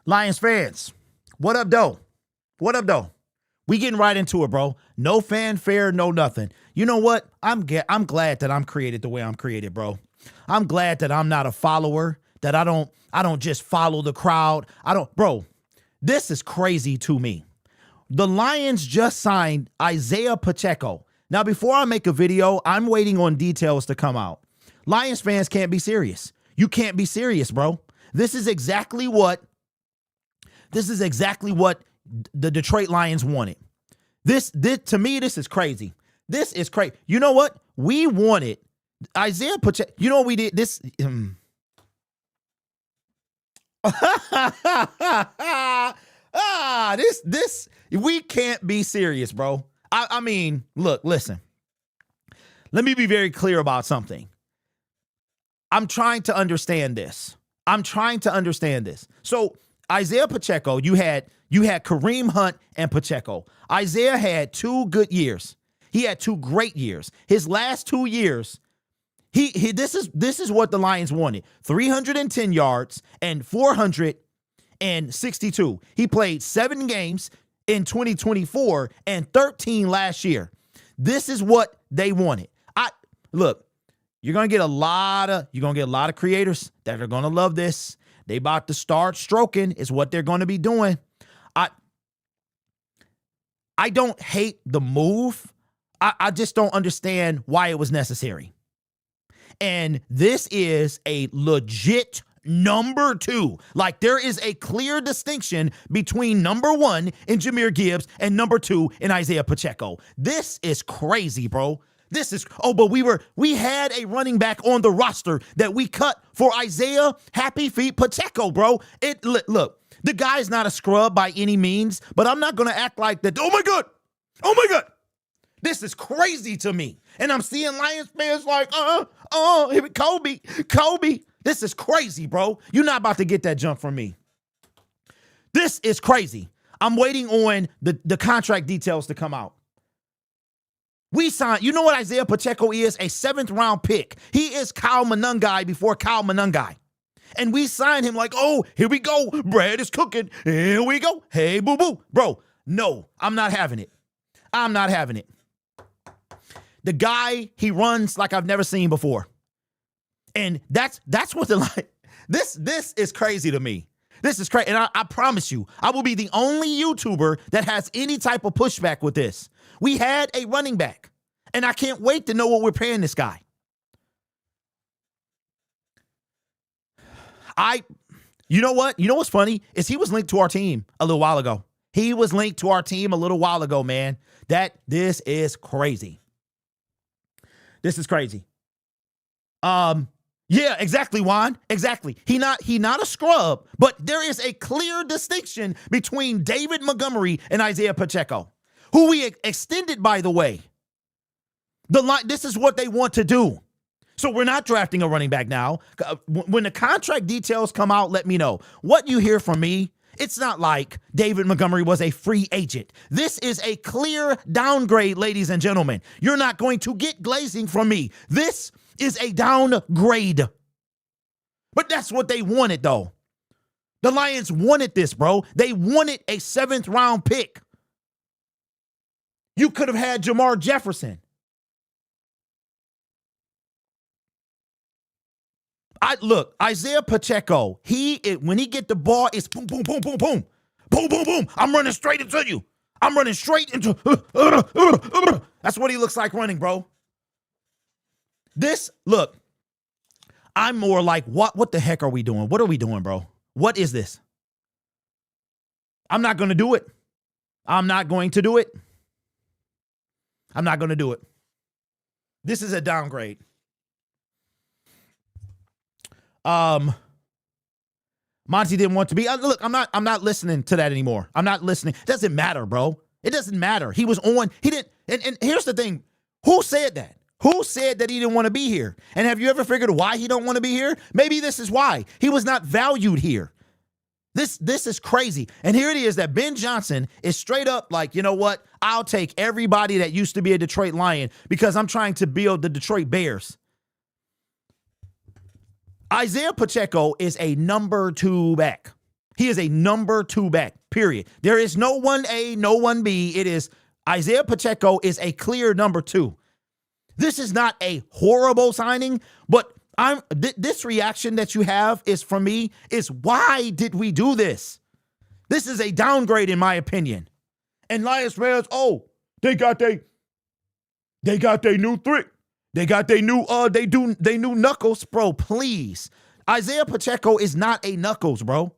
Lions fans, what up, though? What up, though? We getting right into it, bro. No fanfare, no nothing. You know what? I'm glad that I'm created the way I'm created, bro. I'm glad that I'm not a follower, that I don't just follow the crowd. Bro, this is crazy to me. The Lions just signed Isaiah Pacheco. Now, before I make a video, I'm waiting on details to come out. Lions fans can't be serious. You can't be serious, bro. This is exactly what the Detroit Lions wanted. This to me, this is crazy. This is crazy. You know what? We wanted Isaiah Pacheco. You know what we did? This. We can't be serious, bro. I mean, look, listen. Let me be very clear about something. I'm trying to understand this. So Isaiah Pacheco, you had Kareem Hunt and Pacheco. Isaiah had 2 good years. He had 2 great years. His last 2 years, this is what the Lions wanted. 310 yards and 462. He played 7 games in 2024 and 13 last year. This is what they wanted. Look, you're gonna get a lot of creators that are gonna love this. They about to start stroking is what they're gonna be doing. I don't hate the move. I just don't understand why it was necessary. And this is a legit number 2. Like, there is a clear distinction between number 1 in Jahmyr Gibbs and number 2 in Isaiah Pacheco. This is crazy, bro. But we had a running back on the roster that we cut for Isaiah Happy Feet Pacheco, bro. Look, the guy's not a scrub by any means, but I'm not going to act like that. Oh my God. This is crazy to me. And I'm seeing Lions fans like, Kobe. This is crazy, bro. You're not about to get that jump from me. This is crazy. I'm waiting on the contract details to come out. We signed, you know what Isaiah Pacheco is? A 7th round pick. He is Kyle Monangai before Kyle Monangai. And we signed him like, oh, here we go. Bread is cooking. Here we go. Hey, boo-boo. Bro, no, I'm not having it. The guy, he runs like I've never seen before. And that's what this is crazy to me. This is crazy. And I promise you, I will be the only YouTuber that has any type of pushback with this. We had a running back, and I can't wait to know what we're paying this guy. You know what? You know what's funny is he was linked to our team a little while ago. Man. This is crazy. Yeah, exactly, Juan. Exactly. He not a scrub, but there is a clear distinction between David Montgomery and Isaiah Pacheco, who we extended, by the way. This is what they want to do. So we're not drafting a running back now. When the contract details come out, let me know. What you hear from me, it's not like David Montgomery was a free agent. This is a clear downgrade, ladies and gentlemen. You're not going to get glazing from me. This is a downgrade. But that's what they wanted, though. The Lions wanted this, bro. They wanted a 7th round pick. You could have had Jamar Jefferson. Look, Isaiah Pacheco, when he get the ball, it's boom, boom, boom, boom, boom. Boom, boom, boom. I'm running straight into you. That's what he looks like running, bro. Look, I'm more like, what the heck are we doing? What are we doing, bro? What is this? I'm not going to do it. This is a downgrade. Monty didn't want to be. Look, I'm not listening to that anymore. I'm not listening. It doesn't matter, bro. It doesn't matter. He was on. He didn't. And here's the thing. Who said that? Who said that he didn't want to be here? And have you ever figured why he don't want to be here? Maybe this is why. He was not valued here. This is crazy. And here it is that Ben Johnson is straight up like, you know what? I'll take everybody that used to be a Detroit Lion because I'm trying to build the Detroit Bears. Isaiah Pacheco is a number 2 back. He is a number 2 back, period. There is no 1A, no 1B. It is Isaiah Pacheco is a clear number 2. This is not a horrible signing, but this reaction that you have is, for me, is why did we do this? This is a downgrade in my opinion. And Lions fans, they got their new three. They got their new new knuckles, bro. Please. Isaiah Pacheco is not a knuckles, bro.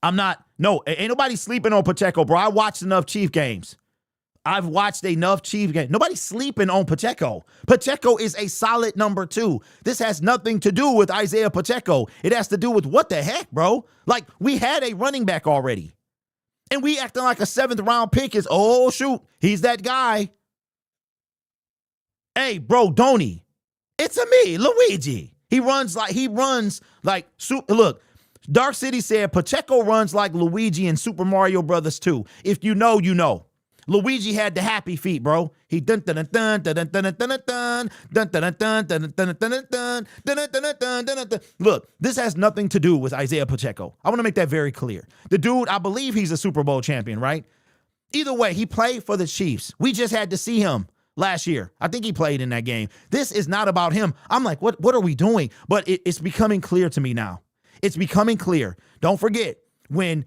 Ain't nobody sleeping on Pacheco, bro. I watched enough Chief games. I've watched enough Chief games. Nobody's sleeping on Pacheco. Pacheco is a solid number 2. This has nothing to do with Isaiah Pacheco. It has to do with what the heck, bro? Like, we had a running back already. And we acting like a 7th round pick is, he's that guy. Hey, bro, Donnie, it's a me, Luigi. He runs like, look, Dark City said Pacheco runs like Luigi in Super Mario Brothers 2. If you know, you know. Luigi had the happy feet, bro. He dun dun dun dun dun dun dun dun dun dun dun dun dun dun dun dun dun dun. Look, this has nothing to do with Isaiah Pacheco. I want to make that very clear. The dude, I believe he's a Super Bowl champion, right? Either way, he played for the Chiefs. We just had to see him last year. I think he played in that game. This is not about him. I'm like, what are we doing? But it's becoming clear to me now. It's becoming clear. Don't forget when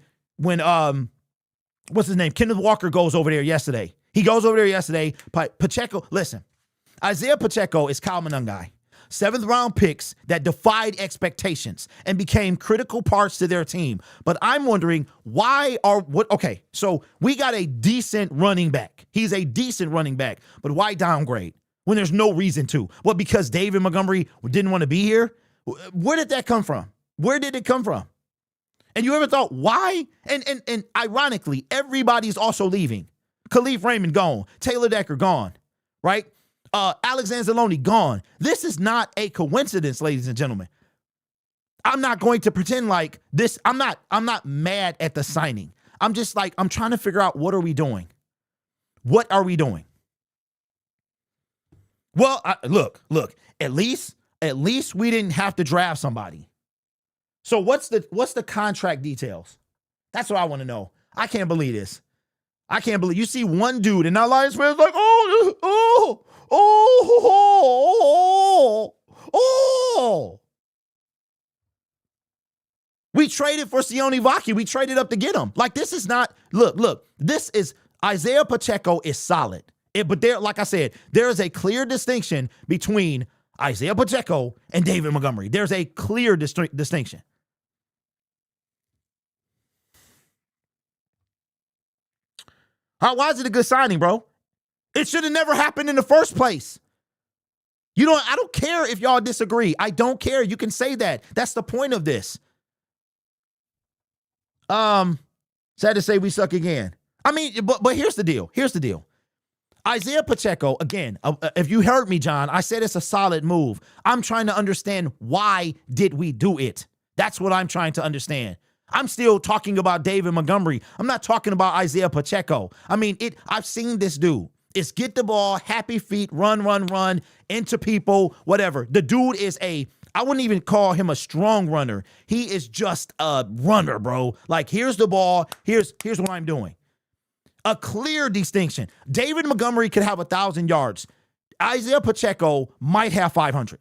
what's his name? Kenneth Walker goes over there yesterday. He goes over there yesterday. Pacheco, listen, Isaiah Pacheco is Kyle Manungai. 7th round picks that defied expectations and became critical parts to their team. But I'm wondering so we got a decent running back. He's a decent running back, but why downgrade when there's no reason to? Well, because David Montgomery didn't want to be here? Where did that come from? Where did it come from? And you ever thought why? And ironically, everybody's also leaving. Khalif Raymond gone. Taylor Decker gone. Right? Alexander Zaloni gone. This is not a coincidence, ladies and gentlemen. I'm not going to pretend like this. I'm not mad at the signing. I'm just like, I'm trying to figure out, what are we doing? What are we doing? Well, look, at least we didn't have to draft somebody. So what's the contract details? That's what I want to know. I can't believe this. I can't believe you see one dude and now Lions fans like, we traded for Sione Vaki. We traded up to get him. Like, this is not, look, this is Isaiah Pacheco is solid. But there, like I said, there is a clear distinction between Isaiah Pacheco and David Montgomery. There's a clear distinction. Why is it a good signing, bro? It should have never happened in the first place. I don't care if y'all disagree. I don't care. You can say that. That's the point of this. Sad to say we suck again. I mean, but here's the deal. Isaiah Pacheco, again, if you heard me, John, I said it's a solid move. I'm trying to understand, why did we do it? That's what I'm trying to understand. I'm still talking about David Montgomery. I'm not talking about Isaiah Pacheco. I mean, I've seen this dude. It's get the ball, happy feet, run into people, whatever. The dude is I wouldn't even call him a strong runner. He is just a runner, bro. Like, here's the ball. Here's what I'm doing. A clear distinction. David Montgomery could have 1,000 yards. Isaiah Pacheco might have 500.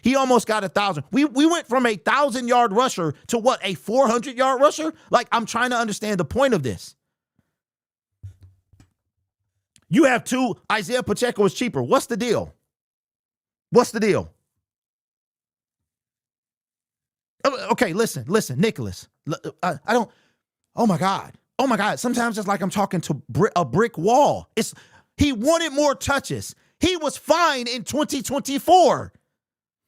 He almost got 1,000. We went from a 1,000-yard rusher to what, a 400-yard rusher? Like, I'm trying to understand the point of this. You have two. Isaiah Pacheco is cheaper. What's the deal? Okay, listen, Nicholas. I don't. Oh my God. Sometimes it's like I'm talking to a brick wall. He wanted more touches. He was fine in 2024.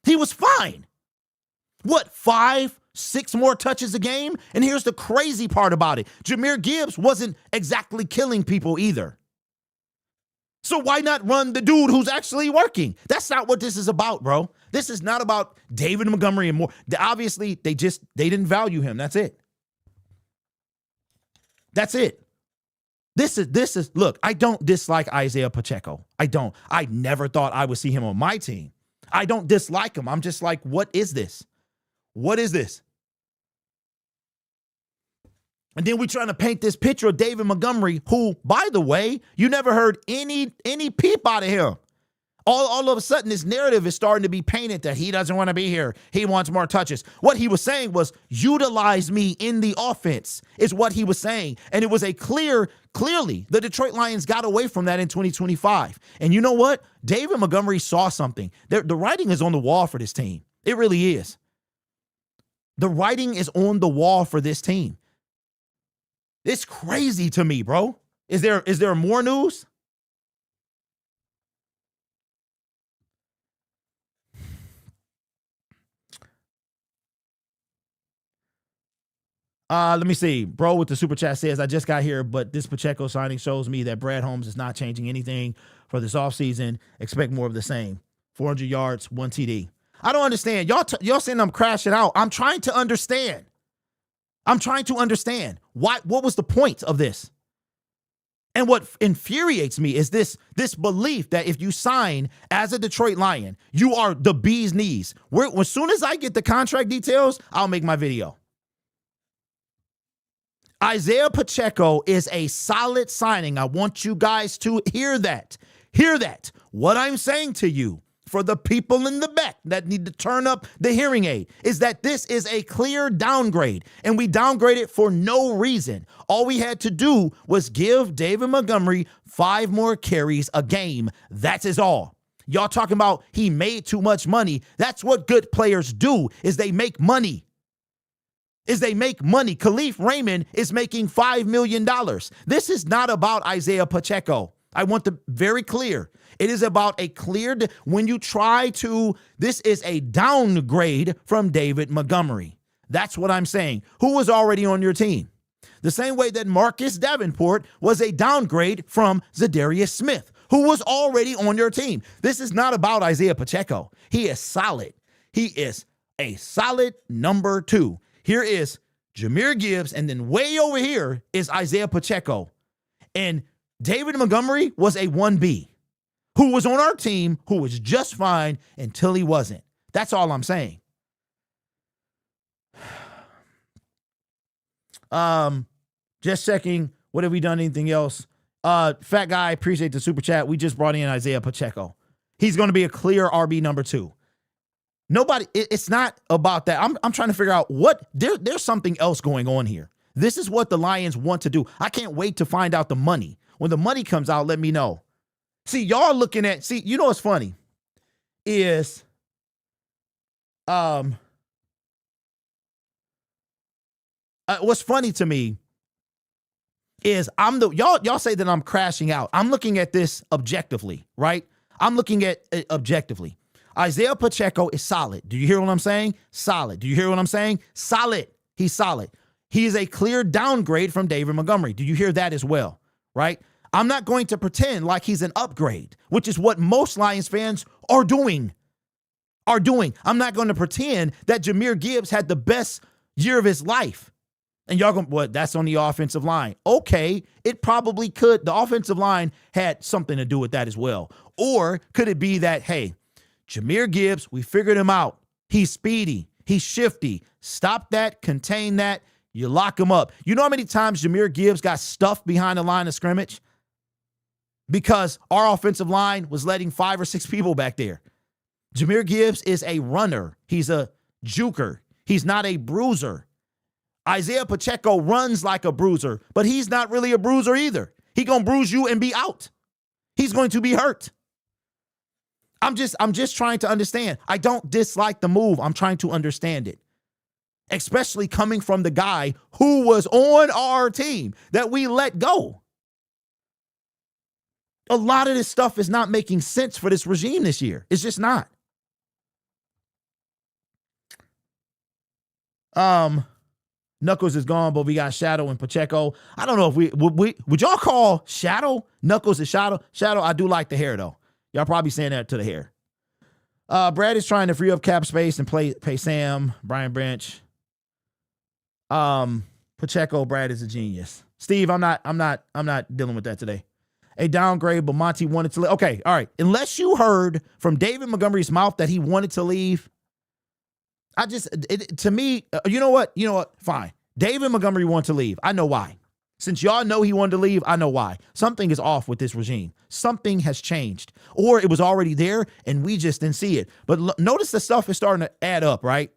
He was fine. What, 5-6 more touches a game? And here's the crazy part about it. Jahmyr Gibbs wasn't exactly killing people either. So why not run the dude who's actually working? That's not what this is about, bro. This is not about David Montgomery and more. Obviously, they didn't value him. That's it. This is, look, I don't dislike Isaiah Pacheco. I don't. I never thought I would see him on my team. I don't dislike him. I'm just like, what is this? What is this? And then we're trying to paint this picture of David Montgomery, who, by the way, you never heard any peep out of him. All of a sudden, this narrative is starting to be painted that he doesn't want to be here. He wants more touches. What he was saying was, utilize me in the offense, is what he was saying. And it was a clearly, the Detroit Lions got away from that in 2025. And you know what? David Montgomery saw something. The writing is on the wall for this team. It really is. The writing is on the wall for this team. It's crazy to me, bro. Is there more news? Let me see. Bro with the super chat says, I just got here, but this Pacheco signing shows me that Brad Holmes is not changing anything for this offseason. Expect more of the same. 400 yards, 1 TD. I don't understand. Y'all saying I'm crashing out. I'm trying to understand. What was the point of this? And what infuriates me is this belief that if you sign as a Detroit Lion, you are the bee's knees. As soon as I get the contract details, I'll make my video. Isaiah Pacheco is a solid signing. I want you guys to hear that. Hear that. What I'm saying to you, for the people in the back that need to turn up the hearing aid, is that this is a clear downgrade, and we downgraded for no reason. All we had to do was give David Montgomery 5 more carries a game. That is all. Y'all talking about he made too much money. That's what good players do, is they make money. Khalif Raymond is making $5 million. This is not about Isaiah Pacheco. I want to very clear. It is about a clear, this is a downgrade from David Montgomery. That's what I'm saying. Who was already on your team? The same way that Marcus Davenport was a downgrade from Zadarius Smith, who was already on your team. This is not about Isaiah Pacheco. He is solid. He is a solid number 2. Here is Jahmyr Gibbs, and then way over here is Isaiah Pacheco. And David Montgomery was a 1B who was on our team, who was just fine until he wasn't. That's all I'm saying. Just checking. What have we done? Anything else? Fat guy, appreciate the super chat. We just brought in Isaiah Pacheco. He's going to be a clear RB number 2. Nobody, it's not about that. I'm trying to figure out there's something else going on here. This is what the Lions want to do. I can't wait to find out the money. When the money comes out, let me know. See, y'all looking at, you know what's funny is, what's funny to me is y'all say that I'm crashing out. I'm looking at this objectively, right? I'm looking at it objectively. Isaiah Pacheco is solid. Do you hear what I'm saying? Solid. Do you hear what I'm saying? Solid. He's solid. He is a clear downgrade from David Montgomery. Do you hear that as well? Right? I'm not going to pretend like he's an upgrade, which is what most Lions fans are doing. I'm not going to pretend that Jahmyr Gibbs had the best year of his life. And y'all going, what? That's on the offensive line. Okay, it probably could. The offensive line had something to do with that as well. Or could it be that, hey, Jahmyr Gibbs, we figured him out. He's speedy. He's shifty. Stop that. Contain that. You lock him up. You know how many times Jahmyr Gibbs got stuffed behind the line of scrimmage? Because our offensive line was letting 5 or 6 people back there. Jahmyr Gibbs is a runner. He's a juker. He's not a bruiser. Isaiah Pacheco runs like a bruiser, but he's not really a bruiser either. He gonna bruise you and be out. He's going to be hurt. I'm just trying to understand. I don't dislike the move. I'm trying to understand it. Especially coming from the guy who was on our team that we let go. A lot of this stuff is not making sense for this regime this year. It's just not. Knuckles is gone, but we got Shadow and Pacheco. I don't know if would y'all call Shadow Knuckles a Shadow? Shadow, I do like the hair though. Y'all probably saying that to the hair. Brad is trying to free up cap space and pay Sam, Brian Branch. Pacheco, Brad is a genius. Steve, I'm not dealing with that today. a downgrade, but Monty wanted to leave. Okay, all right. Unless you heard from David Montgomery's mouth that he wanted to leave, to me, you know what? Fine. David Montgomery wanted to leave. I know why. Since y'all know he wanted to leave, I know why. Something is off with this regime. Something has changed. Or it was already there and we just didn't see it. But notice the stuff is starting to add up, right?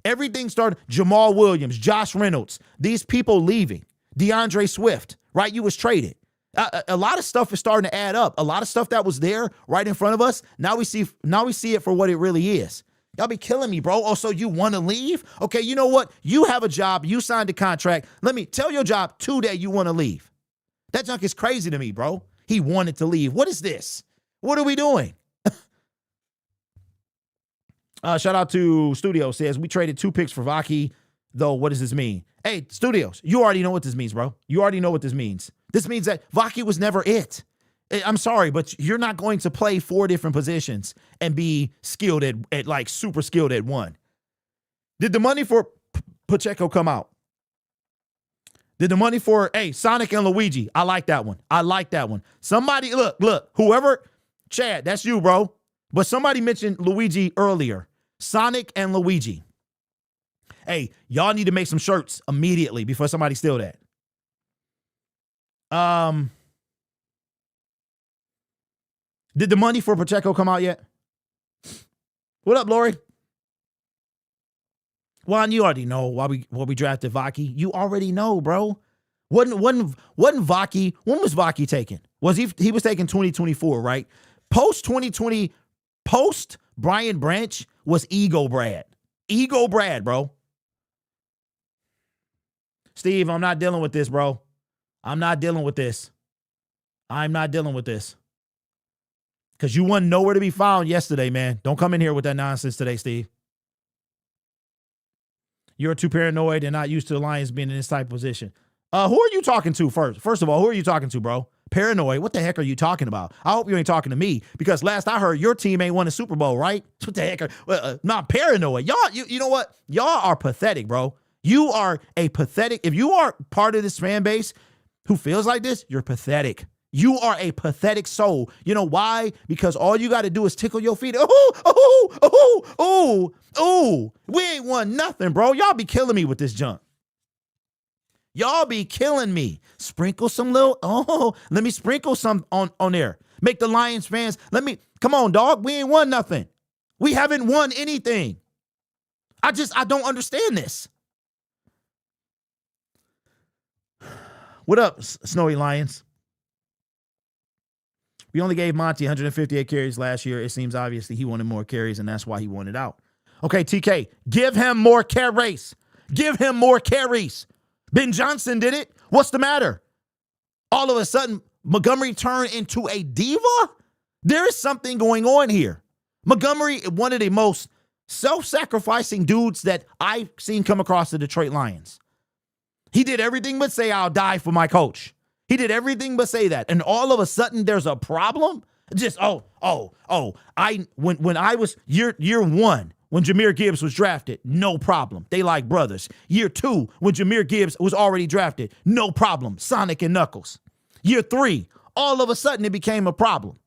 Everything started. Jamal Williams, Josh Reynolds, these people leaving. DeAndre Swift, right? You was traded. A lot of stuff is starting to add up. A lot of stuff that was there right in front of us. Now we see it for what it really is. Y'all be killing me, bro. Oh, so you want to leave? Okay, you know what? You have a job. You signed a contract. Let me tell your job today you want to leave. That junk is crazy to me, bro. He wanted to leave. What is this? What are we doing? Shout out to Studio says, we traded 2 picks for Vaki, though. What does this mean? Hey, Studios, you already know what this means, bro. You already know what this means. This means that Vaki was never it. I'm sorry, but you're not going to play 4 different positions and be skilled at like super skilled at one. Did the money for Pacheco come out? Did the money for, Sonic and Luigi? I like that one. Somebody, look, whoever, Chad, that's you, bro. But somebody mentioned Luigi earlier. Sonic and Luigi. Hey, y'all need to make some shirts immediately before somebody steal that. Did the money for Pacheco come out yet? What up, Lori? Juan, you already know why we drafted Vaki. You already know, bro. Wasn't Vaki? When was Vaki taken? Was he was taken 2024, right? Post 2020, post Brian Branch was Ego Brad. Ego Brad, bro. Steve, I'm not dealing with this, bro. I'm not dealing with this. Because you wasn't nowhere to be found yesterday, man. Don't come in here with that nonsense today, Steve. You're too paranoid and not used to the Lions being in this type of position. Who are you talking to first? First of all, who are you talking to, bro? Paranoid? What the heck are you talking about? I hope you ain't talking to me, because last I heard, your team ain't won a Super Bowl, right? What the heck? Not paranoid. Y'all, you know what? Y'all are pathetic, bro. You are a pathetic. If you are part of this fan base who feels like this, you're pathetic. You are a pathetic soul. You know why? Because all you got to do is tickle your feet. Ooh. We ain't won nothing, bro. Y'all be killing me with this junk. Y'all be killing me. Sprinkle some let me sprinkle some on there. Make the Lions fans, come on, dog. We ain't won nothing. We haven't won anything. I don't understand this. What up, Snowy Lions? We only gave Monty 158 carries last year. It seems obviously he wanted more carries, and that's why he wanted out. Okay, TK, give him more carries. Give him more carries. Ben Johnson did it. What's the matter? All of a sudden, Montgomery turned into a diva? There is something going on here. Montgomery, one of the most self-sacrificing dudes that I've seen come across the Detroit Lions. He did everything but say, I'll die for my coach. He did everything but say that. And all of a sudden there's a problem. Just, when I was year 1, when Jahmyr Gibbs was drafted, no problem. They like brothers. Year 2, when Jahmyr Gibbs was already drafted, no problem. Sonic and Knuckles. Year 3, all of a sudden it became a problem.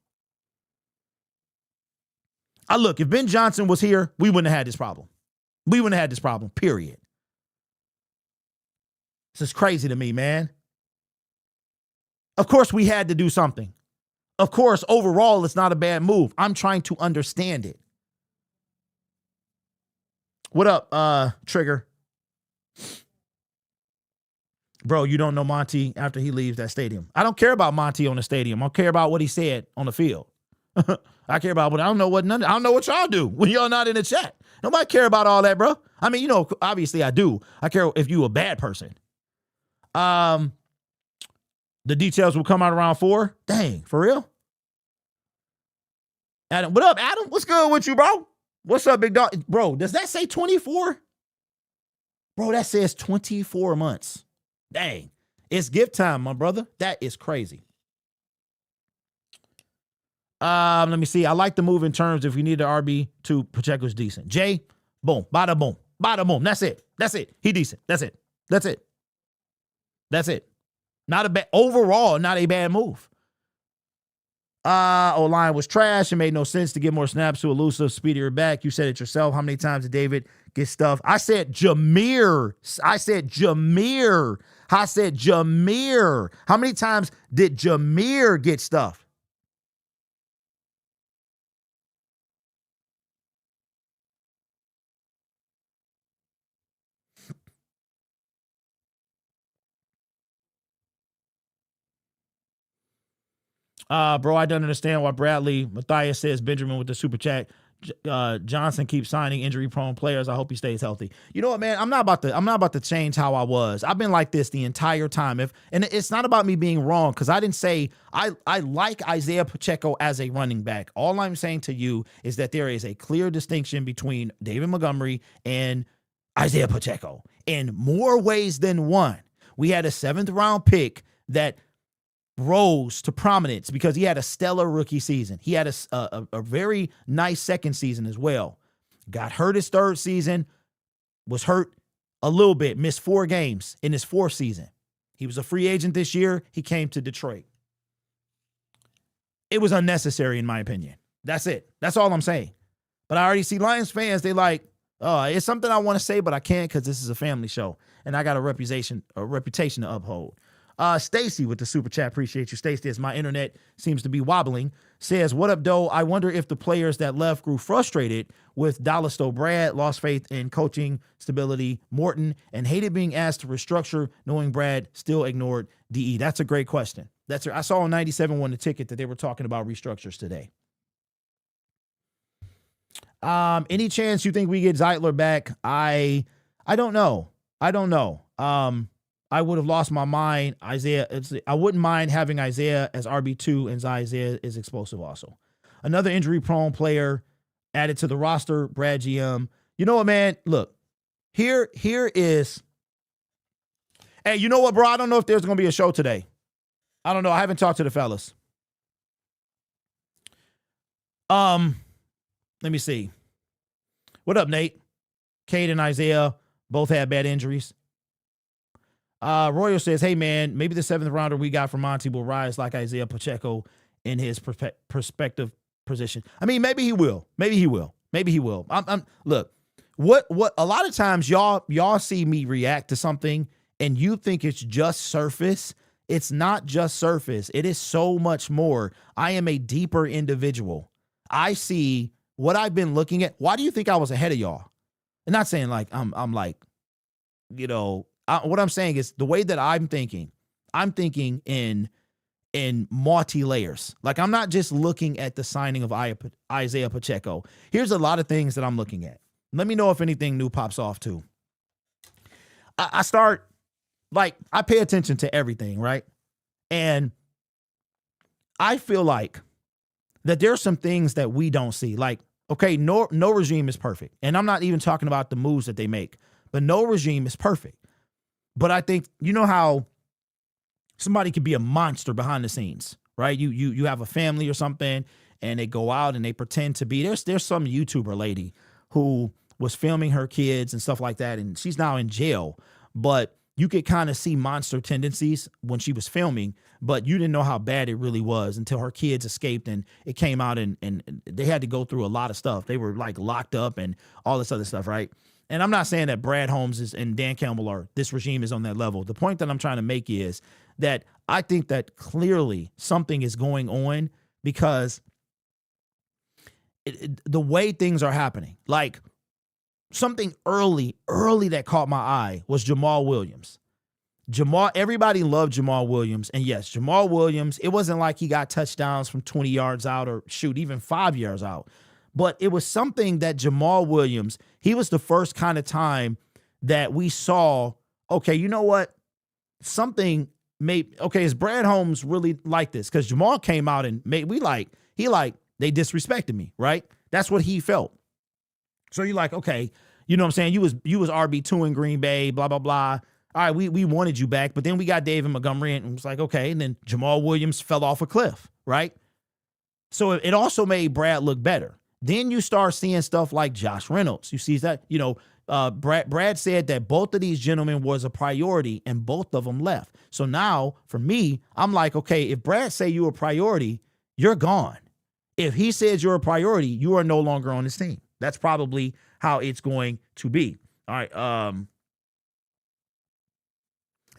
Look, if Ben Johnson was here, we wouldn't have had this problem. We wouldn't have had this problem, period. This is crazy to me, man. Of course, we had to do something. Of course, overall, it's not a bad move. I'm trying to understand it. What up, Trigger? Bro, you don't know Monty after he leaves that stadium. I don't care about Monty on the stadium. I care about what he said on the field. I care about what I don't know what y'all do when y'all not in the chat. Nobody care about all that, bro. I mean, obviously I do. I care if you a bad person. The details will come out around 4. Dang, for real? Adam, what up, Adam? What's good with you, bro? What's up, big dog? Bro, does that say 24? Bro, that says 24 months. Dang. It's gift time, my brother. That is crazy. Let me see. I like the move in terms if you need the RB2, Pacheco's decent. Jay, boom, bada boom, bada boom. That's it. He decent. That's it. Not a bad, overall, not a bad move. O-line was trash. It made no sense to give more snaps to elusive, speedier back. You said it yourself. How many times did David get stuff? I said Jameer. I said Jameer. I said Jameer. How many times did Jameer get stuff? Bro, I don't understand why Bradley Matthias says Benjamin with the super chat. Johnson keeps signing injury-prone players. I hope he stays healthy. You know what, man? I'm not about to change how I was. I've been like this the entire time. And it's not about me being wrong, because I didn't say I like Isaiah Pacheco as a running back. All I'm saying to you is that there is a clear distinction between David Montgomery and Isaiah Pacheco in more ways than one. We had a 7th-round pick that rose to prominence because he had a stellar rookie season. He had a very nice second season as well. Got hurt his 3rd season, was hurt a little bit, missed 4 games in his 4th season. He was a free agent this year. He came to Detroit. It was unnecessary, in my opinion. That's it. That's all I'm saying. But I already see Lions fans, they like, oh, it's something I want to say, but I can't because this is a family show, and I got a reputation to uphold. Stacy with the super chat. Appreciate you, Stacy. As my internet seems to be wobbling, says, what up, Doe? I wonder if the players that left grew frustrated with Dallas Brad, lost faith in coaching stability, Morton, and hated being asked to restructure, knowing Brad still ignored DE. That's a great question. I saw on 97 won the ticket that they were talking about restructures today. Any chance you think we get Zeitler back? I don't know. I would have lost my mind. I wouldn't mind having Isaiah as RB2, and Isaiah is explosive also. Another injury-prone player added to the roster, Brad GM. You know what, man? Look, here is... Hey, you know what, bro? I don't know if there's going to be a show today. I don't know. I haven't talked to the fellas. Let me see. What up, Nate? Cade and Isaiah both had bad injuries. Royal says, hey, man, maybe the 7th rounder we got from Monty will rise like Isaiah Pacheco in his perspective position. I mean, maybe he will. Look, what a lot of times y'all see me react to something and you think it's just surface. It's not just surface. It is so much more. I am a deeper individual. I see what I've been looking at. Why do you think I was ahead of y'all? I'm not saying like I'm like, you know, what I'm saying is the way that I'm thinking in multi-layers. Like, I'm not just looking at the signing of Isaiah Pacheco. Here's a lot of things that I'm looking at. Let me know if anything new pops off too. I start, like, I pay attention to everything, right? And I feel like that there's some things that we don't see. Like, okay, no regime is perfect. And I'm not even talking about the moves that they make, but no regime is perfect. But I think, you know how somebody could be a monster behind the scenes, right? You have a family or something, and they go out and they pretend to be. There's some YouTuber lady who was filming her kids and stuff like that, and she's now in jail. But you could kind of see monster tendencies when she was filming, but you didn't know how bad it really was until her kids escaped and it came out, and they had to go through a lot of stuff. They were like locked up and all this other stuff, right? And I'm not saying that Brad Holmes and Dan Campbell this regime is on that level. The point that I'm trying to make is that I think that clearly something is going on because the way things are happening, like something early that caught my eye was Jamal Williams. Everybody loved Jamal Williams. And yes, Jamal Williams, it wasn't like he got touchdowns from 20 yards out or even 5 yards out. But it was something that Jamal Williams, he was the first kind of time that we saw, okay, you know what? Something is Brad Holmes really like this? Because Jamal came out and they disrespected me, right? That's what he felt. So you're like, okay, you know what I'm saying? You was RB2 in Green Bay, blah, blah, blah. All right, we wanted you back. But then we got David Montgomery and it was like, okay. And then Jamal Williams fell off a cliff, right? So it also made Brad look better. Then you start seeing stuff like Josh Reynolds. You see that, Brad said that both of these gentlemen was a priority and both of them left. So now for me, I'm like, okay, if Brad say you a priority you're gone. If he says you're a priority, you are no longer on his team. That's probably how it's going to be. All right.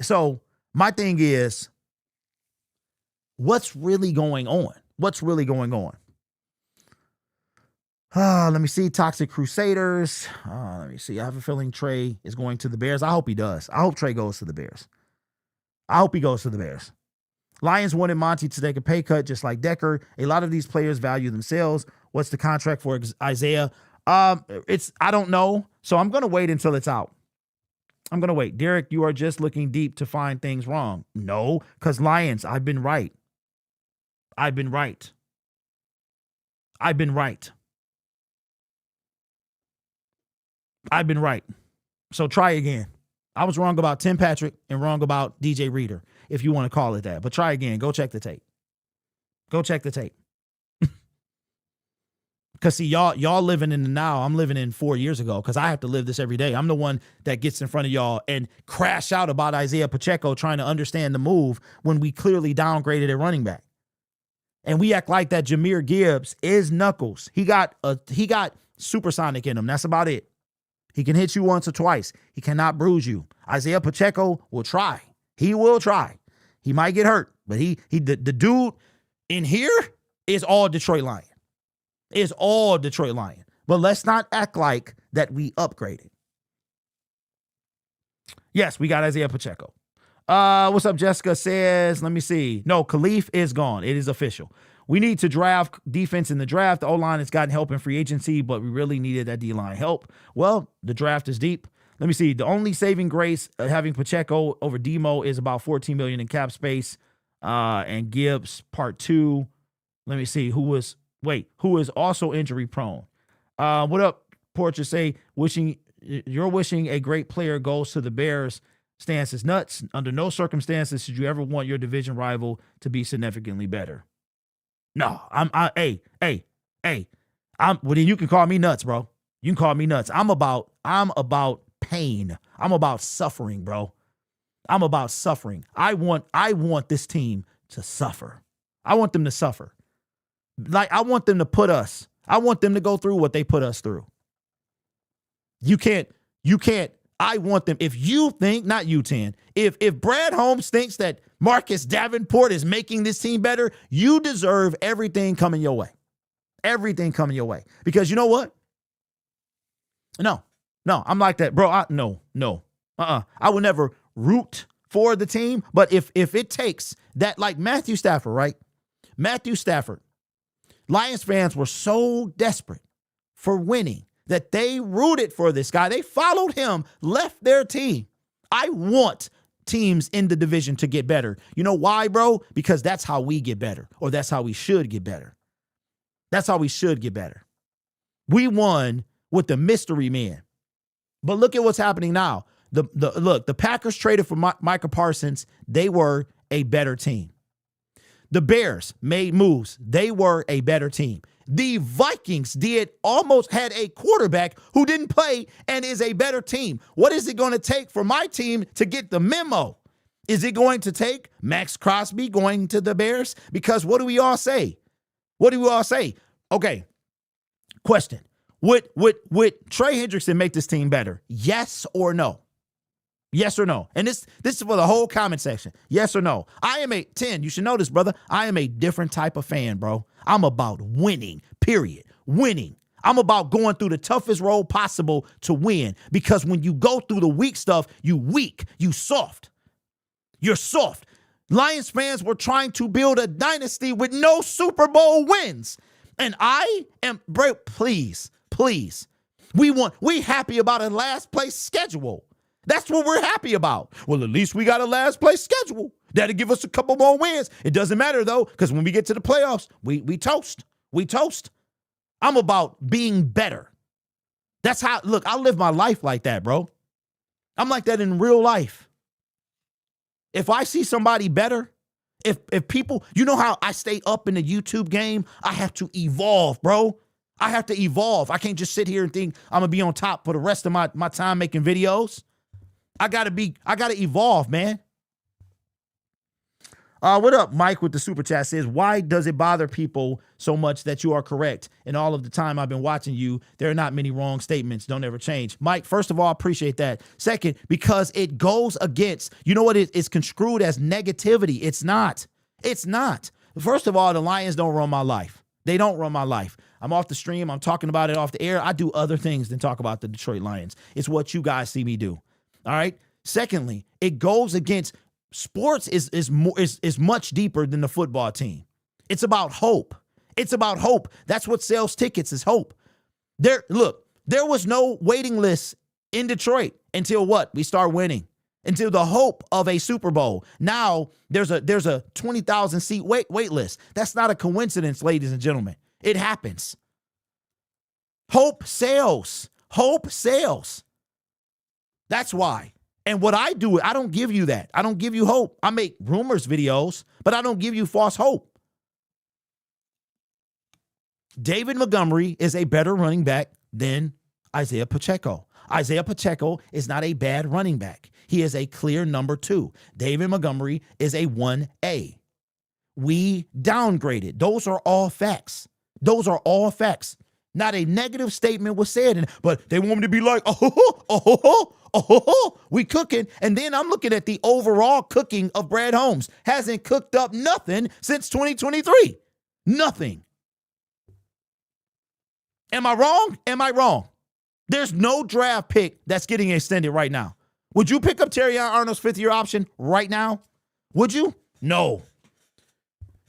So my thing is, what's really going on? What's really going on? Let me see. Toxic Crusaders. Let me see. I have a feeling Trey is going to the Bears. I hope he does. I hope Trey goes to the Bears. I hope he goes to the Bears. Lions wanted Monty to take a pay cut just like Decker. A lot of these players value themselves. What's the contract for Isaiah? I don't know. So I'm going to wait until it's out. I'm going to wait. Derek, you are just looking deep to find things wrong. No, because Lions, I've been right. I've been right. I've been right. I've been right. So try again. I was wrong about Tim Patrick and wrong about DJ Reader, if you want to call it that. But try again. Go check the tape. Go check the tape. Because see, y'all living in the now. I'm living in 4 years ago because I have to live this every day. I'm the one that gets in front of y'all and crash out about Isaiah Pacheco trying to understand the move when we clearly downgraded a running back. And we act like that Jahmyr Gibbs is knuckles. He got supersonic in him. That's about it. He can hit you once or twice. He cannot bruise you. Isaiah Pacheco will try. He will try. He might get hurt, but the dude in here is all Detroit Lion. Is all Detroit Lion. But let's not act like that we upgraded. Yes, we got Isaiah Pacheco. What's up, Jessica says, let me see. No, Khalif is gone. It is official. We need to draft defense in the draft. The O-line has gotten help in free agency, but we really needed that D-line help. Well, the draft is deep. Let me see. The only saving grace having Pacheco over Demo is about $14 million in cap space. And Gibbs, part 2. Let me see. Who is also injury prone. What up, Porcher? Say, you're wishing a great player goes to the Bears. Stance is nuts. Under no circumstances should you ever want your division rival to be significantly better. No, well, then you can call me nuts, bro. You can call me nuts. I'm about pain. I'm about suffering, bro. I'm about suffering. I want this team to suffer. I want them to suffer. Like, I want them to go through what they put us through. You can't, I want them, if you think, not you, 10, if Brad Holmes thinks that Marcus Davenport is making this team better, you deserve everything coming your way. Everything coming your way. Because you know what? No, I'm like that, bro. No. I will never root for the team, but if it takes that, like Matthew Stafford, right? Matthew Stafford. Lions fans were so desperate for winning that they rooted for this guy. They followed him, left their team. I want teams in the division to get better. You know why, bro? Because that's how we get better, or that's how we should get better. That's how we should get better. We won with the mystery man. But look at what's happening now. The Packers traded for Micah Parsons. They were a better team. The Bears made moves. They were a better team. The Vikings almost had a quarterback who didn't play and is a better team. What is it going to take for my team to get the memo? Is it going to take Max Crosby going to the Bears? Because what do we all say? Okay, question. Would Trey Hendrickson make this team better? Yes or no? Yes or no? And this is for the whole comment section. Yes or no? I am 10. You should know this, brother. I am a different type of fan, bro. I'm about winning, period. Winning. I'm about going through the toughest road possible to win. Because when you go through the weak stuff, you weak. You soft. You're soft. Lions fans were trying to build a dynasty with no Super Bowl wins. And I am, bro, please. We happy about a last place schedule. That's what we're happy about. Well, at least we got a last place schedule. That'll give us a couple more wins. It doesn't matter, though, because when we get to the playoffs, we toast. We toast. I'm about being better. That's how, look, I live my life like that, bro. I'm like that in real life. If I see somebody better, if people, you know how I stay up in the YouTube game? I have to evolve, bro. I have to evolve. I can't just sit here and think I'm going to be on top for the rest of my time making videos. I gotta evolve, man. What up, Mike with the super chat says, why does it bother people so much that you are correct? In all of the time I've been watching you, there are not many wrong statements. Don't ever change. Mike, first of all, I appreciate that. Second, because it goes against, you know what? It's construed as negativity. It's not. It's not. First of all, the Lions don't run my life. They don't run my life. I'm off the stream. I'm talking about it off the air. I do other things than talk about the Detroit Lions. It's what you guys see me do. All right. Secondly, it goes against sports is much deeper than the football team. It's about hope. It's about hope. That's what sells tickets is hope. There was no waiting list in Detroit until what? We start winning. Until the hope of a Super Bowl. Now there's a 20,000 seat wait list. That's not a coincidence, ladies and gentlemen. It happens. Hope sells. Hope sells. That's why. And what I do, I don't give you that. I don't give you hope. I make rumors videos, but I don't give you false hope. David Montgomery is a better running back than Isaiah Pacheco. Isaiah Pacheco is not a bad running back. He is a clear number 2. David Montgomery is a 1A. We downgraded. Those are all facts. Those are all facts. Not a negative statement was said, but they want me to be like, we cooking. And then I'm looking at the overall cooking of Brad Holmes. Hasn't cooked up nothing since 2023. Nothing. Am I wrong? Am I wrong? There's no draft pick that's getting extended right now. Would you pick up Terrion Arnold's 5th-year option right now? Would you? No.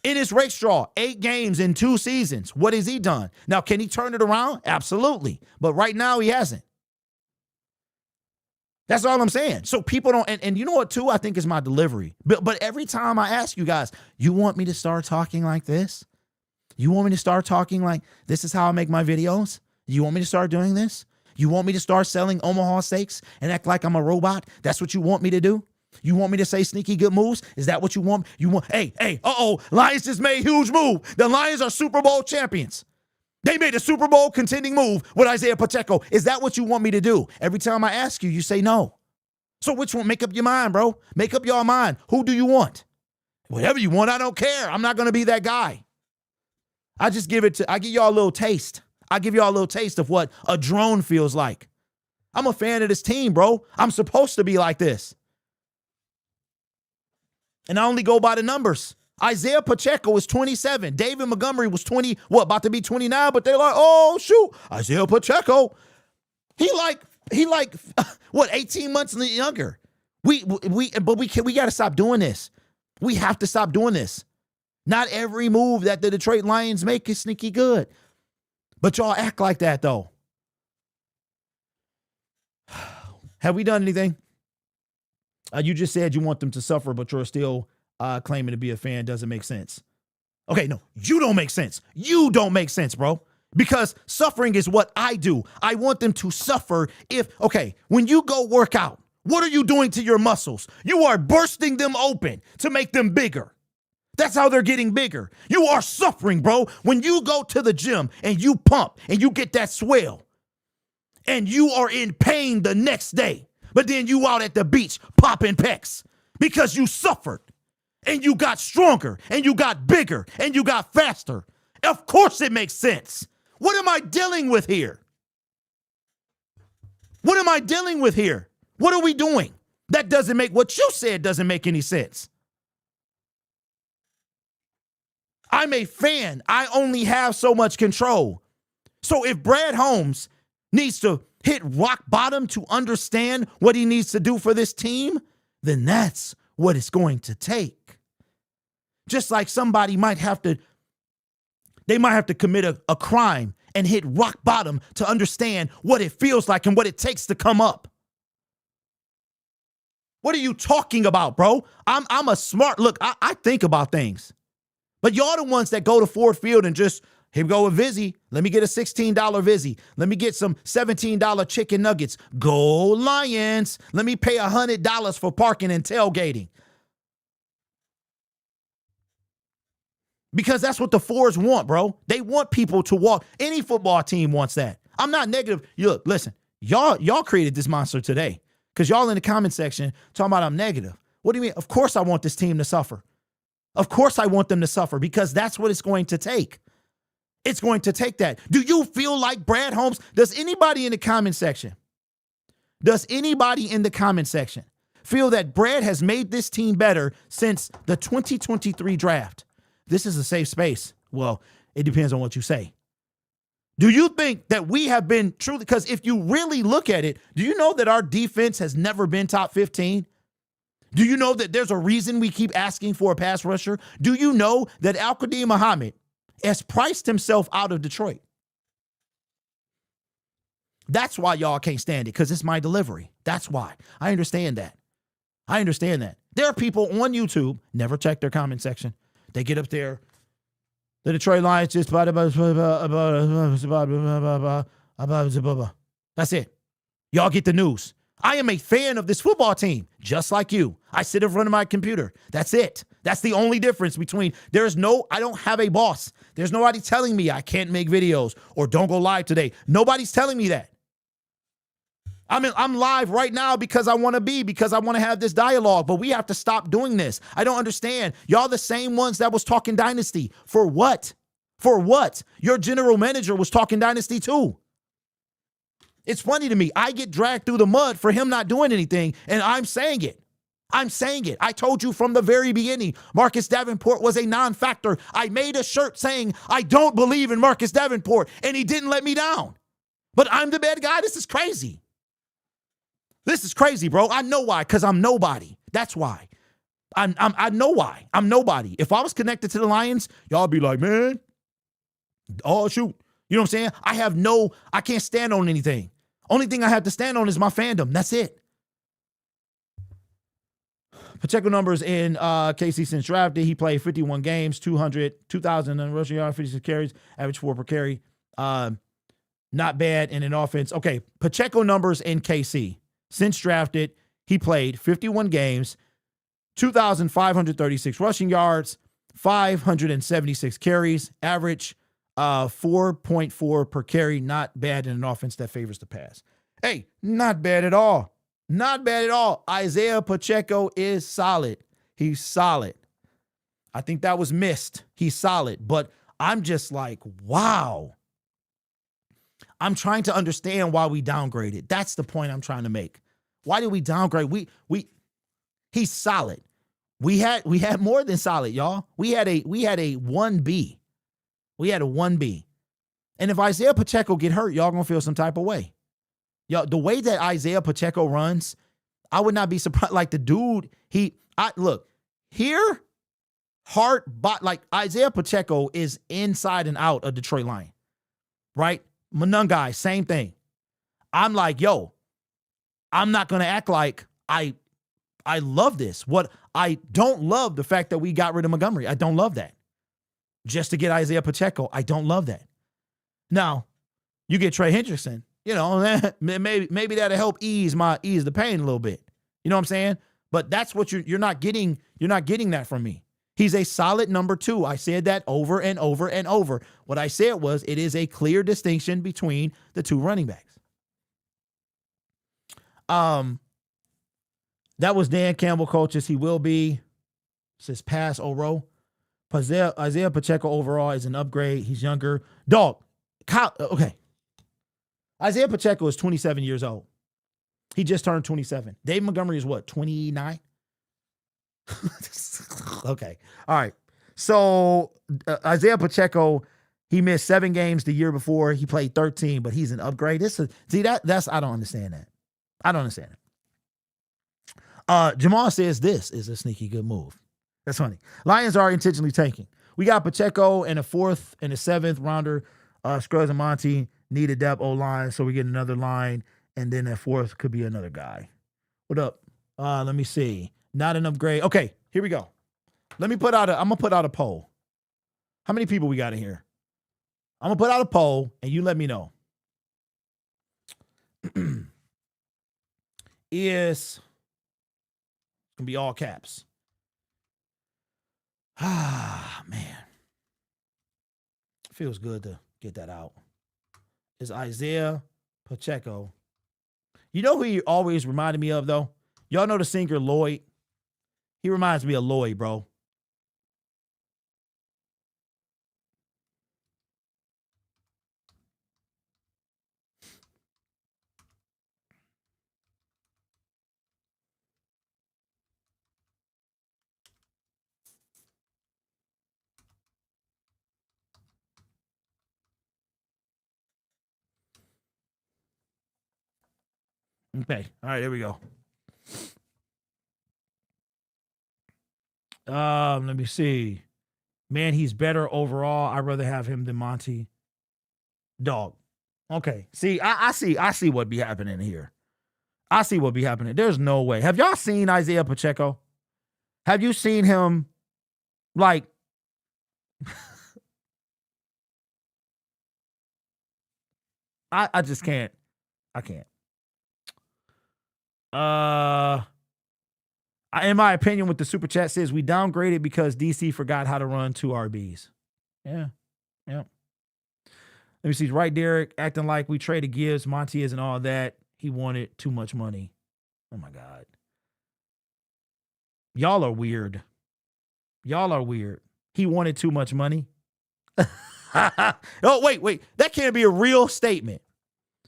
Ennis Rakestraw, 8 games in 2 seasons. What has he done? Now, can he turn it around? Absolutely. But right now, he hasn't. That's all I'm saying. So people don't, and you know what, too, I think is my delivery. But every time I ask you guys, you want me to start talking like this? You want me to start talking like this is how I make my videos? You want me to start doing this? You want me to start selling Omaha steaks and act like I'm a robot? That's what you want me to do? You want me to say sneaky good moves? Is that what you want? Hey, Lions just made a huge move. The Lions are Super Bowl champions. They made a Super Bowl contending move with Isaiah Pacheco. Is that what you want me to do? Every time I ask you, you say no. So which one? Make up your mind, bro. Make up your mind. Who do you want? Whatever you want, I don't care. I'm not going to be that guy. I give y'all a little taste. I give y'all a little taste of what a drone feels like. I'm a fan of this team, bro. I'm supposed to be like this. And I only go by the numbers. Isaiah Pacheco was 27. David Montgomery was about to be 29, but they're like, oh, shoot, Isaiah Pacheco. He like 18 months younger. We got to stop doing this. We have to stop doing this. Not every move that the Detroit Lions make is sneaky good. But y'all act like that, though. Have we done anything? You just said you want them to suffer, but you're still claiming to be a fan. Doesn't make sense. Okay, no, you don't make sense. You don't make sense, bro. Because suffering is what I do. I want them to suffer when you go work out, what are you doing to your muscles? You are bursting them open to make them bigger. That's how they're getting bigger. You are suffering, bro. When you go to the gym and you pump and you get that swell and you are in pain the next day, but then you out at the beach popping pecs because you suffered and you got stronger and you got bigger and you got faster. Of course it makes sense. What am I dealing with here? What am I dealing with here? What are we doing? That doesn't make, what you said doesn't make any sense. I'm a fan. I only have so much control. So if Brad Holmes needs to hit rock bottom to understand what he needs to do for this team, then that's what it's going to take. Just like somebody might have to commit a crime and hit rock bottom to understand what it feels like and what it takes to come up. What are you talking about, bro? I'm a smart, look, I think about things. But y'all the ones that go to Ford Field and just, here we go with Vizzy. Let me get a $16 Vizzy. Let me get some $17 chicken nuggets. Go Lions. Let me pay $100 for parking and tailgating. Because that's what the Fords want, bro. They want people to walk. Any football team wants that. I'm not negative. Look, listen, y'all created this monster today because y'all in the comment section talking about I'm negative. What do you mean? Of course I want this team to suffer. Of course I want them to suffer because that's what it's going to take. It's going to take that. Do you feel like Brad Holmes? Does anybody in the comment section feel that Brad has made this team better since the 2023 draft? This is a safe space. Well, it depends on what you say. Do you think that we have been truly, because if you really look at it, do you know that our defense has never been top 15? Do you know that there's a reason we keep asking for a pass rusher? Do you know that Al-Qadim Muhammad has priced himself out of Detroit? That's why y'all can't stand it, because it's my delivery. That's why. I understand that. There are people on YouTube, never check their comment section. They get up there. The Detroit Lions just that's it. Y'all get the news. I am a fan of this football team, just like you. I sit in front of my computer. That's it. That's the only difference between, I don't have a boss. There's nobody telling me I can't make videos or don't go live today. Nobody's telling me that. I'm live right now because I want to have this dialogue, but we have to stop doing this. I don't understand. Y'all the same ones that was talking dynasty. For what? Your general manager was talking dynasty too. It's funny to me. I get dragged through the mud for him not doing anything, and I'm saying it. I told you from the very beginning, Marcus Davenport was a non-factor. I made a shirt saying, I don't believe in Marcus Davenport, and he didn't let me down. But I'm the bad guy? This is crazy. Bro. I know why, because I'm nobody. That's why. I know why. I'm nobody. If I was connected to the Lions, y'all be like, man, oh, shoot. You know what I'm saying? I can't stand on anything. Only thing I have to stand on is my fandom. That's it. Pacheco numbers in KC since drafted. He played 51 games, 2,000 rushing yards, 56 carries, average 4 per carry. Not bad in an offense. Okay, Pacheco numbers in KC. Since drafted, he played 51 games, 2,536 rushing yards, 576 carries, average 4.4 per carry. Not bad in an offense that favors the pass. Hey, not bad at all. Isaiah Pacheco is solid. He's solid. I think that was missed. He's solid. But I'm just like, wow. I'm trying to understand why we downgraded. That's the point I'm trying to make. Why did we downgrade? He's solid. We had more than solid, y'all. We had a 1B. We had a 1B. And if Isaiah Pacheco get hurt, y'all gonna feel some type of way. Yo, the way that Isaiah Pacheco runs, I would not be surprised. Like the dude, look, here, heart, but like Isaiah Pacheco is inside and out of Detroit Lion, right? Manungai, same thing. I'm like, yo, I'm not going to act like I love this. What I don't love the fact that we got rid of Montgomery. I don't love that. Just to get Isaiah Pacheco, I don't love that. Now, you get Trey Hendrickson, you know, maybe that'll help ease the pain a little bit. You know what I'm saying? But that's what you're not getting that from me. He's a solid number 2. I said that over and over and over. What I said was it is a clear distinction between the two running backs. That was Dan Campbell, coaches. He will be. Says pass Oro. Isaiah Pacheco overall is an upgrade. He's younger. Dog. Okay. Isaiah Pacheco is 27 years old. He just turned 27. Dave Montgomery is what, 29? Okay. All right. So Isaiah Pacheco, he missed 7 games the year before. He played 13, but he's an upgrade. I don't understand that. I don't understand it. Jamal says this is a sneaky good move. That's funny. Lions are intentionally tanking. We got Pacheco and a 4th and a 7th rounder. Scruggs and Monty need a depth O-line, so we get another line, and then that 4th could be another guy. What up? Let me see. Not an upgrade. Okay, here we go. I'm gonna put out a poll. How many people we got in here? I'm gonna put out a poll, and you let me know. Is gonna be all caps. Ah, man. Feels good to get that out. Is Isaiah Pacheco. You know who he always reminded me of, though? Y'all know the singer Lloyd? He reminds me of Lloyd, bro. Okay. All right, there we go. Let me see. Man, he's better overall. I'd rather have him than Monty. Dog. Okay. See, I see what be happening here. I see what be happening. There's no way. Have y'all seen Isaiah Pacheco? Have you seen him like I just can't. I can't. In my opinion, what the super chat says, we downgraded because DC forgot how to run 2 RBs. Yeah. Yeah. Let me see. Right, Derek, acting like we traded Gibbs, Monty isn't all that. He wanted too much money. Oh my God. Y'all are weird. Y'all are weird. He wanted too much money. Oh, wait. That can't be a real statement.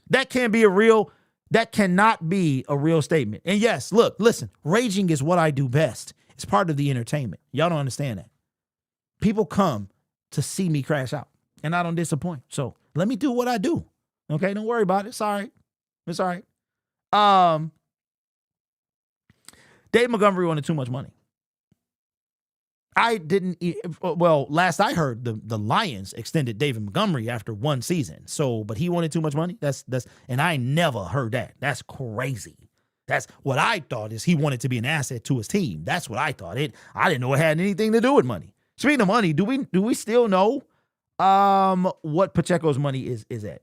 That cannot be a real statement. And yes, look, listen, raging is what I do best. It's part of the entertainment. Y'all don't understand that. People come to see me crash out, and I don't disappoint. So let me do what I do. Okay, don't worry about it. It's all right. It's all right. Dave Montgomery wanted too much money. Last I heard, the Lions extended David Montgomery after 1 season. So, but he wanted too much money. And I never heard that. That's crazy. That's what I thought is he wanted to be an asset to his team. That's what I thought. I didn't know it had anything to do with money. Speaking of money, do we still know what Pacheco's money is at?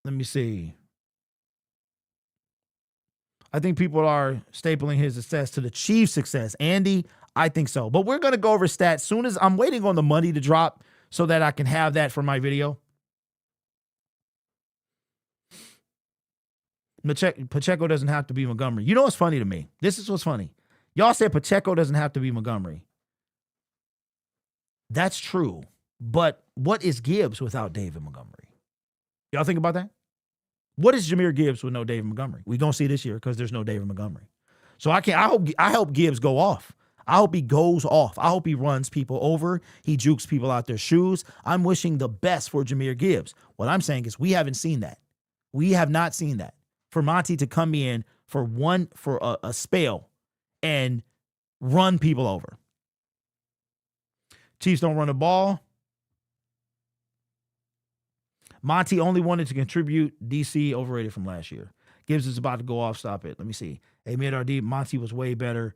Let me see. I think people are stapling his success to the Chiefs' success. Andy, I think so. But we're going to go over stats soon as I'm waiting on the money to drop so that I can have that for my video. Pacheco doesn't have to be Montgomery. You know what's funny to me? This is what's funny. Y'all said Pacheco doesn't have to be Montgomery. That's true. But what is Gibbs without David Montgomery? Y'all think about that? What is Jahmyr Gibbs with no David Montgomery? We're going to see this year because there's no David Montgomery. So I hope Gibbs go off. I hope he goes off. I hope he runs people over. He jukes people out their shoes. I'm wishing the best for Jahmyr Gibbs. What I'm saying is we haven't seen that. We have not seen that. For Monty to come in for a spell and run people over. Chiefs don't run the ball. Monty only wanted to contribute. DC overrated from last year. Gibbs is about to go off. Stop it. Let me see. Hey, mid-RD, Monty was way better.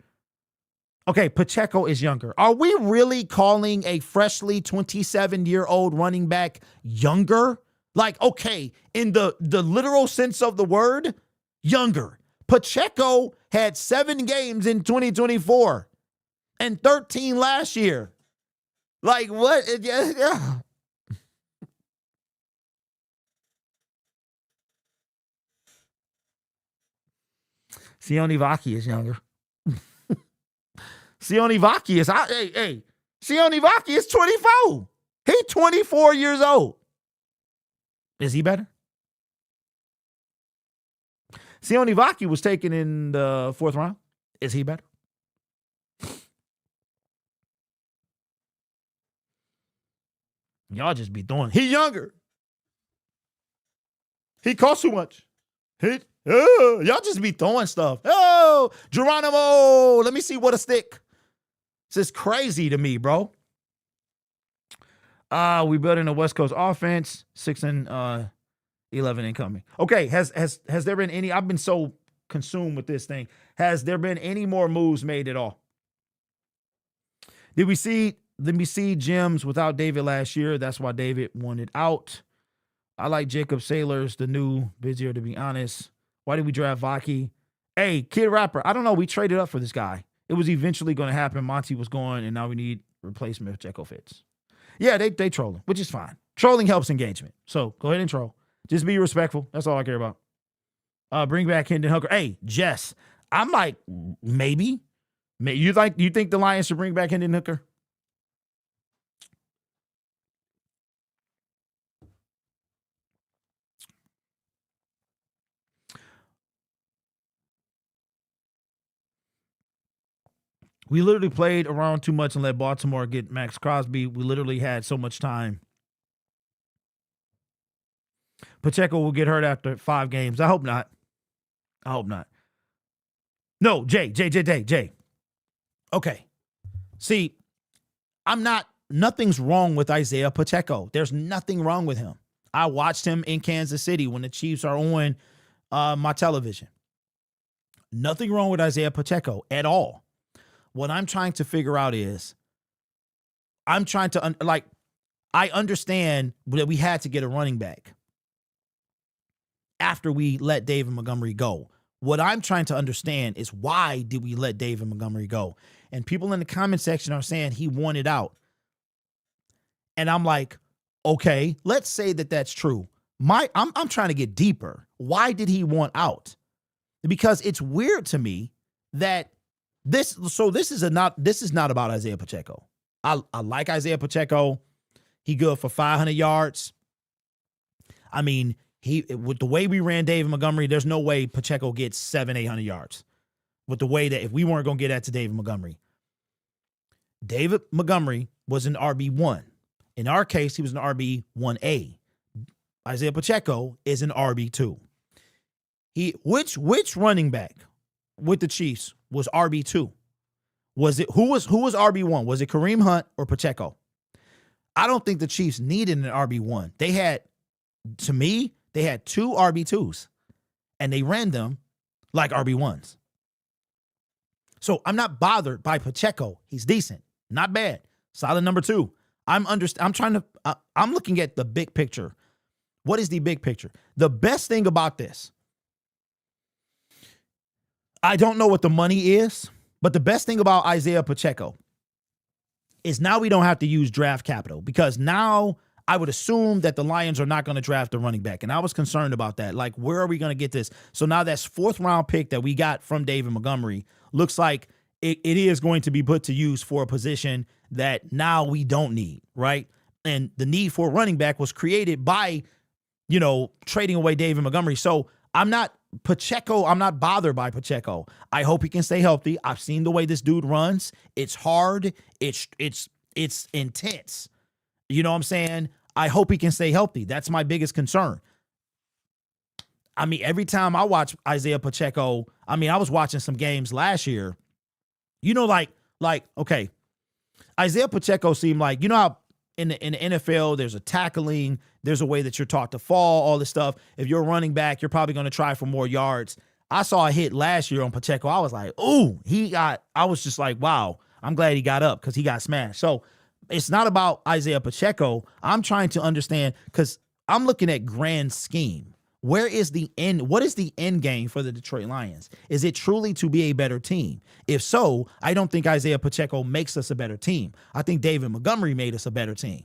Okay, Pacheco is younger. Are we really calling a freshly 27-year-old running back younger? Like, okay, in the literal sense of the word, younger. Pacheco had 7 games in 2024 and 13 last year. Like, what? Yeah. Sione Vaki is younger. Sione Vaki is Sione Vaki is 24. He's 24 years old. Is he better? Sione Vaki was taken in the 4th round. Is he better? Y'all just be throwing. He younger. He costs too much. Y'all just be throwing stuff. Oh, Geronimo, let me see what a stick. This is crazy to me, bro. We building a West Coast offense, 6-11 incoming. Okay, has there been any? I've been so consumed with this thing. Has there been any more moves made at all? Let me see Gems without David last year. That's why David wanted out. I like Jacob Saylor's the new busier, to be honest. Why did we draft Vaki? Hey, Kid Rapper, I don't know. We traded up for this guy. It was eventually going to happen. Monty was going, and now we need replacement if Pacheco fits. Yeah, they trolling, which is fine. Trolling helps engagement. So go ahead and troll. Just be respectful. That's all I care about. Bring back Hendon Hooker. Hey, Jess, I'm like, maybe. You think the Lions should bring back Hendon Hooker? We literally played around too much and let Baltimore get Max Crosby. We literally had so much time. Pacheco will get hurt after 5 games. I hope not. No, Jay. Okay. See, nothing's wrong with Isaiah Pacheco. There's nothing wrong with him. I watched him in Kansas City when the Chiefs are on my television. Nothing wrong with Isaiah Pacheco at all. What I'm trying to figure out is, I understand that we had to get a running back after we let David Montgomery go. What I'm trying to understand is, why did we let David Montgomery go? And people in the comment section are saying he wanted out. And I'm like, okay, let's say that that's true. I'm trying to get deeper. Why did he want out? Because it's weird to me that this is not about Isaiah Pacheco. I like Isaiah Pacheco. He good for 500 yards. I mean, with the way we ran David Montgomery, there's no way Pacheco gets 700-800 yards. With the way that, if we weren't going to get that to David Montgomery. David Montgomery was an RB1. In our case, he was an RB1A. Isaiah Pacheco is an RB2. Which running back with the Chiefs was RB2? Who was RB1? Was it Kareem Hunt or Pacheco? I don't think the Chiefs needed an RB1. They had 2 RB2s, and they ran them like RB1s. So I'm not bothered by Pacheco. He's decent, not bad, solid number 2. I'm looking at the big picture. What is the big picture? The best thing about this, I don't know what the money is, but the best thing about Isaiah Pacheco is now we don't have to use draft capital, because now I would assume that the Lions are not going to draft a running back. And I was concerned about that. Like, where are we going to get this? So now that's 4th round pick that we got from David Montgomery looks like it is going to be put to use for a position that now we don't need, right? And the need for a running back was created by, trading away David Montgomery. So I'm not bothered by Pacheco. I hope he can stay healthy. I've seen the way this dude runs. It's hard. It's intense. You know what I'm saying? I hope he can stay healthy. That's my biggest concern. I mean, every time I watch Isaiah Pacheco, I was watching some games last year, okay, Isaiah Pacheco seemed like, how in the NFL, there's a tackling, there's a way that you're taught to fall, all this stuff. If you're a running back, you're probably going to try for more yards. I saw a hit last year on Pacheco. I was like, ooh, I was just like, wow, I'm glad he got up, because he got smashed. So it's not about Isaiah Pacheco. I'm trying to understand, because I'm looking at grand scheme. Where is the end? What is the end game for the Detroit Lions? Is it truly to be a better team? If so, I don't think Isaiah Pacheco makes us a better team. I think David Montgomery made us a better team.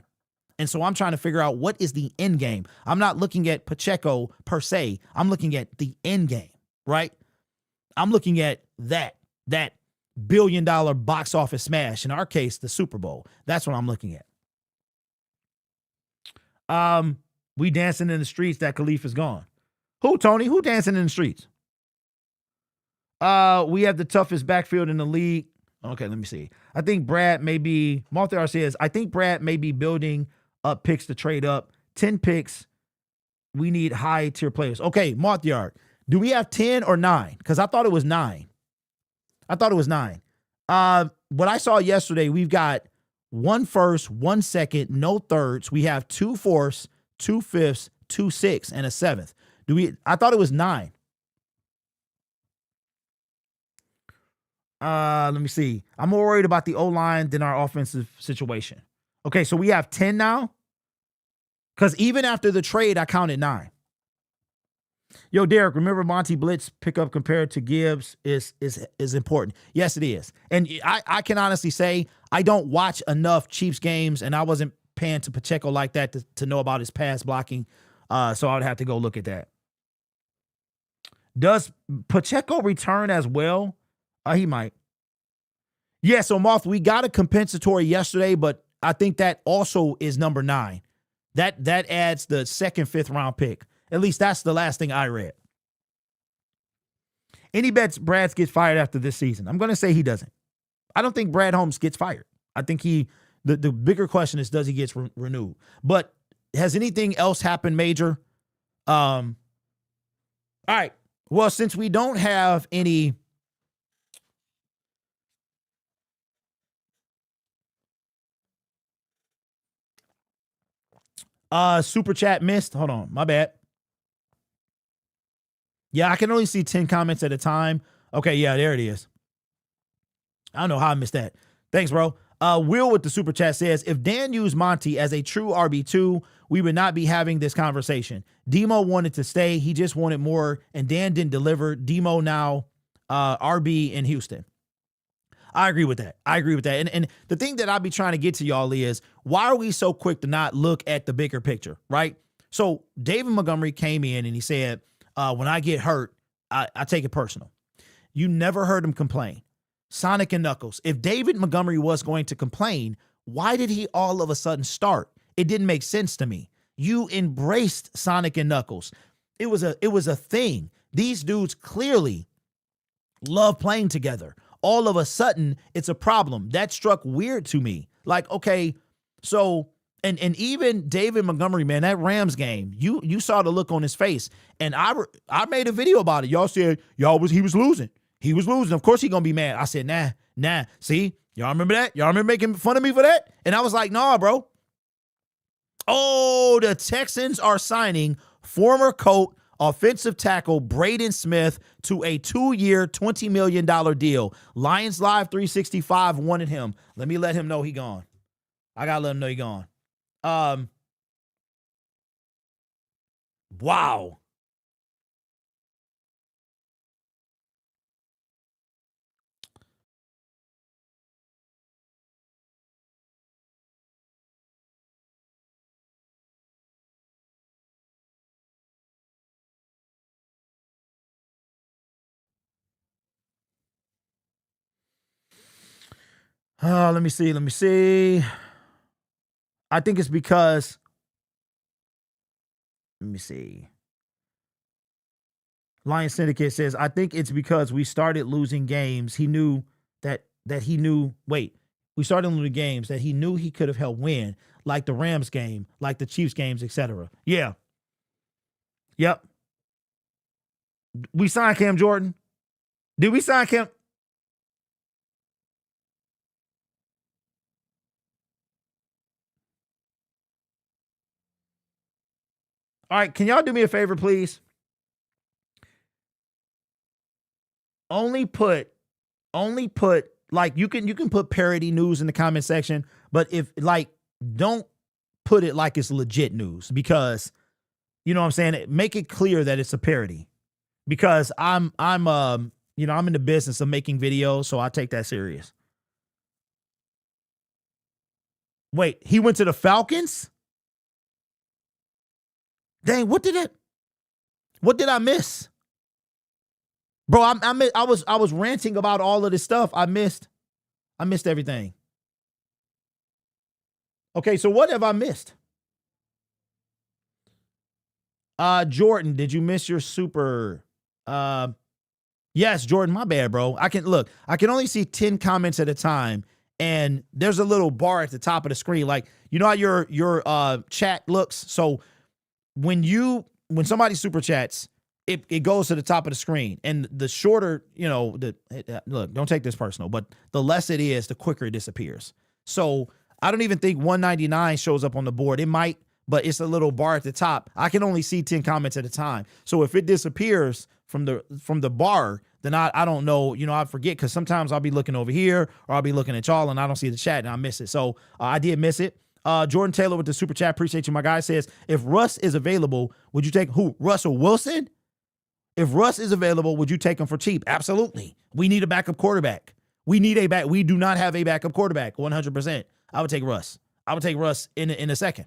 And so I'm trying to figure out, what is the end game? I'm not looking at Pacheco per se. I'm looking at the end game, right? I'm looking at that $1 billion box office smash. In our case, the Super Bowl. That's what I'm looking at. We dancing in the streets that Khalif is gone. Who, Tony? Who dancing in the streets? We have the toughest backfield in the league. Okay, let me see. I think Brad may be, Malthar says, I think Brad may be building up picks to trade up. 10 picks. We need high tier players. Okay, Malthar, do we have 10 or 9? Because I thought it was 9. What I saw yesterday, we've got 1 first, 1 second, no thirds. We have 2 fourths, 2 fifths, 2 sixths, and a 7th. I thought it was 9. Let me see. I'm more worried about the O-line than our offensive situation. Okay, so we have 10 now? Because even after the trade, I counted 9. Yo, Derek, remember Monty Blitz pickup compared to Gibbs is important. Yes, it is. And I can honestly say I don't watch enough Chiefs games, and I wasn't paying to Pacheco like that to know about his pass blocking. So I would have to go look at that. Does Pacheco return as well? He might. Yeah, so Moth, we got a compensatory yesterday, but I think that also is number 9. That adds the 2nd, 5th round pick. At least that's the last thing I read. Any bets Brad gets fired after this season? I'm going to say he doesn't. I don't think Brad Holmes gets fired. I think the bigger question is, does he get renewed? But has anything else happened major All right. Well, since we don't have any super chat missed. Hold on, my bad. Yeah, I can only see 10 comments at a time. Okay, yeah, there it is. I don't know how I missed that. Thanks, bro. Will with the super chat says, if Dan used Monty as a true RB2, we would not be having this conversation. Demo wanted to stay. He just wanted more, and Dan didn't deliver. Demo now RB in Houston. I agree with that. And the thing that I'll be trying to get to y'all is, why are we so quick to not look at the bigger picture, right? So David Montgomery came in and he said, when I get hurt, I take it personal. You never heard him complain. Sonic and Knuckles. If David Montgomery was going to complain, why did he all of a sudden start? It didn't make sense to me. You embraced Sonic and Knuckles. It was a thing. These dudes clearly love playing together. All of a sudden, it's a problem. That struck weird to me. Like, okay, so and even David Montgomery, man, that Rams game, you saw the look on his face, and I made a video about it. Y'all said he was losing. He was losing. Of course he gonna be mad. I said, nah. See, y'all remember that? Y'all remember making fun of me for that? And I was like, nah, bro. Oh, the Texans are signing former Colt offensive tackle Braden Smith to a 2-year, $20 million deal. Lions Live 365 wanted him. Let him know he gone. I gotta let him know he gone. Wow. Let me see. I think it's because, let me see. Lions Syndicate says, I think it's because we started losing games. We started losing games that he knew he could have helped win, like the Rams game, like the Chiefs games, etc. Yeah. Yep. We signed Cam Jordan. Did we sign Cam? All right, can y'all do me a favor, please? Only put like you can put parody news in the comment section, but if like don't put it like it's legit news, because you know what I'm saying? Make it clear that it's a parody. Because I'm in the business of making videos, so I take that serious. Wait, he went to the Falcons? Dang, what did I miss? Bro, I was ranting about all of this stuff. I missed everything. Okay, so what have I missed? Jordan, did you miss your super? Yes, Jordan, my bad, bro. I can only see 10 comments at a time, and there's a little bar at the top of the screen. Like, you know how your chat looks? So when somebody super chats, it goes to the top of the screen, and the shorter, look, don't take this personal, but the less it is, the quicker it disappears. So I don't even think 199 shows up on the board. It might, but it's a little bar at the top. I can only see 10 comments at a time. So if it disappears from the bar, then I don't know, I forget, because sometimes I'll be looking over here or I'll be looking at y'all and I don't see the chat and I miss it. So I did miss it. Jordan Taylor with the super chat, appreciate you, my guy, says, if Russ is available, would you take who? Russell Wilson? If Russ is available, would you take him for cheap? Absolutely. We need a backup quarterback. We do not have a backup quarterback, 100%. I would take Russ. I would take Russ in a second.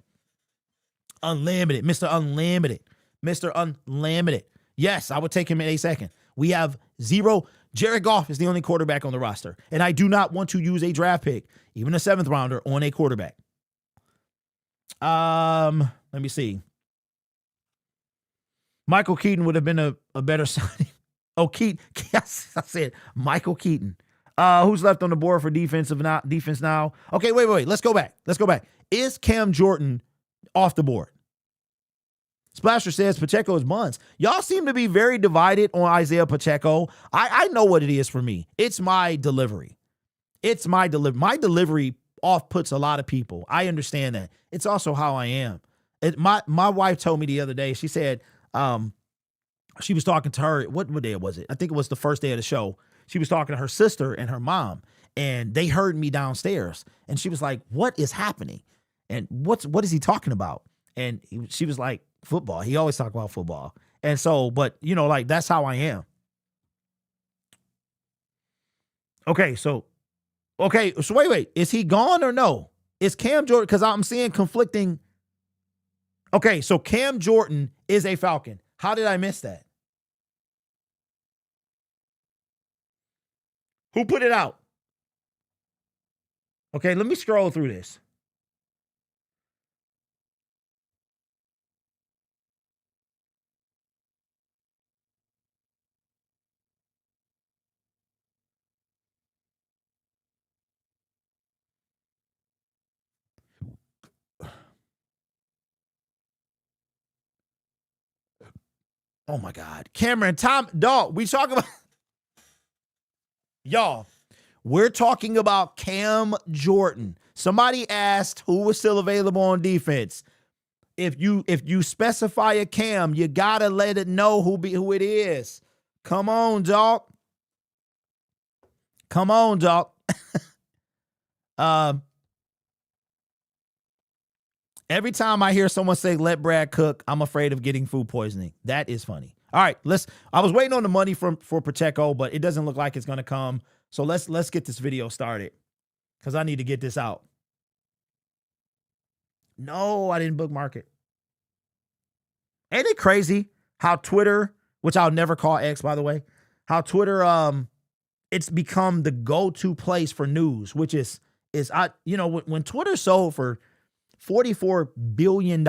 Unlimited, Mr. Unlimited. Yes, I would take him in a second. We have zero. Jared Goff is the only quarterback on the roster, and I do not want to use a draft pick, even a 7th rounder, on a quarterback. Let me see. Michael Keaton would have been a better signing. Oh, Keaton. Yes, I said Michael Keaton. Who's left on the board for defense now? Okay, wait. Let's go back. Is Cam Jordan off the board? Splasher says Pacheco is buns. Y'all seem to be very divided on Isaiah Pacheco. I know what it is for me. It's my delivery. It's my delivery. My delivery off-puts a lot of people. I understand that. It's also how I am. My wife told me the other day, she said, she was talking to her, what day was it? I think it was the first day of the show. She was talking to her sister and her mom, and they heard me downstairs. And she was like, what is happening? And what is he talking about? And she was like, football. He always talk about football. And so, but you know, like that's how I am. Okay, so wait. Is he gone or no? Is Cam Jordan, because I'm seeing conflicting. Okay, so Cam Jordan is a Falcon. How did I miss that? Who put it out? Okay, let me scroll through this. Oh my God. Cameron, Tom, dog, we talk about y'all. We're talking about Cam Jordan. Somebody asked who was still available on defense. If you specify a Cam, you gotta let it know who it is. Come on, dog. Come on, dog. Every time I hear someone say, let Brad cook, I'm afraid of getting food poisoning. That is funny. All right, I was waiting on the money for Pacheco, but it doesn't look like it's going to come. So let's get this video started because I need to get this out. No, I didn't bookmark it. Ain't it crazy how Twitter, which I'll never call X, by the way, how Twitter, it's become the go-to place for news, which is when Twitter sold for $44 billion.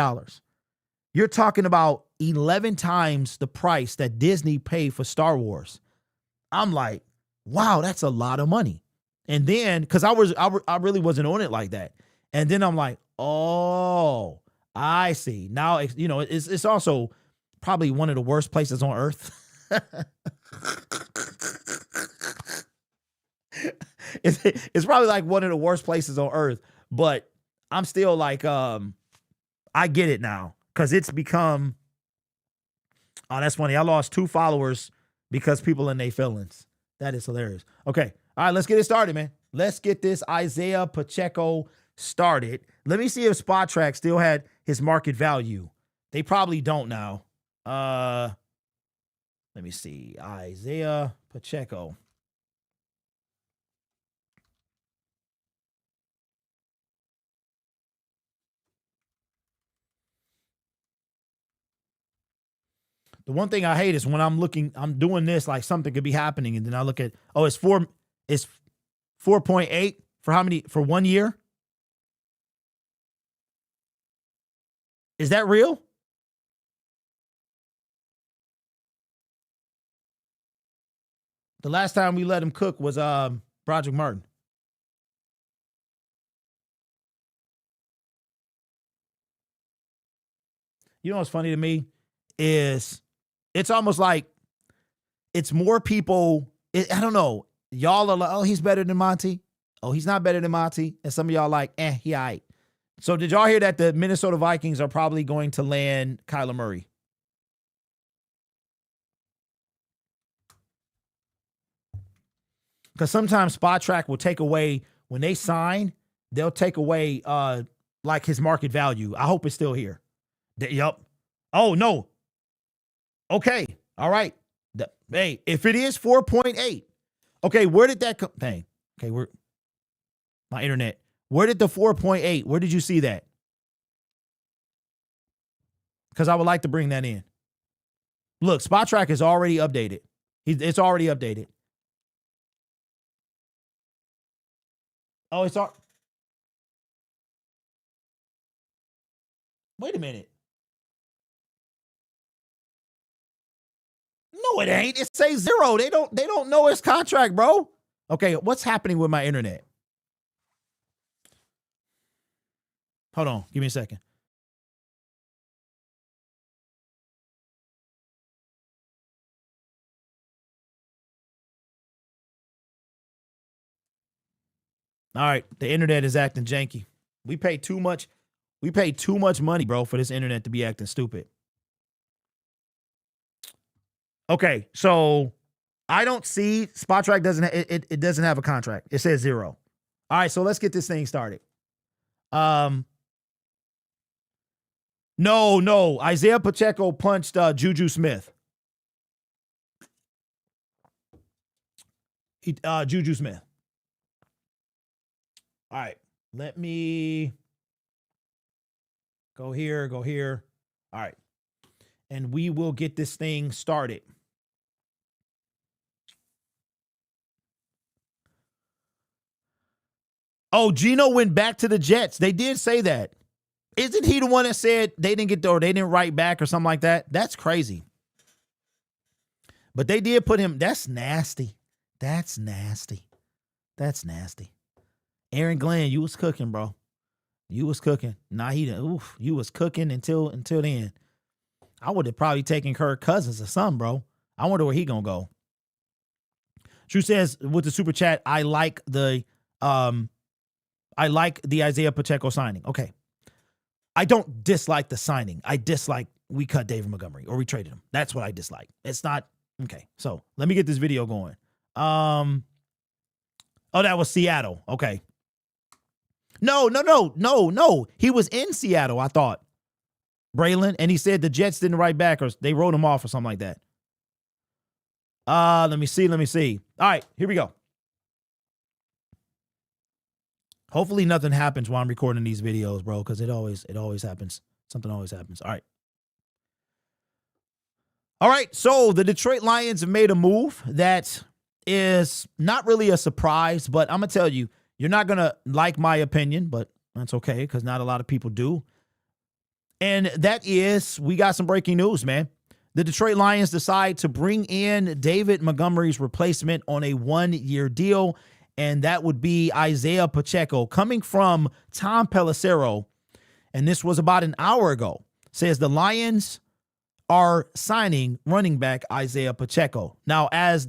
You're talking about 11 times the price that Disney paid for Star Wars. I'm like, wow, that's a lot of money. And then, because I really wasn't on it like that. And then I'm like, oh, I see. Now, it's also probably one of the worst places on earth. It's probably like one of the worst places on earth, but I'm still like, I get it now because it's become, oh, that's funny. I lost 2 followers because people in their feelings. That is hilarious. Okay. All right, let's get it started, man. Let's get this Isaiah Pacheco started. Let me see if Spot Track still had his market value. They probably don't now. Let me see. Isaiah Pacheco. The one thing I hate is when I'm doing this, like something could be happening. And then I look at, it's 4.8 for 1 year. Is that real? The last time we let him cook was Broderick Martin. You know what's funny to me is it's almost like it's more people. I don't know. Y'all are like, oh, he's better than Monty. Oh, he's not better than Monty. And some of y'all like, he all right. So did y'all hear that the Minnesota Vikings are probably going to land Kyler Murray? Because sometimes Spot Track will take away, when they sign, they'll take away like his market value. I hope it's still here. Yep. Oh, no. Okay. All right. Hey, if it is 4.8, okay, where did that come? Dang. Okay, my internet. Where did the 4.8? Where did you see that? Because I would like to bring that in. Look, Spot Track is already updated. It's already updated. Oh, it's all. Wait a minute. No, it ain't. It says 0. They don't know his contract, bro. Okay, what's happening with my internet? Hold on. Give me a second. All right, the internet is acting janky. We pay too much. We pay too much money, bro, for this internet to be acting stupid. Okay, so I don't see SpotTrack doesn't it doesn't have a contract. It says 0. All right, so let's get this thing started. No, Isaiah Pacheco punched Juju Smith. Juju Smith. All right, let me go here. All right, and we will get this thing started. Oh, Geno went back to the Jets. They did say that. Isn't he the one that said they didn't write back or something like that? That's crazy. But they did put him. That's nasty. That's nasty. Aaron Glenn, you was cooking, bro. You was cooking. Nah, you was cooking until then. I would have probably taken Kirk Cousins or something, bro. I wonder where he gonna go. Drew says with the super chat, I like the Isaiah Pacheco signing. Okay. I don't dislike the signing. I dislike we cut David Montgomery or we traded him. That's what I dislike. It's not okay. So let me get this video going. Oh, that was Seattle. Okay. No. He was in Seattle, I thought. Braylon, and he said the Jets didn't write back or they wrote him off or something like that. Let me see. All right, here we go. Hopefully nothing happens while I'm recording these videos, bro, because it always happens. Something always happens. All right, so the Detroit Lions have made a move that is not really a surprise, but I'm going to tell you, you're not going to like my opinion, but that's okay because not a lot of people do. And that is, we got some breaking news, man. The Detroit Lions decide to bring in David Montgomery's replacement on a 1-year deal, and that would be Isaiah Pacheco, coming from Tom Pelissero. And this was about an hour ago. Says the Lions are signing running back Isaiah Pacheco. Now, as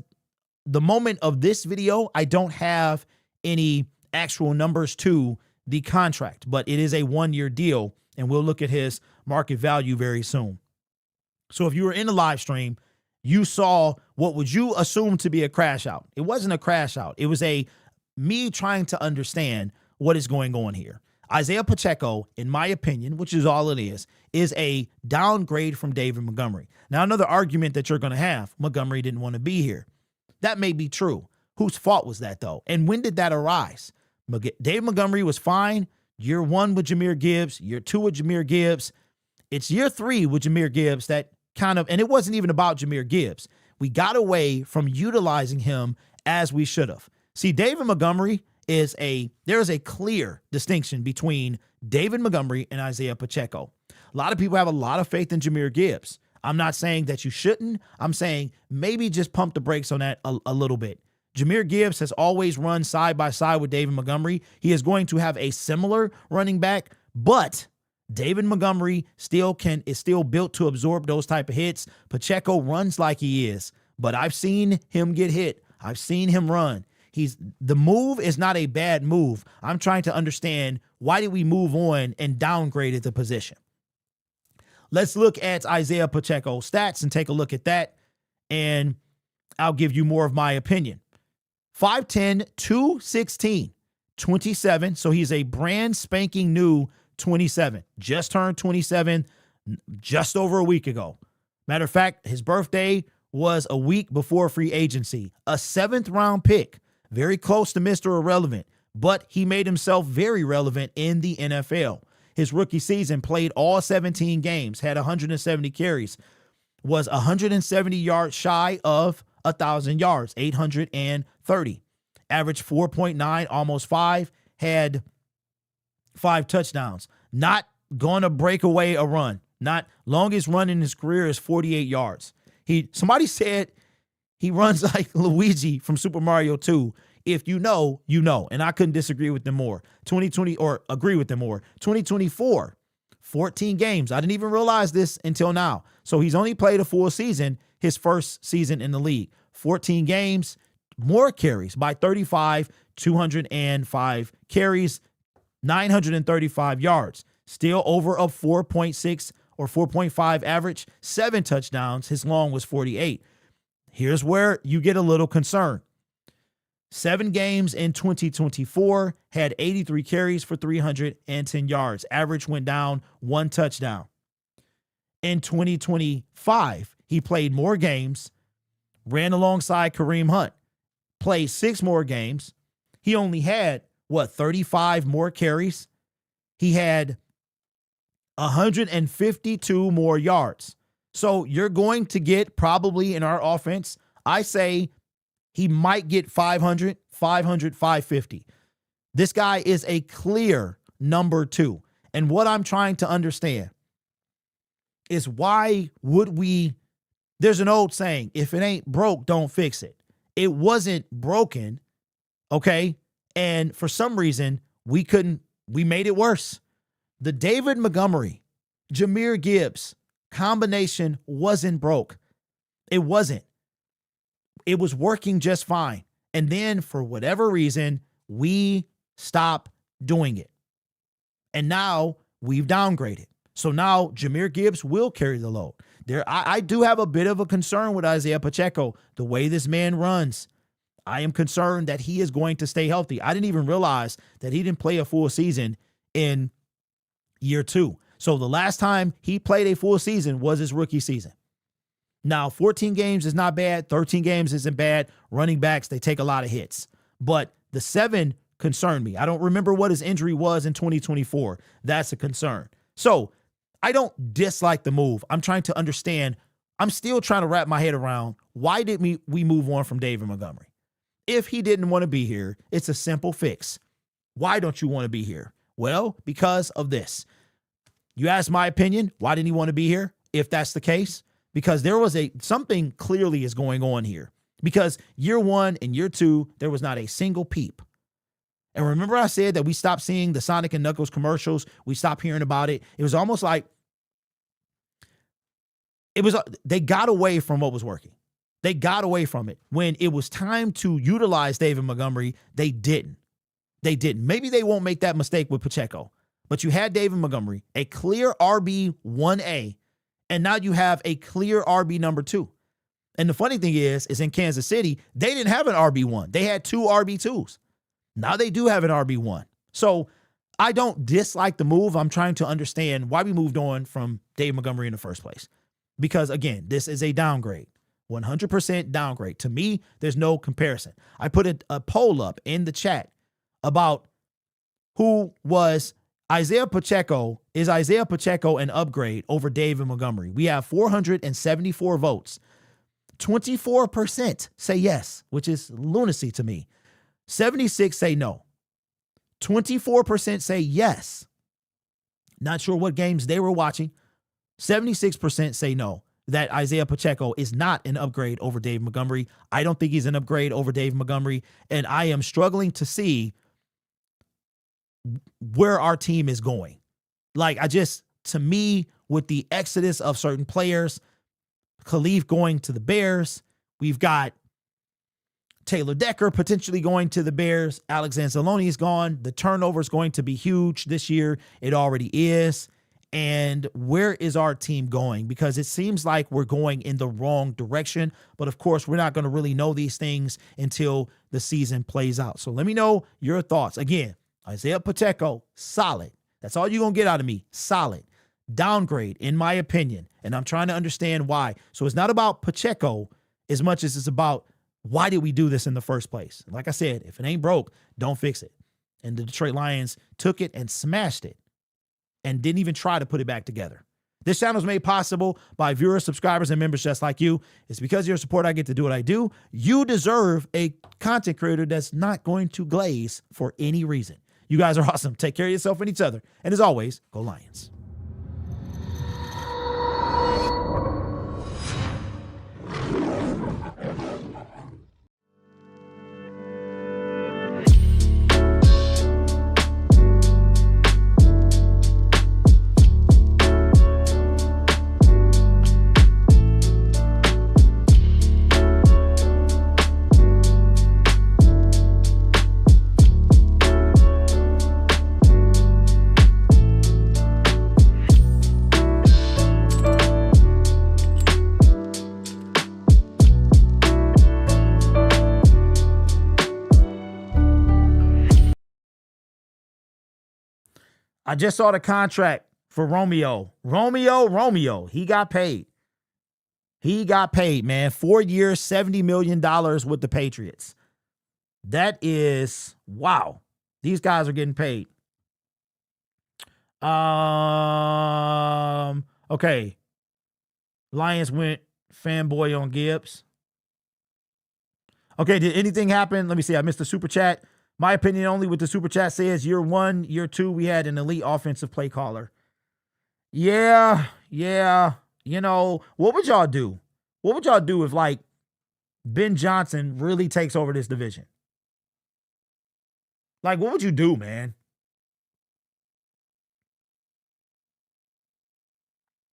the moment of this video, I don't have any actual numbers to the contract, but it is a 1-year deal, and we'll look at his market value very soon. So if you were in the live stream, you saw what would you assume to be a crash out. It wasn't a crash out. It was me trying to understand what is going on here. Isaiah Pacheco, in my opinion, which is all it is a downgrade from David Montgomery. Now, another argument that you're going to have, Montgomery didn't want to be here. That may be true. Whose fault was that, though? And when did that arise? David Montgomery was fine. Year 1 with Jahmyr Gibbs. Year 2 with Jahmyr Gibbs. It's year 3 with Jahmyr Gibbs that and it wasn't even about Jahmyr Gibbs. We got away from utilizing him as we should have. See, David Montgomery there is a clear distinction between David Montgomery and Isaiah Pacheco. A lot of people have a lot of faith in Jahmyr Gibbs. I'm not saying that you shouldn't. I'm saying maybe just pump the brakes on that a little bit. Jahmyr Gibbs has always run side by side with David Montgomery. He is going to have a similar running back, but David Montgomery is still built to absorb those type of hits. Pacheco runs like he is, but I've seen him get hit. I've seen him run. The move is not a bad move. I'm trying to understand, why did we move on and downgraded the position? Let's look at Isaiah Pacheco's stats and take a look at that, and I'll give you more of my opinion. 5'10", 216, 27. So he's a brand spanking new 27. Just turned 27 just over a week ago. Matter of fact, his birthday was a week before free agency. A 7th round pick. Very close to Mr. Irrelevant, but he made himself very relevant in the NFL. His rookie season played all 17 games, had 170 carries, was 170 yards shy of 1,000 yards, 830. Averaged 4.9, almost 5, had 5 touchdowns. Not going to break away a run. Not longest run in his career is 48 yards. Somebody said he runs like Luigi from Super Mario 2. If you know, you know. And I couldn't disagree with them more. 2024, 14 games. I didn't even realize this until now. So he's only played a full season, his first season in the league. 14 games, more carries by 35, 205 carries, 935 yards, still over a 4.6 or 4.5 average, 7 touchdowns. His long was 48. Here's where you get a little concerned. 7 games in 2024, had 83 carries for 310 yards. Average went down 1 touchdown. In 2025, he played more games, ran alongside Kareem Hunt, played 6 more games. He only had, 35 more carries. He had 152 more yards. So you're going to get probably in our offense, I say he might get 500, 550. This guy is a clear number 2. And what I'm trying to understand is why would we, there's an old saying, if it ain't broke, don't fix it. It wasn't broken, okay? And for some reason, we made it worse. The David Montgomery, Jahmyr Gibbs combination wasn't broke. It wasn't. It was working just fine. And then for whatever reason, we stopped doing it. And now we've downgraded. So now Jahmyr Gibbs will carry the load. I do have a bit of a concern with Isaiah Pacheco. The way this man runs, I am concerned that he is going to stay healthy. I didn't even realize that he didn't play a full season in year 2. So the last time he played a full season was his rookie season. Now, 14 games is not bad. 13 games isn't bad. Running backs, they take a lot of hits. But the 7 concerned me. I don't remember what his injury was in 2024. That's a concern. So I don't dislike the move. I'm trying to understand. I'm still trying to wrap my head around why did we move on from David Montgomery? If he didn't want to be here, it's a simple fix. Why don't you want to be here? Well, because of this. You ask my opinion, why didn't he want to be here? If that's the case, because there was something clearly is going on here. Because year 1 and year 2, there was not a single peep. And remember I said that we stopped seeing the Sonic and Knuckles commercials. We stopped hearing about it. It was almost like they got away from what was working. They got away from it. When it was time to utilize David Montgomery, they didn't. They didn't. Maybe they won't make that mistake with Pacheco. But you had David Montgomery, a clear RB 1A, and now you have a clear RB number 2. And the funny thing is in Kansas City, they didn't have an RB1. They had 2 RB2s. Now they do have an RB1. So I don't dislike the move. I'm trying to understand why we moved on from David Montgomery in the first place. Because, again, this is a downgrade. 100% downgrade. To me, there's no comparison. I put a poll up in the chat about who was Isaiah Pacheco. Is Isaiah Pacheco an upgrade over David Montgomery? We have 474 votes. 24% say yes, which is lunacy to me. 76 say no. 24% say yes. Not sure what games they were watching. 76% say no, that Isaiah Pacheco is not an upgrade over David Montgomery. I don't think he's an upgrade over David Montgomery, and I am struggling to see where our team is going. To me, with the exodus of certain players, Khalif going to the Bears, we've got Taylor Decker potentially going to the Bears, Alex Anzalone is gone. The turnover is going to be huge this year. It already is. And where is our team going? Because it seems like we're going in the wrong direction. But of course, we're not going to really know these things until the season plays out. So let me know your thoughts. Again, Isaiah Pacheco, solid. That's all you're going to get out of me. Solid. Downgrade, in my opinion. And I'm trying to understand why. So it's not about Pacheco as much as it's about why did we do this in the first place? Like I said, if it ain't broke, don't fix it. And the Detroit Lions took it and smashed it and didn't even try to put it back together. This channel is made possible by viewers, subscribers, and members just like you. It's because of your support I get to do what I do. You deserve a content creator that's not going to glaze for any reason. You guys are awesome. Take care of yourself and each other. And as always, go Lions. I just saw the contract for Romeo. Romeo. He got paid. He got paid, man. 4 years, $70 million with the Patriots. That is, wow. These guys are getting paid. Okay. Lions went fanboy on Gibbs. Okay, did anything happen? Let me see. I missed the super chat. My opinion only with the super chat says year 1, year 2, we had an elite offensive play caller. Yeah. You know, what would y'all do? What would y'all do if, like, Ben Johnson really takes over this division? Like, what would you do, man?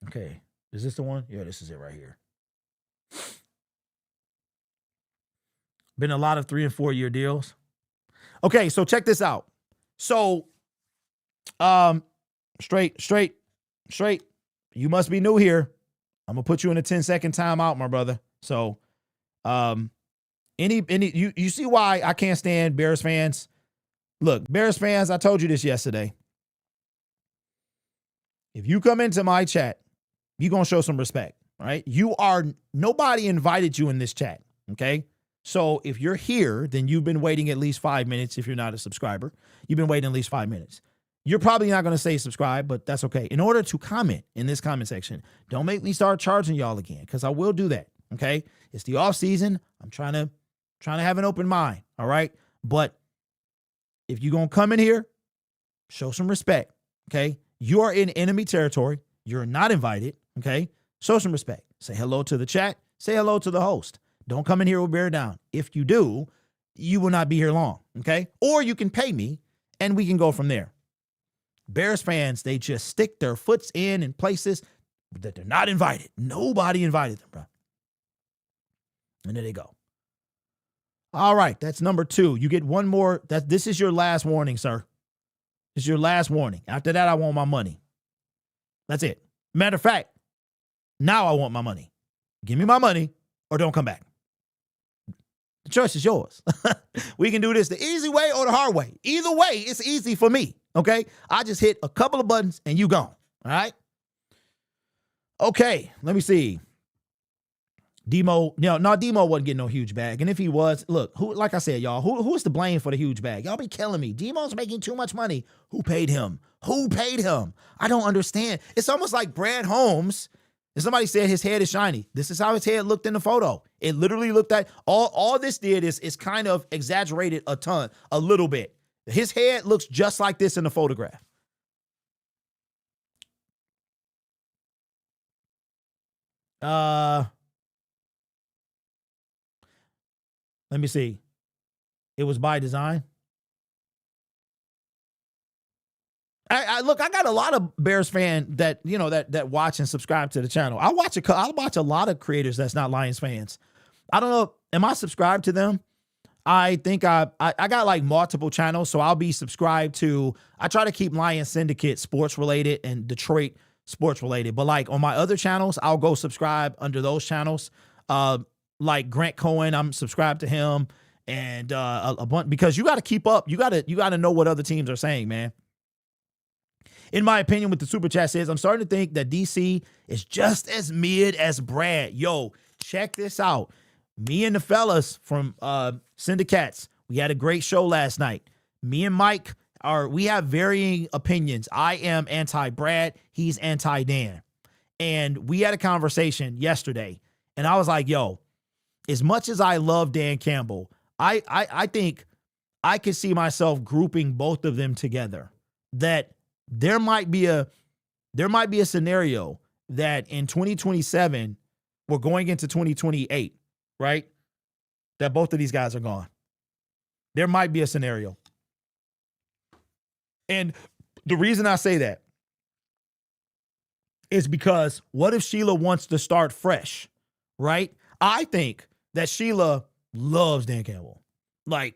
Okay. Is this the one? Yeah, this is it right here. Been a lot of 3 and 4 year deals. Okay, so check this out. So, straight. You must be new here. I'm gonna put you in a 10-second timeout, my brother. So, you see why I can't stand Bears fans? Look, Bears fans, I told you this yesterday. If you come into my chat, you're gonna show some respect, right? Nobody invited you in this chat, okay? So if you're here, then you've been waiting at least 5 minutes. If you're not a subscriber, you've been waiting at least 5 minutes. You're probably not going to say subscribe, but that's okay. In order to comment in this comment section, don't make me start charging y'all again, because I will do that, okay? It's the off season. I'm trying to have an open mind, all right? But if you're going to come in here, show some respect, okay? You are in enemy territory. You're not invited, okay? Show some respect. Say hello to the chat. Say hello to the host. Don't come in here with bear down. If you do, you will not be here long, okay? Or you can pay me, and we can go from there. Bears fans, they just stick their foots in places that they're not invited. Nobody invited them, bro. And there they go. All right, that's number 2. You get one more. This is your last warning, sir. This is your last warning. After that, I want my money. That's it. Matter of fact, now I want my money. Give me my money or don't come back. The choice is yours. We can do this the easy way or the hard way. Either way, it's easy for me, okay? I just hit a couple of buttons and you gone, all right? Okay, let me see. Demo wasn't getting no huge bag. And if he was, look, like I said, y'all, who is to blame for the huge bag? Y'all be killing me. Demo's making too much money. Who paid him? I don't understand. It's almost like Brad Holmes. And somebody said his head is shiny. This is how his head looked in the photo. It literally looked like all this did is kind of exaggerated a little bit. His head looks just like this in the photograph. Let me see. It was by design. Look, I got a lot of Bears fan that watch and subscribe to the channel. I watch a lot of creators that's not Lions fans. I don't know. Am I subscribed to them? I think I got like multiple channels, so I'll be subscribed to. I try to keep Lions Syndicate sports related and Detroit sports related, but like on my other channels, I'll go subscribe under those channels. Like Grant Cohen, I'm subscribed to him, and a bunch, because you got to keep up. You got to know what other teams are saying, man. In my opinion, what the super chat says, I'm starting to think that DC is just as mid as Brad. Yo, check this out. Me and the fellas from Syndicates, we had a great show last night. Me and Mike we have varying opinions. I am anti-Brad. He's anti-Dan. And we had a conversation yesterday. And I was like, yo, as much as I love Dan Campbell, I think I could see myself grouping both of them together. That there might be a scenario that in 2027, we're going into 2028, right? That both of these guys are gone. There might be a scenario. And the reason I say that is because what if Sheila wants to start fresh, right? I think that Sheila loves Dan Campbell. Like,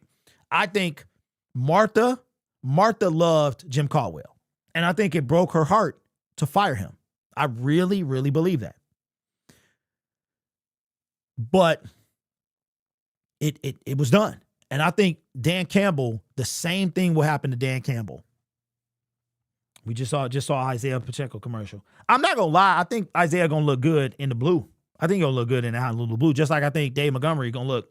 I think Martha loved Jim Caldwell. And I think it broke her heart to fire him. I really, really believe that. But it was done. And I think Dan Campbell, the same thing will happen to Dan Campbell. We just saw Isaiah Pacheco commercial. I'm not gonna lie. I think Isaiah gonna look good in the blue. I think he'll look good in the Honolulu blue, just like I think Dave Montgomery gonna look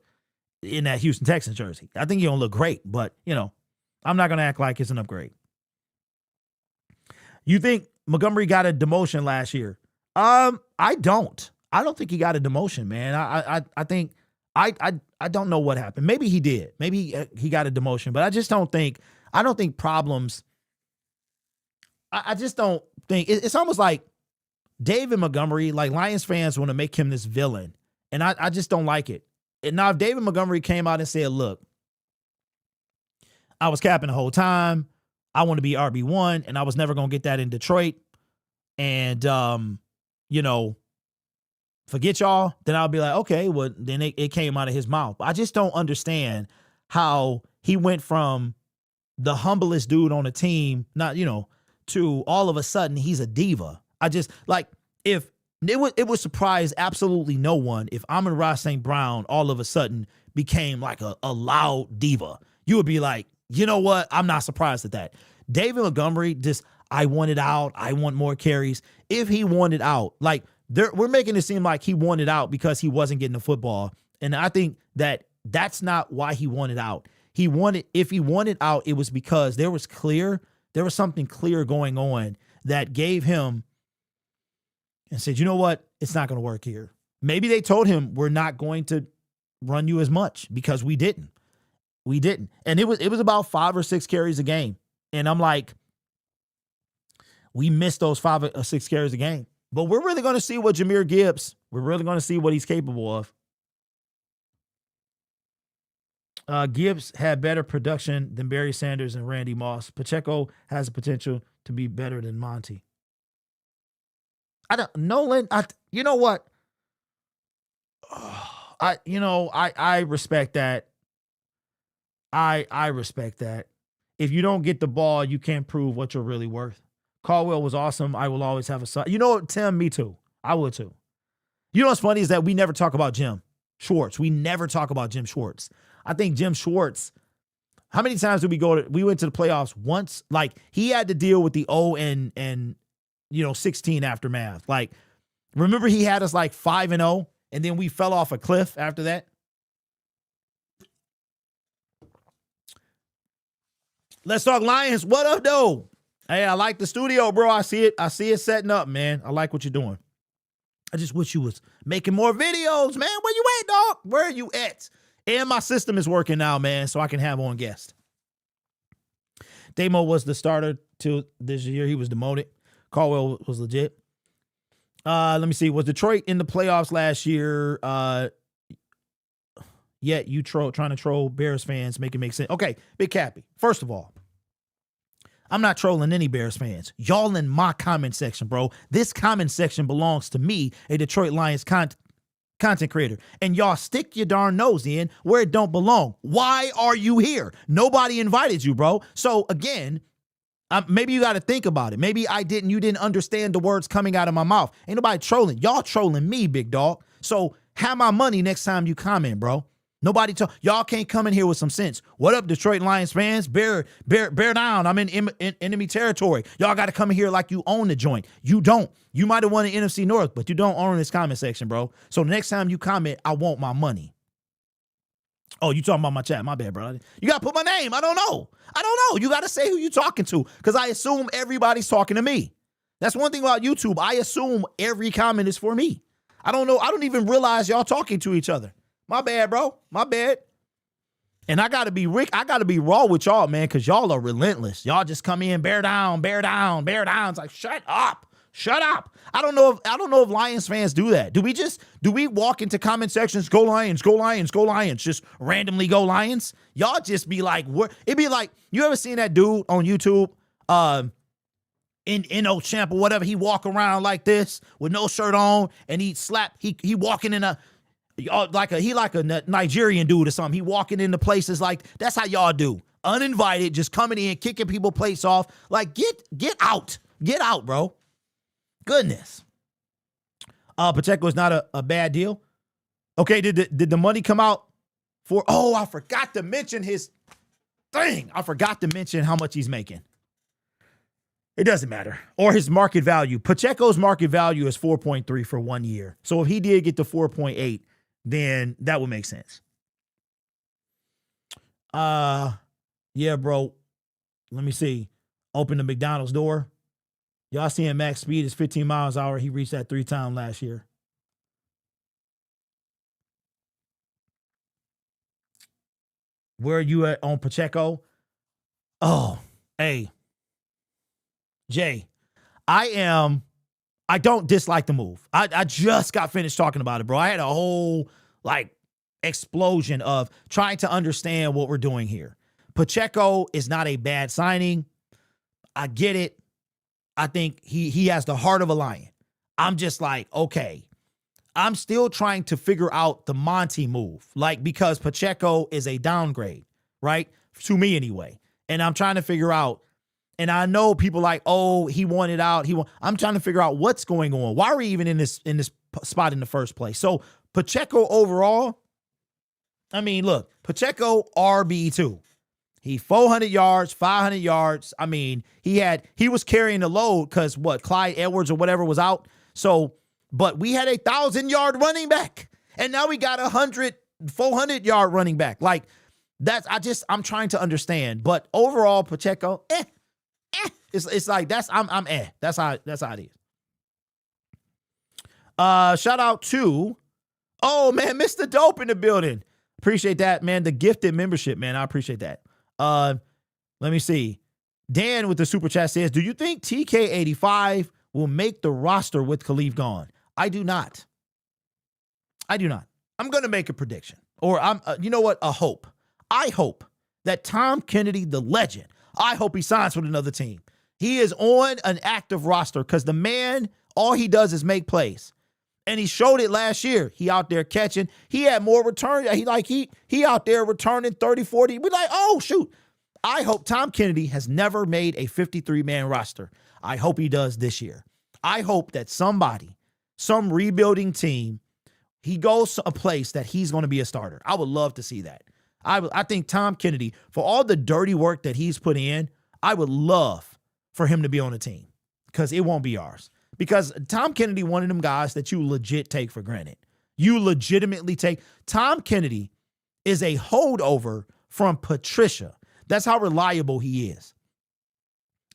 in that Houston Texans jersey. I think he'll look great, but I'm not gonna act like it's an upgrade. You think Montgomery got a demotion last year? I don't. I don't think he got a demotion, man. I think I don't know what happened. Maybe he did. Maybe he got a demotion, but I just don't think. I don't think problems. I just don't think it's almost like David Montgomery. Like Lions fans want to make him this villain, and I just don't like it. And now if David Montgomery came out and said, "Look, I was capping the whole time. I want to be RB1, and I was never gonna get that in Detroit," and forget y'all, then I'll be like, okay, well, then it came out of his mouth. But I just don't understand how he went from the humblest dude on the team, to all of a sudden he's a diva. I just, like, if it would surprise absolutely no one if Amon-Ra St. Brown all of a sudden became like a loud diva. You would be like, you know what? I'm not surprised at that. David Montgomery, I want it out. I want more carries. If he wanted out, like, we're making it seem like he wanted out because he wasn't getting the football. And I think that's not why he wanted out. If he wanted out, it was because there was something clear going on that gave him and said, you know what? It's not going to work here. Maybe they told him we're not going to run you as much because we didn't. And it was about 5 or 6 carries a game. And I'm like, we missed those 5 or 6 carries a game. But we're really going to see what Jahmyr Gibbs, we're really going to see what he's capable of. Gibbs had better production than Barry Sanders and Randy Moss. Pacheco has the potential to be better than Monty. Nolan, you know what? I respect that. I respect that. If you don't get the ball, you can't prove what you're really worth. Caldwell was awesome. I will always have a son. You know what, Tim? Me too. I would too. You know what's funny is that we never talk about Jim Schwartz. We never talk about Jim Schwartz. I think Jim Schwartz, how many times did we went to the playoffs once? Like, he had to deal with the 0 and 16 aftermath. Like, remember he had us like 5-0 and then we fell off a cliff after that? Let's talk Lions. What up, though? Hey, I like the studio, bro. I see it setting up, man. I like what you're doing. I just wish you was making more videos, man. Where you at, dog? Where are you at? And my system is working now, man, so I can have on guests. Damo was the starter till this year. He was demoted. Caldwell was legit. Let me see. Was Detroit in the playoffs last year? Yet you trying to troll Bears fans, make it make sense. Okay, Big Cappy. First of all, I'm not trolling any Bears fans. Y'all in my comment section, bro. This comment section belongs to me, a Detroit Lions content creator. And y'all stick your darn nose in where it don't belong. Why are you here? Nobody invited you, bro. So again, maybe you got to think about it. Maybe you didn't understand the words coming out of my mouth. Ain't nobody trolling. Y'all trolling me, big dog. So have my money next time you comment, bro. Y'all can't come in here with some sense. What up, Detroit Lions fans? Bear down. I'm in enemy territory. Y'all got to come in here like you own the joint. You don't. You might have won the NFC North, but you don't own this comment section, bro. So the next time you comment, I want my money. Oh, you talking about my chat? My bad, bro. You got to put my name. I don't know. You got to say who you talking to, because I assume everybody's talking to me. That's one thing about YouTube. I assume every comment is for me. I don't know. I don't even realize y'all talking to each other. My bad, bro. My bad. And I gotta be raw with y'all, man, because y'all are relentless. Y'all just come in, bear down. It's like, shut up. I don't know if Lions fans do that. Do we walk into comment sections, go Lions, just randomly go Lions? Y'all just be like, it'd be like, you ever seen that dude on YouTube, in Champ or whatever, he walk around like this with no shirt on, and he walking in a like a Nigerian dude or something. He walking into places like, that's how y'all do. Uninvited, just coming in, kicking people plates off. Like, get out, bro. Goodness. Pacheco is not a bad deal. Okay, did the money come out for? Oh, I forgot to mention his thing. I forgot to mention how much he's making. It doesn't matter. Or his market value. Pacheco's market value is 4.3 for 1 year. So if he did get to 4.8, then that would make sense. Yeah, bro. Let me see. Open the McDonald's door. Y'all seeing max speed is 15 miles an hour. He reached that 3 times last year. Where are you at on Pacheco? Oh, hey, Jay, I don't dislike the move. I just got finished talking about it, bro. I had a whole explosion of trying to understand what we're doing here. Pacheco is not a bad signing. I get it. I think he has the heart of a lion. I'm just like, okay. I'm still trying to figure out the Monty move, because Pacheco is a downgrade, right? To me anyway. And I'm trying to figure out, and I know people like, oh, he wanted out. I'm trying to figure out what's going on. Why are we even in this spot in the first place? So Pacheco overall, I mean, look, Pacheco RB2. He 400 yards, 500 yards. I mean, he was carrying the load because Clyde Edwards or whatever was out. So, but we had a 1,000-yard running back, and now we got 400-yard running back. I'm trying to understand. But overall, Pacheco, it's like I'm That's how it is. Shout out to, oh man, Mr. Dope in the building. Appreciate that, man. The gifted membership, man. I appreciate that. Let me see. Dan with the super chat says, do you think TK85 will make the roster with Khalif gone? I do not. I'm going to make a prediction, or you know what? A hope. I hope that Tom Kennedy, the legend, I hope he signs with another team. He is on an active roster because the man, all he does is make plays. And he showed it last year. He out there catching. He had more return. He out there returning 30, 40. We're like, oh, shoot. I hope Tom Kennedy has never made a 53-man roster. I hope he does this year. I hope that some rebuilding team, he goes to a place that he's going to be a starter. I would love to see that. I think Tom Kennedy, for all the dirty work that he's put in, I would love for him to be on a team because it won't be ours. Because Tom Kennedy, one of them guys that you legit take for granted. You legitimately take. Tom Kennedy is a holdover from Patricia. That's how reliable he is.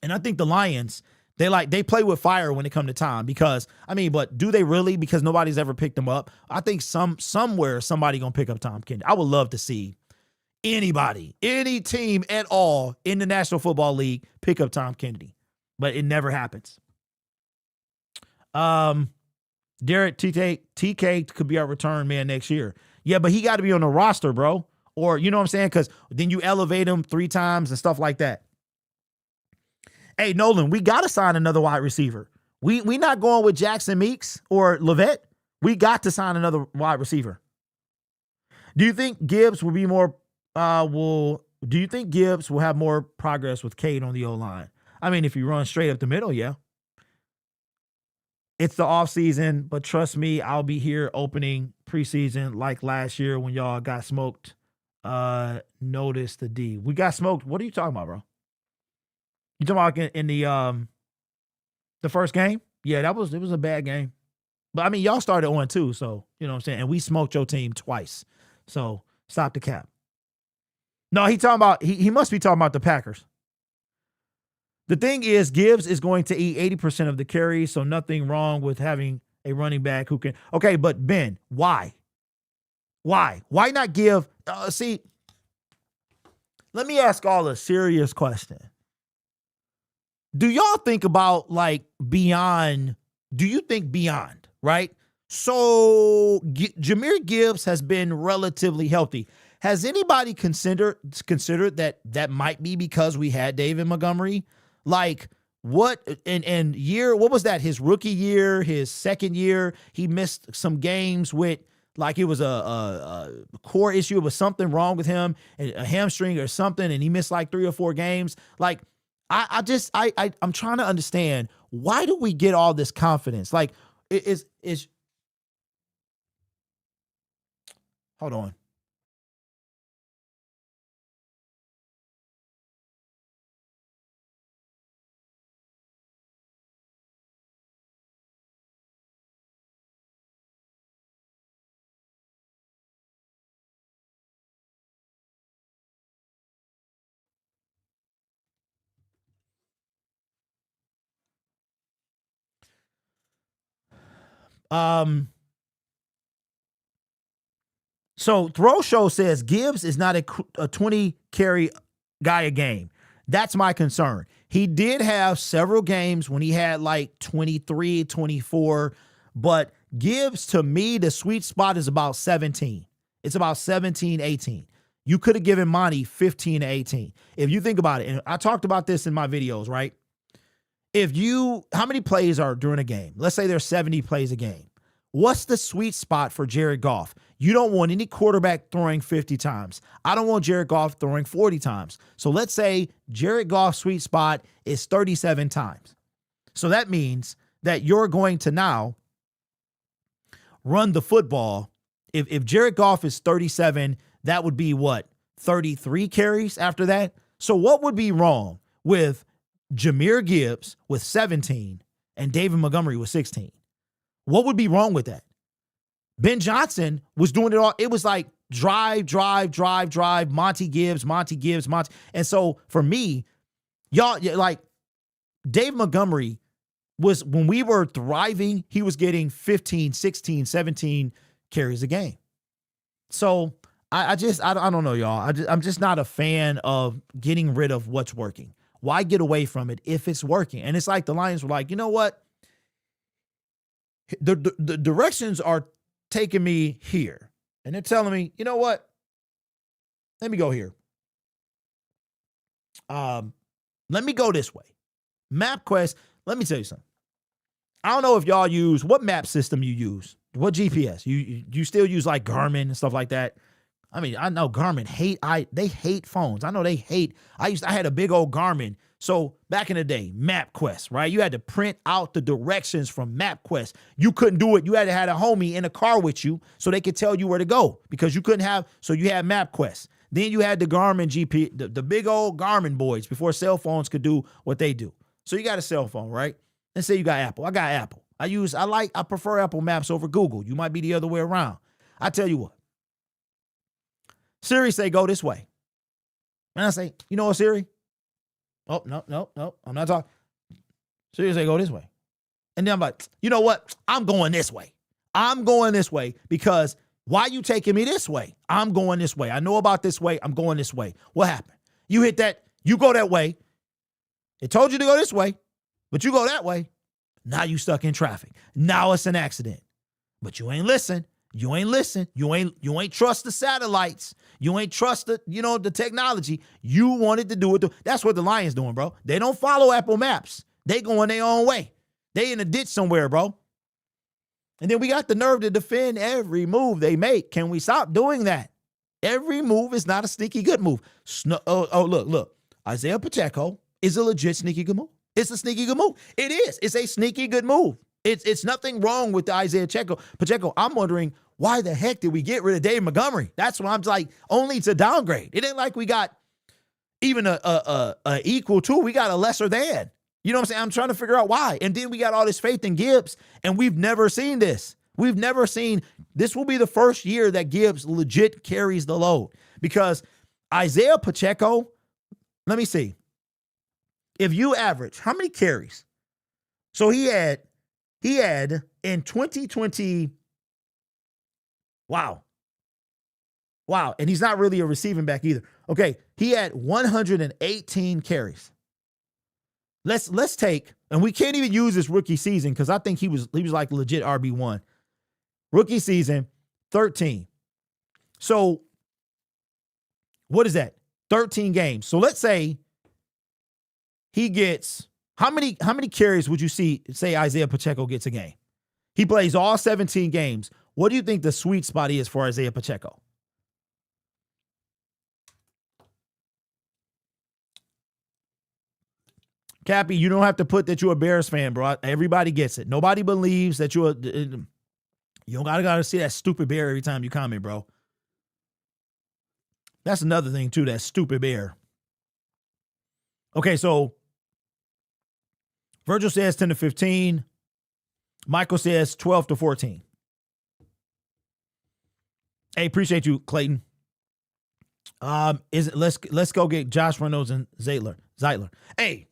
And I think the Lions, they play with fire when it comes to Tom because, but do they really? Because nobody's ever picked him up. I think somewhere somebody going to pick up Tom Kennedy. I would love to see anybody, any team at all in the National Football League pick up Tom Kennedy. But it never happens. Derek TK could be our return man next year. Yeah, but he got to be on the roster, bro. Or, you know what I'm saying? Because then you elevate him 3 times and stuff like that. Hey, Nolan, we got to sign another wide receiver. We not going with Jackson Meeks or Levette. We got to sign another wide receiver. Do you think Gibbs will be more, do you think Gibbs will have more progress with Cade on the O-line? If you run straight up the middle, yeah. It's the offseason, but trust me, I'll be here opening preseason like last year when y'all got smoked. Notice the D. We got smoked. What are you talking about, bro? You talking about in the first game? Yeah, it was a bad game. But y'all started on 2, so you know what I'm saying? And we smoked your team twice. So stop the cap. No, he must be talking about the Packers. The thing is, Gibbs is going to eat 80% of the carries, so nothing wrong with having a running back who can. Okay, but Ben, why? Why not give? Let me ask all a serious question. Do y'all think about beyond? Do you think beyond, right? So Jahmyr Gibbs has been relatively healthy. Has anybody considered that might be because we had David Montgomery? What was that? His rookie year, his second year, he missed some games with it was a core issue. It was something wrong with him, a hamstring or something, and he missed 3 or 4 games. I'm trying to understand, why do we get all this confidence? Hold on. So Throw Show says Gibbs is not a 20 carry guy a game. That's my concern. He did have several games when he had like 23, 24, but Gibbs, to me, the sweet spot is about 17. It's about 17, 18. You could have given Monty 15 to 18. If you think about it, and I talked about this in my videos, right? How many plays are during a game? Let's say there's 70 plays a game. What's the sweet spot for Jared Goff? You don't want any quarterback throwing 50 times. I don't want Jared Goff throwing 40 times. So let's say Jared Goff's sweet spot is 37 times. So that means that you're going to now run the football. If Jared Goff is 37, that would be what? 33 carries after that? So what would be wrong with Jahmyr Gibbs with 17 and David Montgomery with 16? What would be wrong with that? Ben Johnson was doing it all. It was like drive, Monty Gibbs. And so for me, y'all, like Dave Montgomery was, when we were thriving, he was getting 15, 16, 17 carries a game. So I don't know, y'all. I'm just not a fan of getting rid of what's working. Why get away from it if it's working? And it's like the Lions were like, you know what? The directions are taking me here. And they're telling me, you know what? Let me go here. Let me go this way. MapQuest, let me tell you something. I don't know if y'all use, what map system you use? What GPS? You still use like Garmin and stuff like that? I mean, I know Garmin they hate phones. I know they hate, I had a big old Garmin. So back in the day, MapQuest, right? You had to print out the directions from MapQuest. You couldn't do it. You had to have a homie in a car with you so they could tell you where to go, because you couldn't have, so you had MapQuest. Then you had the Garmin GP, the big old Garmin boys before cell phones could do what they do. So you got a cell phone, right? Let's say you got Apple. I got Apple. I prefer Apple Maps over Google. You might be the other way around. I tell you what. Siri say, go this way. And I say, you know what, Siri? Oh, no. I'm not talking. Siri say, go this way. And then I'm like, you know what? I'm going this way. I'm going this way because why you taking me this way? I'm going this way. I know about this way. I'm going this way. What happened? You hit that. You go that way. It told you to go this way, but you go that way. Now you stuck in traffic. Now it's an accident. But you ain't listen. You ain't listen. You ain't trust the satellites. You ain't trust the technology. You wanted to do it. That's what the Lions doing, bro. They don't follow Apple Maps. They going their own way. They in a ditch somewhere, bro. And then we got the nerve to defend every move they make. Can we stop doing that? Every move is not a sneaky good move. Look. Isaiah Pacheco is a legit sneaky good move. It's a sneaky good move. It is. It's a sneaky good move. It's nothing wrong with the Isaiah Pacheco. I'm wondering, why the heck did we get rid of Dave Montgomery? That's what I'm like, only to downgrade. It ain't like we got even a equal to, we got a lesser than. You know what I'm saying? I'm trying to figure out why. And then we got all this faith in Gibbs, and we've never seen this. This will be the first year that Gibbs legit carries the load, because Isaiah Pacheco, let me see. If you average, how many carries? So he had in 2020, wow. And he's not really a receiving back either. Okay, he had 118 carries. Let's take, and we can't even use this rookie season because I think he was like legit RB1. Rookie season, 13. So what is that? 13 games. So let's say he gets, how many carries would you say Isaiah Pacheco gets a game? He plays all 17 games. What do you think the sweet spot is for Isaiah Pacheco? Cappy, you don't have to put that you're a Bears fan, bro. Everybody gets it. Nobody believes that you're you don't gotta see that stupid bear every time you comment, bro. That's another thing too, that stupid bear. Okay, so Virgil says 10 to 15. Michael says 12 to 14. Hey, appreciate you, Clayton. Let's go get Josh Reynolds and Zeitler. Hey,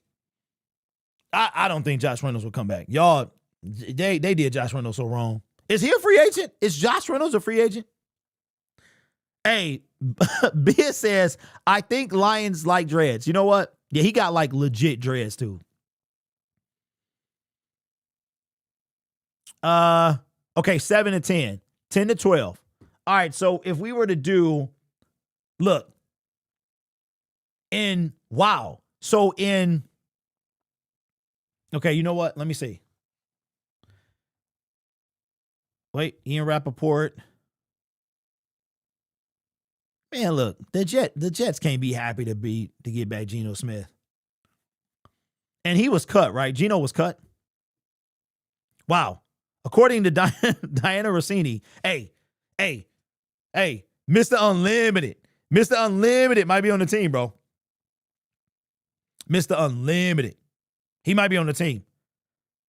I don't think Josh Reynolds will come back. Y'all, they did Josh Reynolds so wrong. Is he a free agent? Is Josh Reynolds a free agent? Hey, Biz says, I think Lions like dreads. You know what? Yeah, he got like legit dreads too. Okay, 7 to 10. 10 to 12. All right, so if we were to do, look, okay, you know what? Let me see. Wait, Ian Rappaport. Man, look, the Jets can't be happy to get back Geno Smith. And he was cut, right? Geno was cut. Wow. According to Diana Rossini, hey, Mr. Unlimited. Mr. Unlimited might be on the team, bro. Mr. Unlimited. He might be on the team.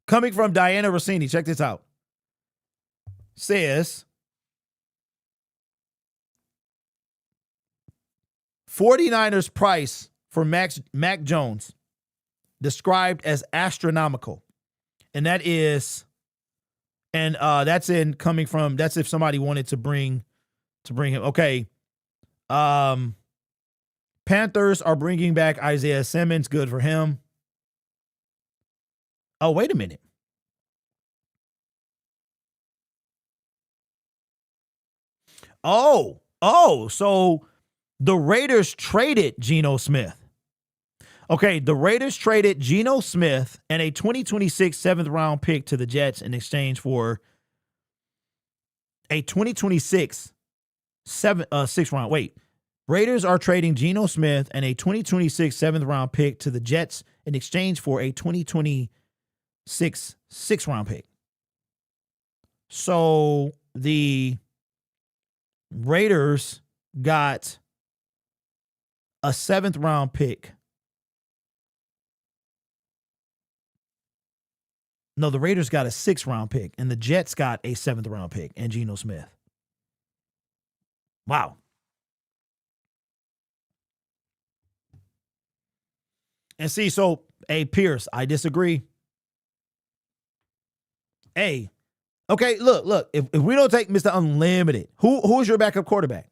Coming from Diana Rossini, check this out. Says 49ers price for Mac Jones described as astronomical. And that is, and that's if somebody wanted to bring him. Okay. Panthers are bringing back Isaiah Simmons. Good for him. Oh, wait a minute. Oh, so the Raiders traded Geno Smith. Okay, the Raiders traded Geno Smith and a 2026 7th-round pick to the Jets in exchange for a 2026 6th-round. Wait, Raiders are trading Geno Smith and a 2026 7th-round pick to the Jets in exchange for a 2026 6th-round pick. So the Raiders got a 7th-round pick. No, the Raiders got a 6th-round pick, and the Jets got a 7th-round pick and Geno Smith. Wow. And see, so, hey, Pierce, I disagree. Hey, okay, look, if we don't take Mr. Unlimited, who's your backup quarterback?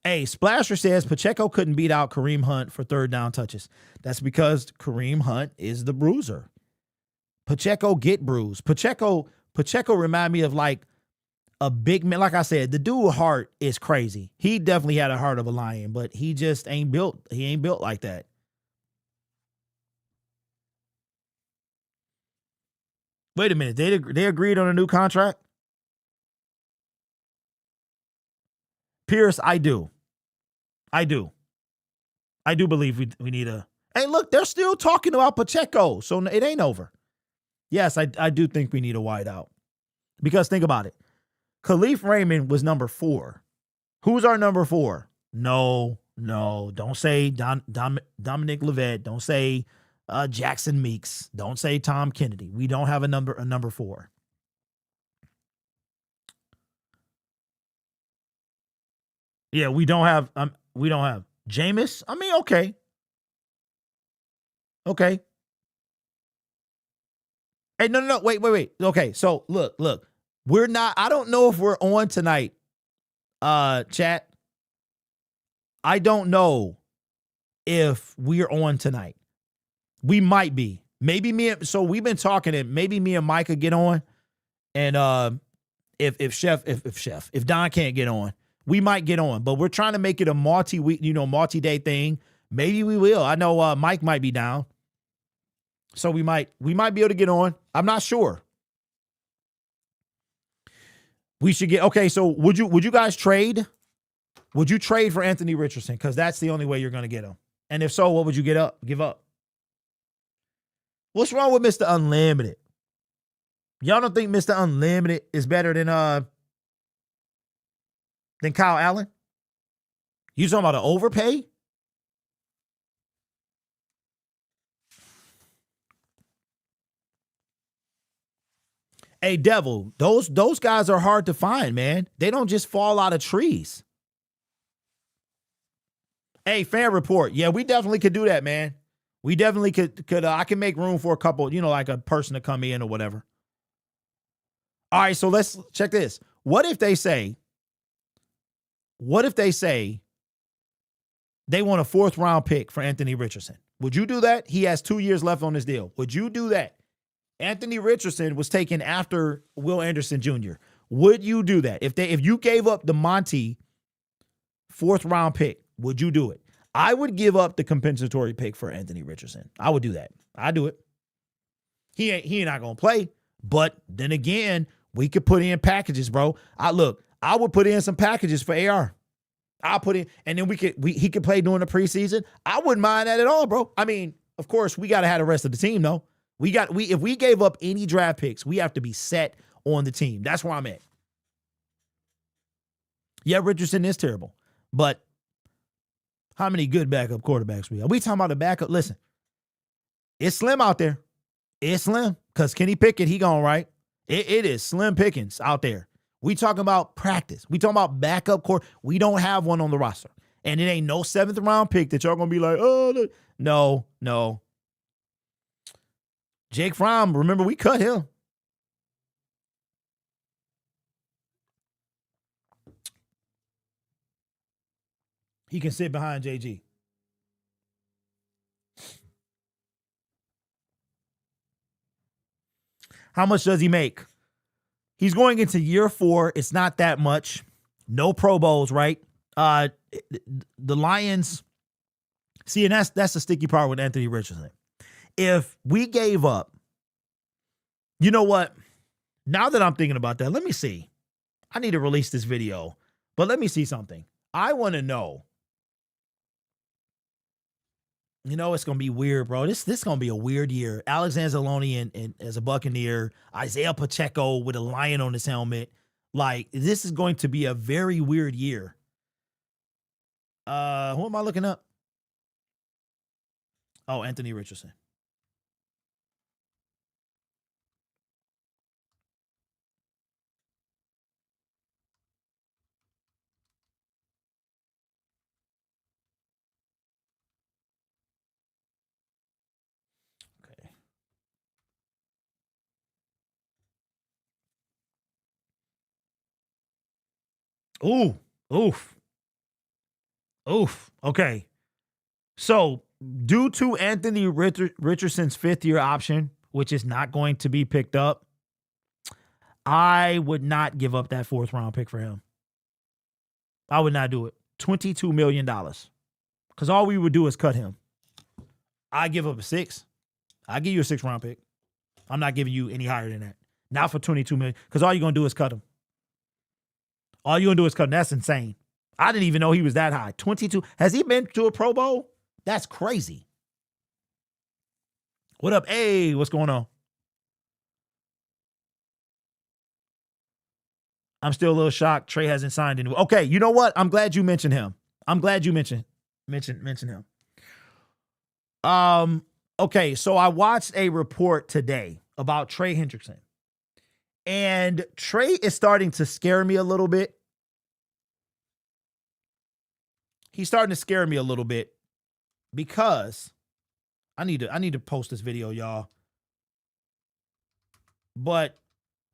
Hey, Splasher says Pacheco couldn't beat out Kareem Hunt for 3rd down touches. That's because Kareem Hunt is the bruiser. Pacheco get bruised. Pacheco remind me of like a big man. Like I said, the dude's heart is crazy. He definitely had a heart of a lion, but he just ain't built. He ain't built like that. Wait a minute. They agreed on a new contract? Pierce, I do believe we need a. Hey, look, they're still talking about Pacheco, so it ain't over. Yes, I do think we need a wideout. Because think about it. Khalif Raymond was number 4. Who's our number 4? No. Don't say Dominic Levet. Don't say Jackson Meeks. Don't say Tom Kennedy. We don't have a number 4. Yeah, we don't have Jameis. I mean, okay. Hey, no, wait. Okay, so look. We're not, I don't know if we're on tonight, chat. I don't know if we're on tonight. We might be. Maybe so we've been talking, and maybe me and Mike could get on. And if Don can't get on, we might get on, but we're trying to make it a multi-week, multi-day thing. Maybe we will. I know Mike might be down. So we might be able to get on. I'm not sure. We should get, okay, so would you guys trade? Would you trade for Anthony Richardson? Because that's the only way you're going to get him. And if so, what would you give up? What's wrong with Mr. Unlimited? Y'all don't think Mr. Unlimited is better than Kyle Allen? You talking about an overpay? Hey, Devil, those guys are hard to find, man. They don't just fall out of trees. Hey, fan report. Yeah, we definitely could do that, man. We definitely could I can make room for a couple, like a person to come in or whatever. All right, so let's check this. What if they say they want a 4th round pick for Anthony Richardson? Would you do that? He has 2 years left on his deal. Would you do that? Anthony Richardson was taken after Will Anderson Jr. Would you do that? If you gave up the Monty 4th round pick, would you do it? I would give up the compensatory pick for Anthony Richardson. I would do that. I'd do it. He ain't not gonna play. But then again, we could put in packages, bro. I would put in some packages for AR. I'll put in, and then he could play during the preseason. I wouldn't mind that at all, bro. I mean, of course, we gotta have the rest of the team, though. If we gave up any draft picks, we have to be set on the team. That's where I'm at. Yeah, Richardson is terrible, but how many good backup quarterbacks we have? We talking about the backup. Listen, it's slim out there. It's slim because Kenny Pickett, he gone, right? It is slim pickings out there. We talking about practice. We talking about backup court. We don't have one on the roster. And it ain't no 7th round pick that y'all going to be like, oh, no. Jake Fromm, remember, we cut him. He can sit behind JG. How much does he make? He's going into year 4. It's not that much. No Pro Bowls, right? The Lions, see, and that's the sticky part with Anthony Richardson. If we gave up, you know what? Now that I'm thinking about that, let me see. I need to release this video, but let me see something. I want to know. It's going to be weird, bro. This is going to be a weird year. Alexander Zaloni and as a Buccaneer, Isaiah Pacheco with a lion on his helmet. Like, this is going to be a very weird year. Who am I looking up? Oh, Anthony Richardson. Ooh, oof. Okay. So, due to Anthony Richardson's 5th-year option, which is not going to be picked up, I would not give up that 4th round pick for him. I would not do it. $22 million. Because all we would do is cut him. I give up a 6. I give you a 6th round pick. I'm not giving you any higher than that. Not for $22 million. Because all you're going to do is cut him. All you're going to do is cut him. That's insane. I didn't even know he was that high. 22. Has he been to a Pro Bowl? That's crazy. What up? Hey, what's going on? I'm still a little shocked. Trey hasn't signed anyway. Okay, you know what? I'm glad you mentioned him. I'm glad you mentioned him. Okay, so I watched a report today about Trey Hendrickson. And Trey is starting to scare me a little bit. He's starting to scare me a little bit because I need to post this video, y'all. But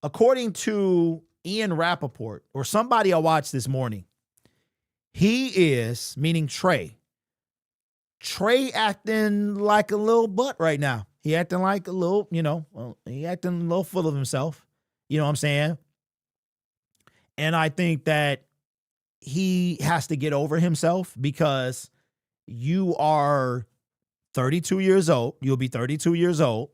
according to Ian Rappaport, or somebody I watched this morning, he is, meaning Trey acting like a little butt right now. He acting like a little, he acting a little full of himself. You know what I'm saying? And I think that he has to get over himself because you are 32 years old. You'll be 32 years old.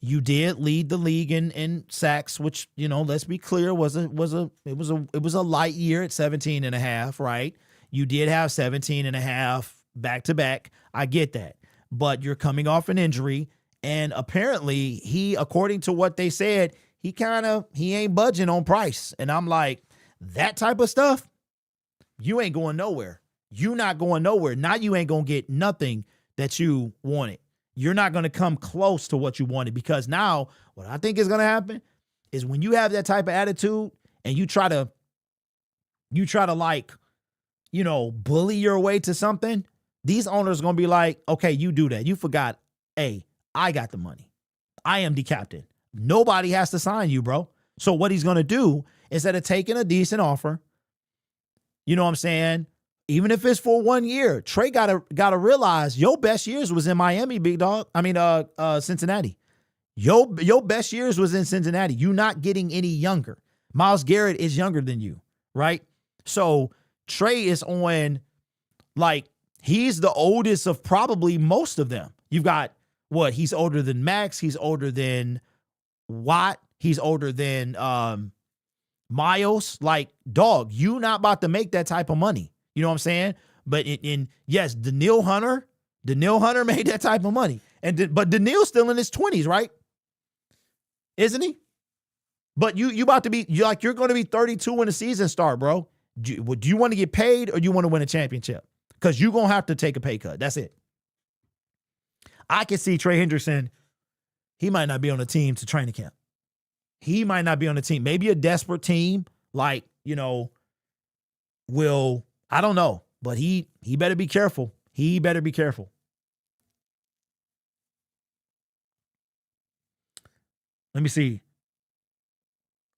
You did lead the league in sacks, which, let's be clear, it was a light year at 17.5, right? You did have 17.5 back to back. I get that. But you're coming off an injury, and apparently he, according to what they said, he ain't budging on price. And I'm like, that type of stuff, you ain't going nowhere. You not going nowhere. Now you ain't going to get nothing that you wanted. You're not going to come close to what you wanted, because now what I think is going to happen is when you have that type of attitude and you try to like, bully your way to something, these owners are going to be like, okay, you do that. You forgot, hey, I got the money. I am the captain. Nobody has to sign you, bro. So what he's going to do, instead of taking a decent offer, you know what I'm saying? Even if it's for 1 year, Trey gotta realize your best years was in Miami, big dog. I mean, Cincinnati. Your best years was in Cincinnati. You not getting any younger. Myles Garrett is younger than you, right? So Trey is on, like, he's the oldest of probably most of them. You've got what? He's older than Max. He's older than Watt. He's older than Miles. Like, dog, you not about to make that type of money. You know what I'm saying? But yes, Danielle Hunter made that type of money. But Danielle's still in his 20s, right? Isn't he? But you about to be, you're going to be 32 when the season start, bro. Do you want to get paid or do you want to win a championship? Because you're going to have to take a pay cut. That's it. I can see Trey Hendrickson, he might not be on the team to training camp. He might not be on the team. Maybe a desperate team, like, will, I don't know. But he better be careful. He better be careful. Let me see.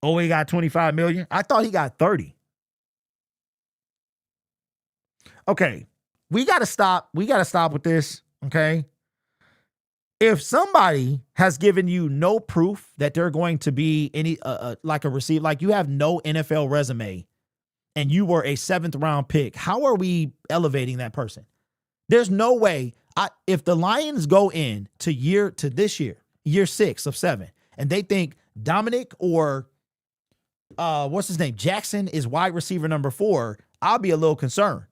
Oh, he got 25 million. I thought he got 30. Okay. We got to stop. We got to stop with this. Okay. If somebody has given you no proof that they're going to be any, like a receiver, like you have no NFL resume and you were a 7th round pick, how are we elevating that person? There's no way. If the Lions go in to this year, year 6 of 7, and they think Dominic or what's his name, Jackson is wide receiver number 4, I'll be a little concerned.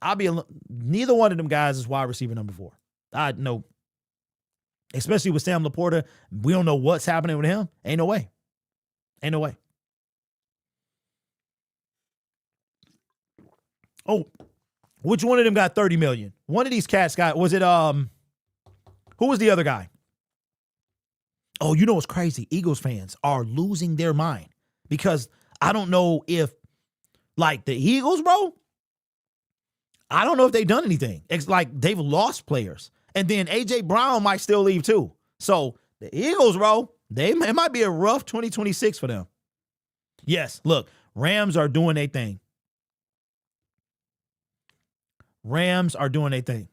Neither one of them guys is wide receiver number 4. I know, especially with Sam Laporta, we don't know what's happening with him. Ain't no way. Ain't no way. Oh, which one of them got 30 million? One of these cats got, was it, who was the other guy? Oh, you know what's crazy? Eagles fans are losing their mind because I don't know if, like, the Eagles, bro, I don't know if they've done anything. It's like they've lost players. And then A.J. Brown might still leave too. So the Eagles, bro, it might be a rough 2026 for them. Yes, look, Rams are doing their thing. Rams are doing their thing.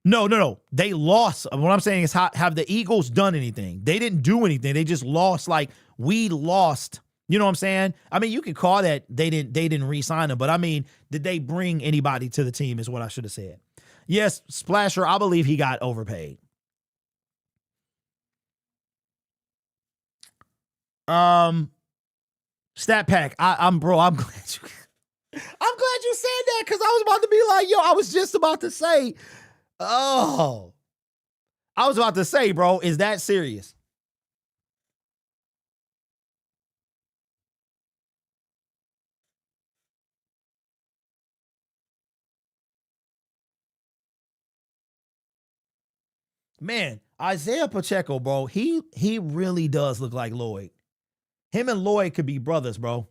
No. They lost. What I'm saying is, have the Eagles done anything? They didn't do anything. They just lost. Like, we lost. You know what I'm saying? I mean, you could call that they didn't re-sign him, but I mean, did they bring anybody to the team is what I should have said. Yes, Splasher, I believe he got overpaid. Stat Pack, I'm glad you said that because I was about to be like, I was just about to say, bro, is that serious? Man, Isaiah Pacheco, bro, he really does look like Lloyd. Him and Lloyd could be brothers, bro.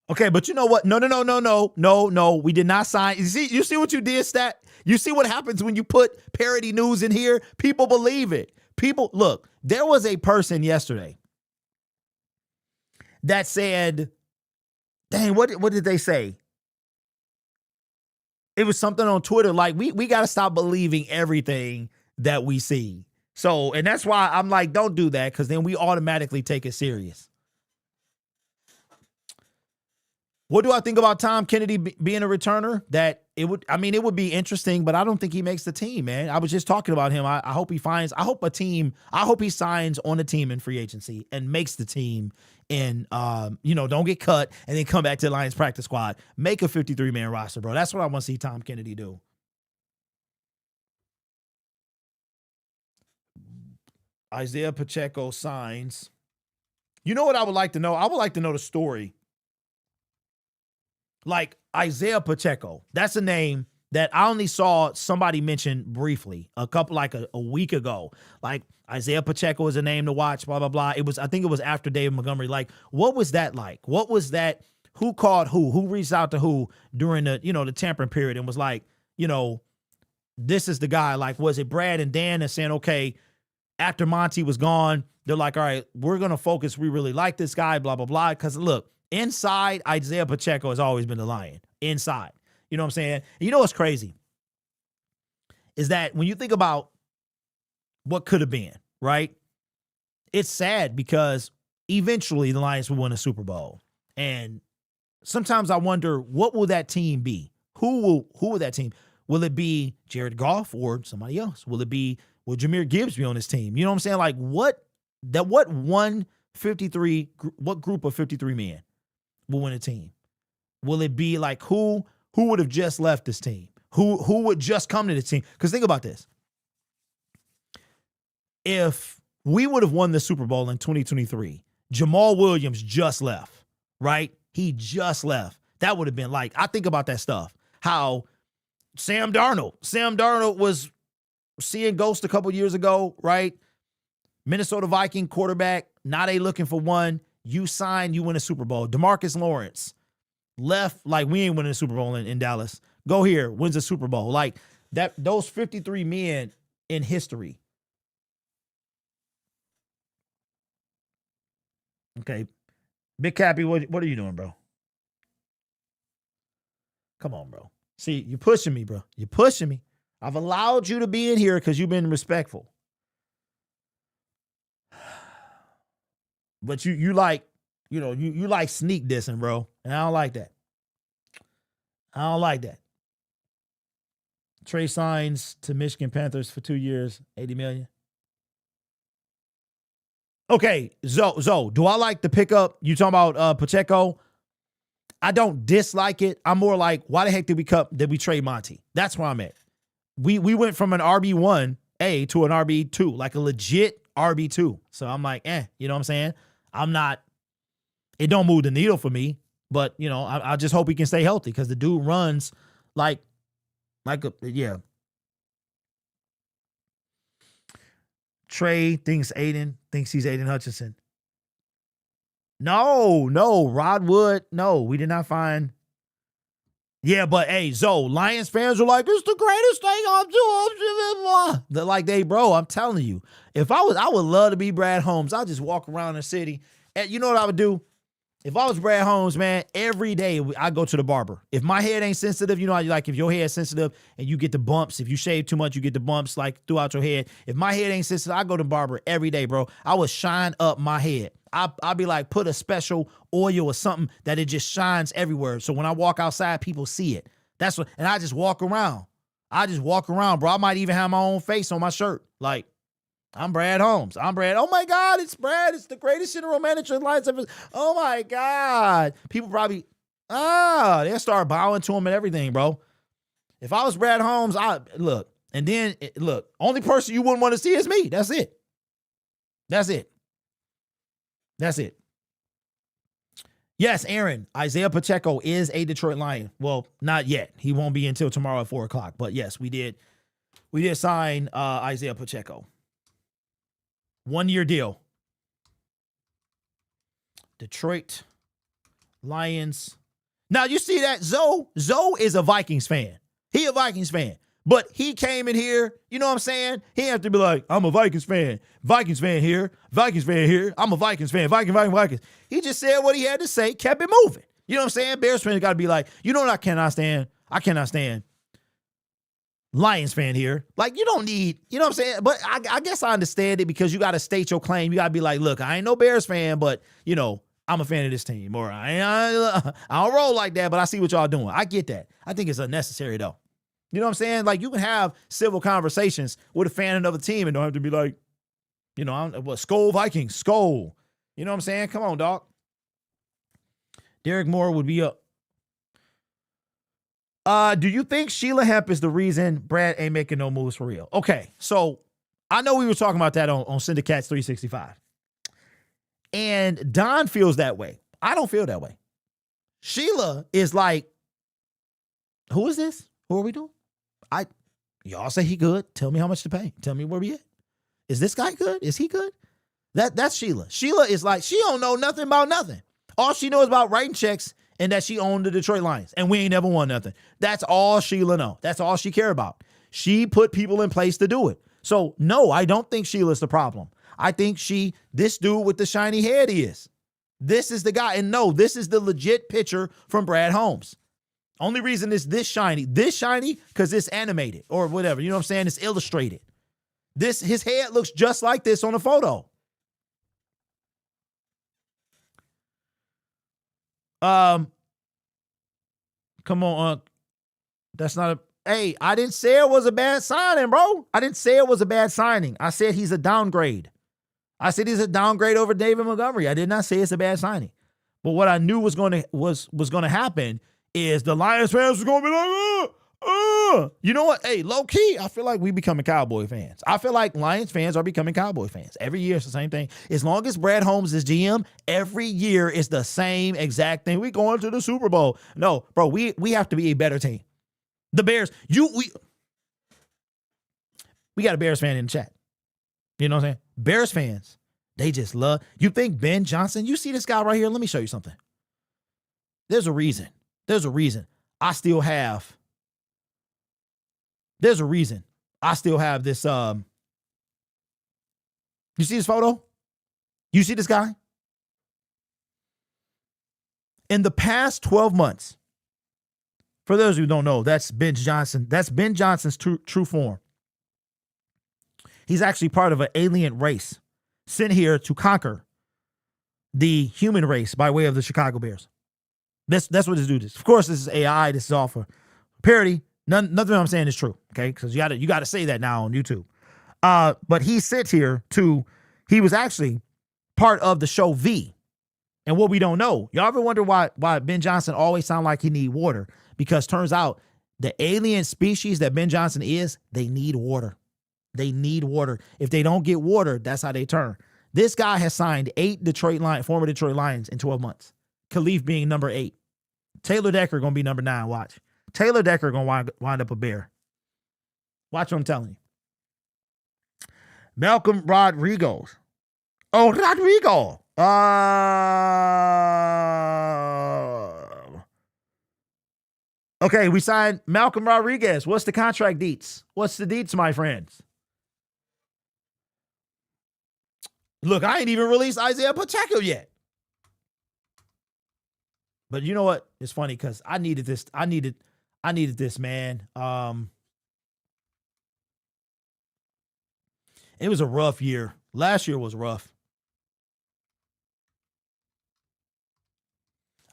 Okay, but you know what? No. We did not sign. You see what you did, Stat? You see what happens when you put parody news in here? People believe it. Look, there was a person yesterday that said, dang, what did they say? It was something on Twitter like, we got to stop believing everything that we see. So, and that's why I'm like, don't do that, because then we automatically take it serious. What do I think about Tom Kennedy being a returner? That it would be interesting, but I don't think he makes the team, man. I was just talking about him. I hope he signs on the team in free agency and makes the team and, don't get cut and then come back to the Lions practice squad. Make a 53-man roster, bro. That's what I want to see Tom Kennedy do. Isaiah Pacheco signs. You know what I would like to know? I would like to know the story. Like Isaiah Pacheco, that's a name that I only saw somebody mention briefly a week ago. Like Isaiah Pacheco is a name to watch, blah, blah, blah. I think it was after David Montgomery. Like, what was that like? What was that? Who called who? Who reached out to who during the tampering period and was like, this is the guy? Like, was it Brad and Dan and saying, okay, after Monty was gone, they're like, all right, we're going to focus. We really like this guy, blah, blah, blah. Because look, inside, Isaiah Pacheco has always been the Lion. Inside. You know what I'm saying? And you know what's crazy? Is that when you think about what could have been, right? It's sad because eventually the Lions will win a Super Bowl. And sometimes I wonder, what will that team be? Who will that team? Will it be Jared Goff or somebody else? Will Jahmyr Gibbs be on this team? You know what I'm saying? Like what group of 53 men will win a team? Will it be like who would have just left this team? Who would just come to the team? Because think about this. If we would have won the Super Bowl in 2023, Jamal Williams just left, right? He just left. That would have been like, I think about that stuff. How Sam Darnold was seeing ghosts a couple years ago, right? Minnesota Viking quarterback. Now they looking for one. You sign, you win a Super Bowl. DeMarcus Lawrence left like we ain't winning a Super Bowl in Dallas. Go here, wins a Super Bowl. Like that, those 53 men in history. Okay. Big Cappy, what are you doing, bro? Come on, bro. See, you're pushing me, bro. You're pushing me. I've allowed you to be in here because you've been respectful. But you like, you like sneak dissing, bro. And I don't like that. I don't like that. Trey signs to Michigan Panthers for 2 years, $80 million. Okay, Zoe, do I like the pickup? You talking about Pacheco? I don't dislike it. I'm more like, why the heck did we trade Monty? That's where I'm at. We went from an RB1A to an RB2, like a legit RB2. So I'm like, you know what I'm saying? It don't move the needle for me, but I just hope he can stay healthy because the dude runs like yeah. Trey thinks he's Aiden Hutchinson. No, Rod Wood. No, we did not find. Yeah, but hey, Zoe, Lions fans are like, it's the greatest thing I'm doing. They're like, bro, I'm telling you, I would love to be Brad Holmes. I'll just walk around the city. And you know what I would do? If I was Brad Holmes, man, every day I go to the barber. If my head ain't sensitive, you know how you like if your hair's sensitive and you get the bumps, if you shave too much, you get the bumps like throughout your head. If my head ain't sensitive, I go to the barber every day, bro. I would shine up my head. I'll be like, put a special oil or something that it just shines everywhere. So when I walk outside, people see it. And I just walk around. Bro. I might even have my own face on my shirt. Like, I'm Brad Holmes. Oh my God, it's Brad. It's the greatest general manager in Lions ever. Oh my God. People probably, they'll start bowing to him and everything, bro. If I was Brad Holmes, only person you wouldn't want to see is me. That's it. Yes, Aaron, Isaiah Pacheco is a Detroit Lion. Well, not yet. He won't be until tomorrow at 4:00. But yes, we did sign Isaiah Pacheco. 1 year deal. Detroit Lions. Now you see that Zoe is a Vikings fan. He a Vikings fan. But he came in here, you know what I'm saying? He have to be like, I'm a Vikings fan. Vikings fan here. Vikings fan here. I'm a Vikings fan. Vikings. He just said what he had to say, kept it moving. You know what I'm saying? Bears fans got to be like, you know what I cannot stand? I cannot stand Lions fan here. Like, you don't need, you know what I'm saying? But I guess I understand it because you got to state your claim. You got to be like, look, I ain't no Bears fan, but, I'm a fan of this team. Or I don't roll like that, but I see what y'all doing. I get that. I think it's unnecessary, though. You know what I'm saying? Like, you can have civil conversations with a fan of another team and don't have to be like, Skol Vikings, Skol. You know what I'm saying? Come on, dog. Derek Moore would be up. Do you think Sheila Hemp is the reason Brad ain't making no moves for real? Okay, so I know we were talking about that on Syndicates 365. And Don feels that way. I don't feel that way. Sheila is like, who is this? Who are we doing? Y'all say he good. Tell me how much to pay. Tell me where we at. Is this guy good? Is he good? That's Sheila. Sheila is like, she don't know nothing about nothing. All she knows about writing checks and that she owned the Detroit Lions and we ain't never won nothing. That's all Sheila know. That's all she care about. She put people in place to do it. So no, I don't think Sheila's the problem. I think this dude with the shiny head is. This is the guy. And no, this is the legit picture from Brad Holmes. Only reason it's this shiny, because it's animated or whatever. You know what I'm saying? It's illustrated. His head looks just like this on a photo. Come on. That's not hey, I didn't say it was a bad signing, bro. I didn't say it was a bad signing. I said he's a downgrade. I said he's a downgrade over David Montgomery. I did not say it's a bad signing. But what I knew was going to happen is the Lions fans was going to be like, you know what? Hey, low key, I feel like we becoming Cowboy fans. I feel like Lions fans are becoming Cowboy fans. Every year it's the same thing. As long as Brad Holmes is GM, every year it's the same exact thing. We going to the Super Bowl. No, bro, we have to be a better team. The Bears, we got a Bears fan in the chat. You know what I'm saying? Bears fans, they just love. You think Ben Johnson, you see this guy right here? Let me show you something. There's a reason. There's a reason I still have this. You see this photo? You see this guy? In the past 12 months, for those who don't know, that's Ben Johnson. That's Ben Johnson's true form. He's actually part of an alien race sent here to conquer the human race by way of the Chicago Bears. That's what this dude is. Of course, this is AI. This is all for parody. Nothing I'm saying is true, okay? Because you got to say that now on YouTube. But he sent here he was actually part of the show V. And what we don't know, y'all ever wonder why Ben Johnson always sound like he need water? Because turns out the alien species that Ben Johnson is, they need water. They need water. If they don't get water, that's how they turn. This guy has signed 8 former Detroit Lions in 12 months. Khalif being number 8. Taylor Decker going to be number 9. Watch. Taylor Decker going to wind up a Bear. Watch what I'm telling you. Malcolm Rodriguez. Oh, Rodrigo. Okay, we signed Malcolm Rodriguez. What's the contract deets? What's the deets, my friends? Look, I ain't even released Isaiah Pacheco yet. But you know what? It's funny because I needed this. I needed this, man. It was a rough year. Last year was rough.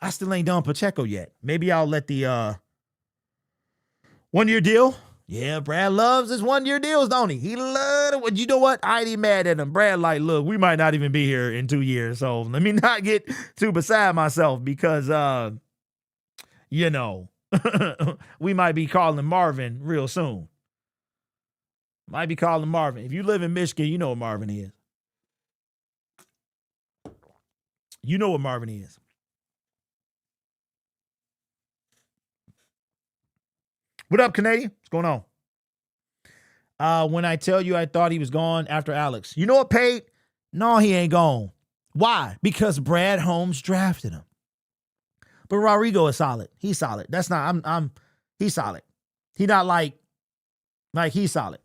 I still ain't done Pacheco yet. Maybe I'll let the 1-year deal. Yeah, Brad loves his 1-year deals, don't he? He loved it. You know what? I ain't even mad at him. Brad like, look, we might not even be here in 2 years. So let me not get too beside myself because, we might be calling Marvin real soon. Might be calling Marvin. If you live in Michigan, you know what Marvin is. You know what Marvin is. What up, Canadian? What's going on? When I tell you I thought he was gone after Alex. You know what, Pate? No, he ain't gone. Why? Because Brad Holmes drafted him. But Rodrigo is solid. He's solid. That's not, he's solid. He not like he's solid.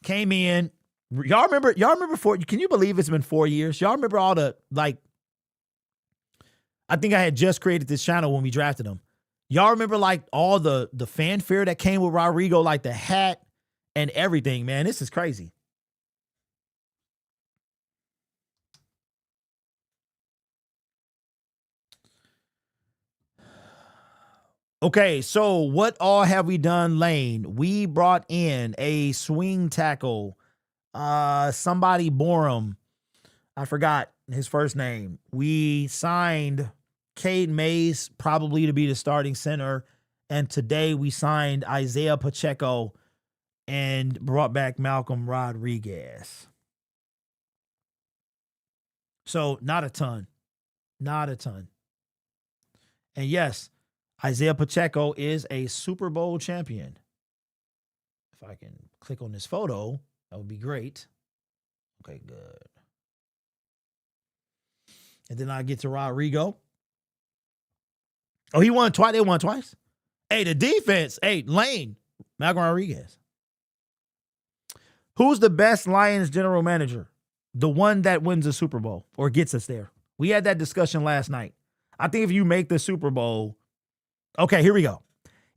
Came in. Y'all remember can you believe it's been 4 years? Y'all remember all the, I think I had just created this channel when we drafted him. Y'all remember all the fanfare that came with Rodrigo, like the hat and everything, man. This is crazy. Okay, so what all have we done, Lane? We brought in a swing tackle. Somebody Borum. I forgot his first name. We signed Cade Mays probably to be the starting center. And today we signed Isaiah Pacheco and brought back Malcolm Rodriguez. So not a ton. And yes, Isaiah Pacheco is a Super Bowl champion. If I can click on this photo, that would be great. Okay, good. And then I get to Rodrigo. Oh, he won twice. They won twice. Hey, the defense. Hey, Lane. Malcolm Rodriguez. Who's the best Lions general manager? The one that wins the Super Bowl or gets us there. We had that discussion last night. I think if you make the Super Bowl, okay, here we go.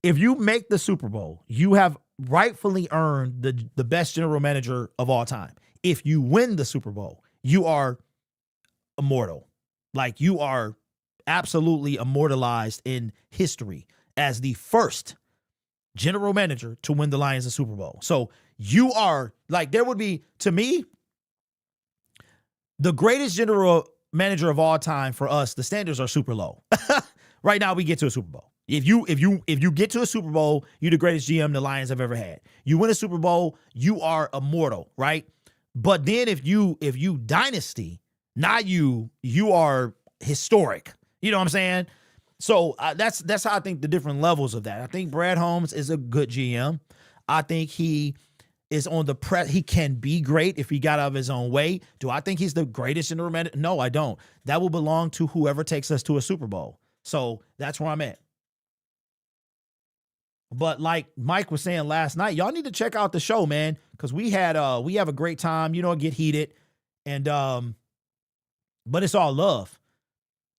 If you make the Super Bowl, you have rightfully earned the best general manager of all time. If you win the Super Bowl, you are immortal. Like, you are absolutely immortalized in history as the first general manager to win the Lions a Super Bowl. So you are, like, there would be, to me, the greatest general manager of all time. For us, the standards are super low. Right now, we get to a Super Bowl. If you get to a Super Bowl, you're the greatest GM the Lions have ever had. You win a Super Bowl, you are immortal, right? But then if you dynasty, now you are historic. You know what I'm saying? So that's how I think the different levels of that. I think Brad Holmes is a good GM. I think he is on the he can be great if he got out of his own way. Do I think he's the greatest general manager? No, I don't. That will belong to whoever takes us to a Super Bowl. So that's where I'm at. But like Mike was saying last night, y'all need to check out the show, man, because we have a great time. You know, get heated, and but it's all love,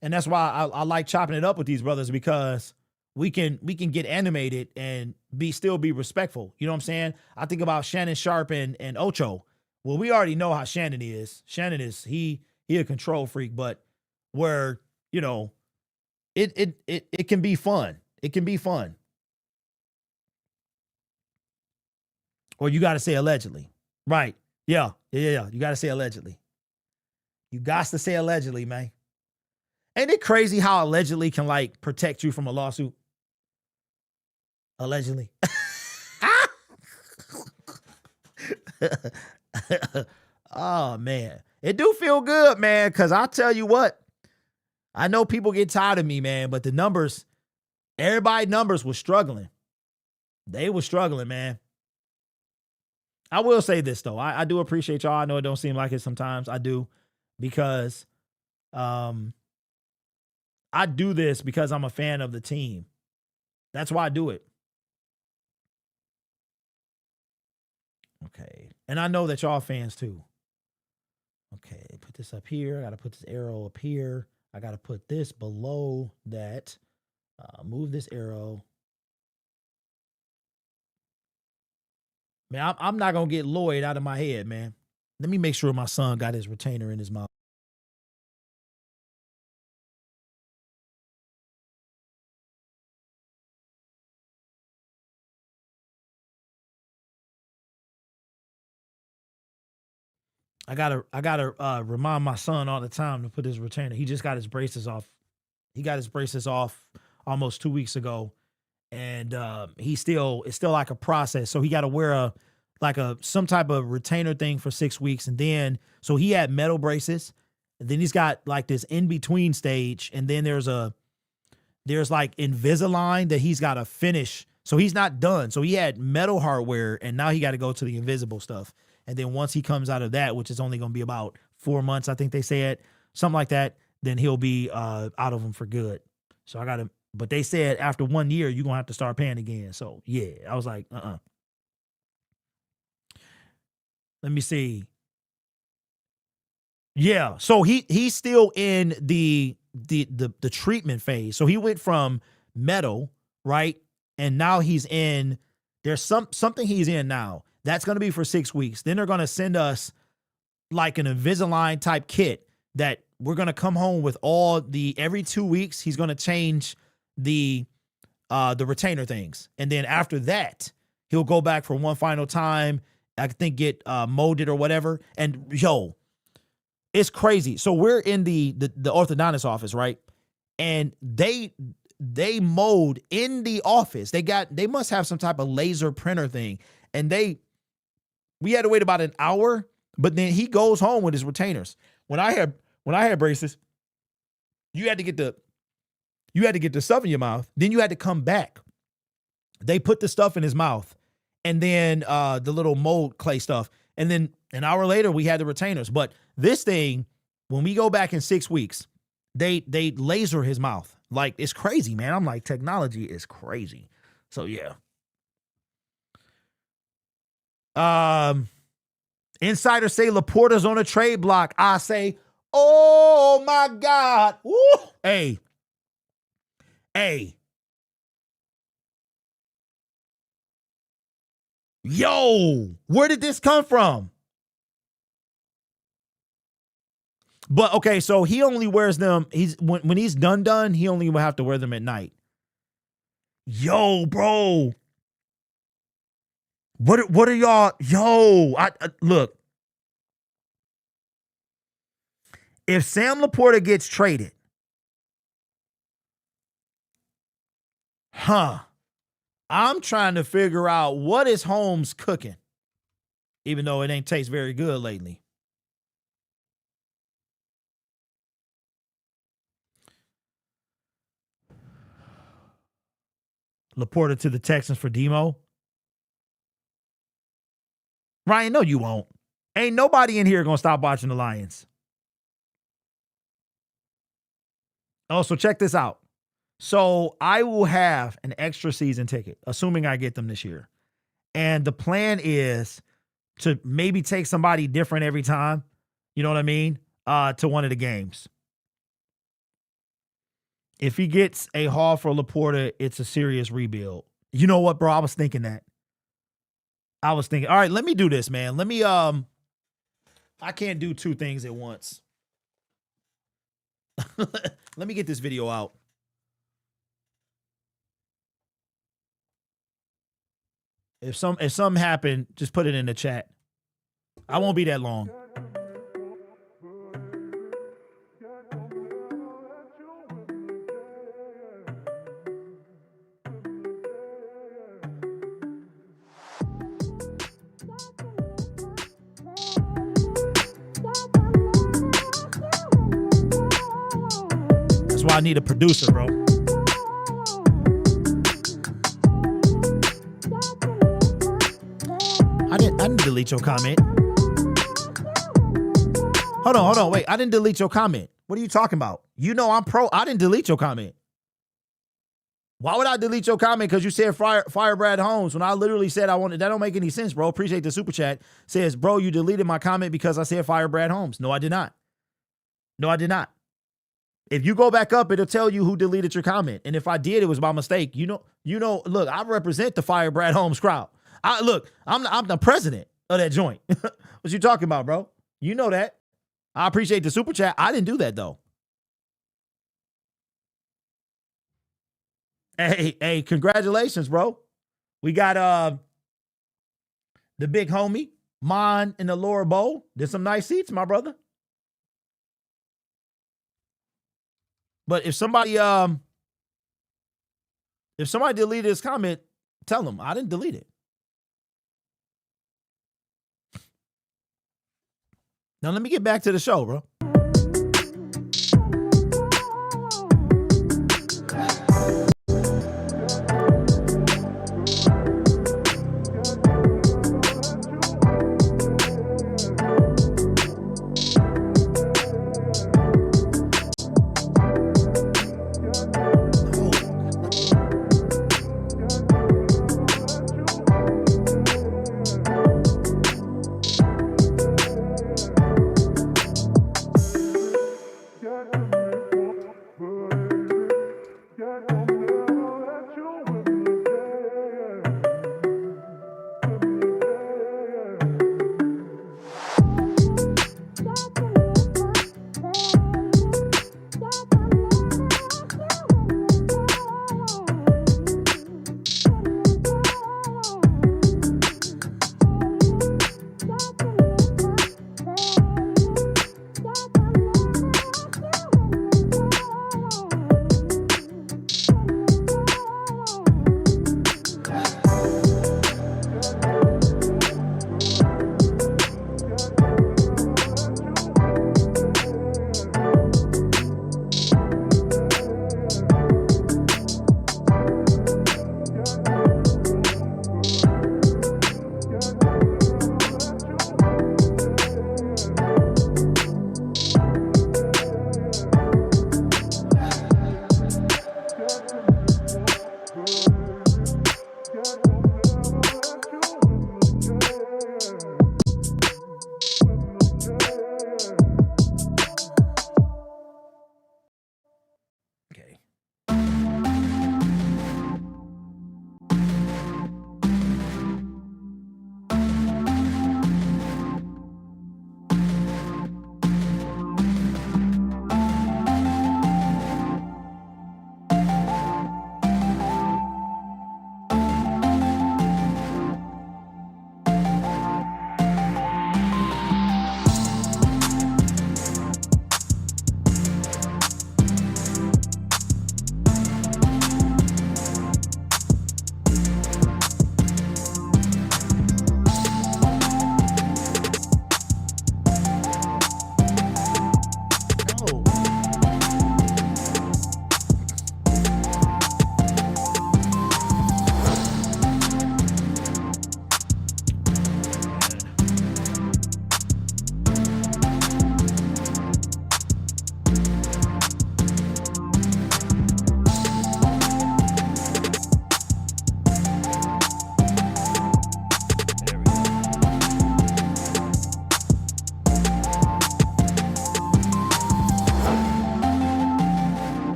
and that's why I like chopping it up with these brothers, because we can get animated and still be respectful. You know what I'm saying? I think about Shannon Sharp and Ocho. Well, we already know how Shannon is. Shannon is he a control freak, but where, you know, it can be fun. It can be fun. Or you got to say allegedly. Right. Yeah. You got to say allegedly. You got to say allegedly, man. Ain't it crazy how allegedly can, like, protect you from a lawsuit? Allegedly. Oh, man. It do feel good, man, because I'll tell you what. I know people get tired of me, man, but the numbers, everybody's numbers was struggling. They were struggling, man. I will say this, though. I do appreciate y'all. I know it don't seem like it sometimes. I do, because I do this because I'm a fan of the team. That's why I do it. Okay. And I know that y'all fans, too. Okay. Put this up here. I got to put this arrow up here. I got to put this below that. Move this arrow. Man, I'm not going to get Lloyd out of my head, man. Let me make sure my son got his retainer in his mouth. I gotta remind my son all the time to put his retainer. He just got his braces off. He got his braces off almost 2 weeks ago, and it's still like a process. So he got to wear some type of retainer thing for 6 weeks, and then so he had metal braces, and then he's got like this in between stage, and then there's like Invisalign that he's got to finish. So he's not done. So he had metal hardware, and now he got to go to the invisible stuff. And then once he comes out of that, which is only going to be about 4 months, I think they said, something like that, then he'll be out of them for good. So I got to, but they said after 1 year, you're going to have to start paying again. So yeah, I was like, Let me see. Yeah. So he's still in the treatment phase. So he went from metal, right? And now he's in, there's something he's in now. That's going to be for 6 weeks. Then they're going to send us like an Invisalign type kit that we're going to come home with every 2 weeks, he's going to change the retainer things. And then after that, he'll go back for one final time. I think get molded or whatever. And yo, it's crazy. So we're in the orthodontist office, right? And they mold in the office. They must have some type of laser printer thing. And we had to wait about an hour, but then he goes home with his retainers. When I had braces, you had to get You had to get the stuff in your mouth. Then you had to come back. They put the stuff in his mouth, and then the little mold clay stuff. And then an hour later, we had the retainers. But this thing, when we go back in 6 weeks, they laser his mouth. Like, it's crazy, man. I'm like, technology is crazy. So, yeah. Insiders say Laporta's on a trade block. I say, oh, my God. Woo. Hey. Yo, where did this come from? But okay, so he only wears them. When he's done, he only will have to wear them at night. Yo, bro. What are y'all? Yo, look. If Sam Laporta gets traded, I'm trying to figure out what is Holmes cooking, even though it ain't taste very good lately. Laporta to the Texans for Demo. Ryan, no, you won't. Ain't nobody in here gonna stop watching the Lions. Oh, so check this out. So I will have an extra season ticket, assuming I get them this year. And the plan is to maybe take somebody different every time, you know what I mean, to one of the games. If he gets a haul for Laporta, it's a serious rebuild. You know what, bro? I was thinking that. All right, let me do this, man. Let me, I can't do two things at once. Let me get this video out. If something happened, just put it in the chat. I won't be that long. That's why I need a producer, bro. I didn't delete your comment. Hold on, wait. I didn't delete your comment. What are you talking about? You know I'm pro. I didn't delete your comment. Why would I delete your comment? Because you said fire Brad Holmes when I literally said I wanted. That don't make any sense, bro. Appreciate the super chat. Says, bro, you deleted my comment because I said fire Brad Holmes. No, I did not. If you go back up, it'll tell you who deleted your comment. And if I did, it was by mistake. You know, look, I represent the fire Brad Holmes crowd. I'm the president of that joint. What you talking about, bro? You know that. I appreciate the super chat. I didn't do that, though. Hey, congratulations, bro. We got the big homie, Mon in the lower bowl. There's some nice seats, my brother. But if somebody deleted his comment, tell them I didn't delete it. Now let me get back to the show, bro.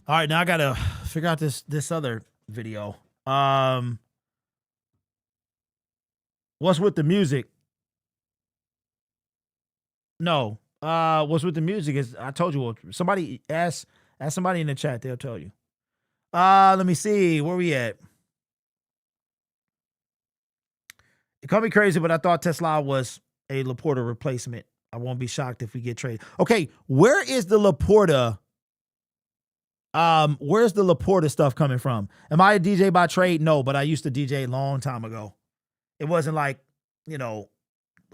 All right, now I gotta figure out this other video. What's with the music? No. What's with the music is I told you. Somebody ask somebody in the chat. They'll tell you. Let me see where we at. It called me crazy, but I thought Tesla was a Laporta replacement. I won't be shocked if we get traded. Okay, where is the Laporta? Where's the Laporta stuff coming from? Am I a DJ by trade? No, but I used to DJ a long time ago. It wasn't like,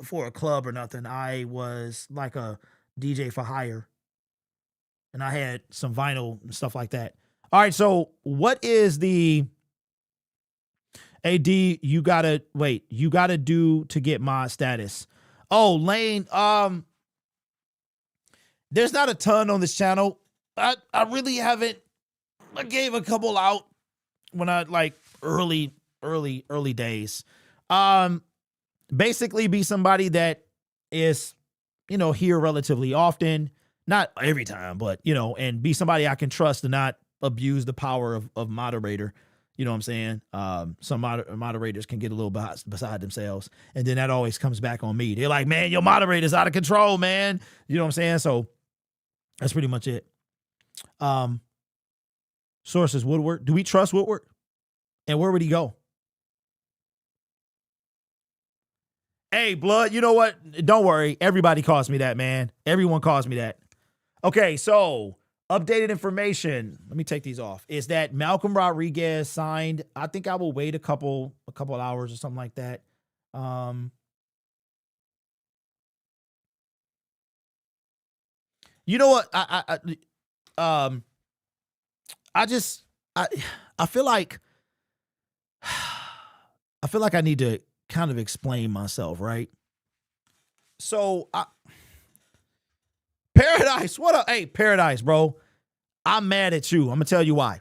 for a club or nothing. I was like a DJ for hire. And I had some vinyl and stuff like that. All right, so what is the AD you gotta do to get my status? Oh, Lane, there's not a ton on this channel. I really haven't. I gave a couple out when I like early days. Basically be somebody that is, here relatively often, not every time, but, and be somebody I can trust and not abuse the power of moderator. You know what I'm saying? Some moderators can get a little beside themselves, and then that always comes back on me. They're like, man, your moderator's out of control, man. You know what I'm saying? So that's pretty much it. Sources, Woodward. Do we trust Woodward? And where would he go? Hey, Blood, you know what? Don't worry. Everybody calls me that, man. Everyone calls me that. Okay, so updated information. Let me take these off. Is that Malcolm Rodriguez signed? I think I will wait a couple hours or something like that. You know what? I feel like I need to kind of explain myself, right? So Paradise, what up? Hey, Paradise, bro. I'm mad at you. I'm gonna tell you why.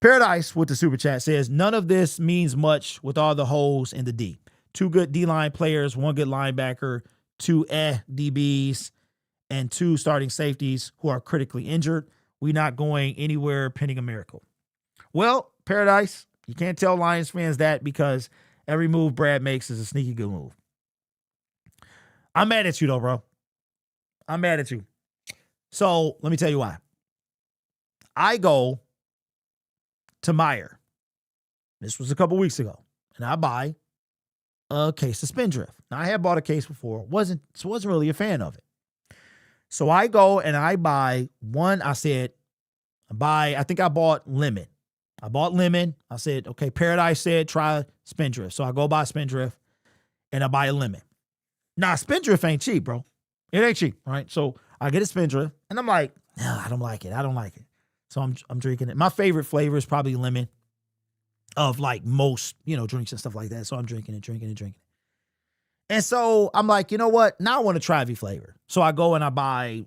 Paradise with the super chat says, none of this means much with all the holes in the D. 2 good D-line players, 1 good linebacker, 2 DBs, and 2 starting safeties who are critically injured. We're not going anywhere pending a miracle. Well, Paradise, you can't tell Lions fans that because every move Brad makes is a sneaky good move. I'm mad at you, though, bro. I'm mad at you. So let me tell you why. I go to Meyer. This was a couple weeks ago. And I buy a case of Spindrift. Now, I had bought a case before. Wasn't really a fan of it. So I go and I buy one. I think I bought lemon. I bought lemon. I said, okay, Paradise said try Spindrift. So I go buy Spindrift and I buy a lemon. Nah, Spindrift ain't cheap, bro. It ain't cheap, right? So I get a Spindrift and I'm like, no, I don't like it. So I'm drinking it. My favorite flavor is probably lemon of like most, drinks and stuff like that. So I'm drinking it. And so I'm like, you know what? Now I want to try every flavor. So I go and I buy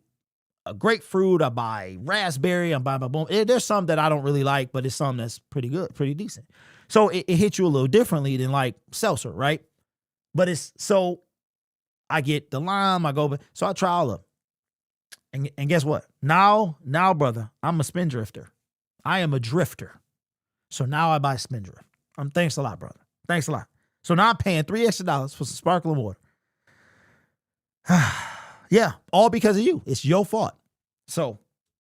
a grapefruit. I buy raspberry. I buy boom. There's some that I don't really like, but it's some that's pretty good, pretty decent. So it hits you a little differently than like seltzer, right? But so I get the lime. So I try all of them. And guess what? Now, brother, I'm a Spindrifter. I am a drifter. So now I buy Spindrift. Thanks a lot, brother. Thanks a lot. So now I'm paying $3 extra for some sparkling water. Yeah, all because of you. It's your fault. So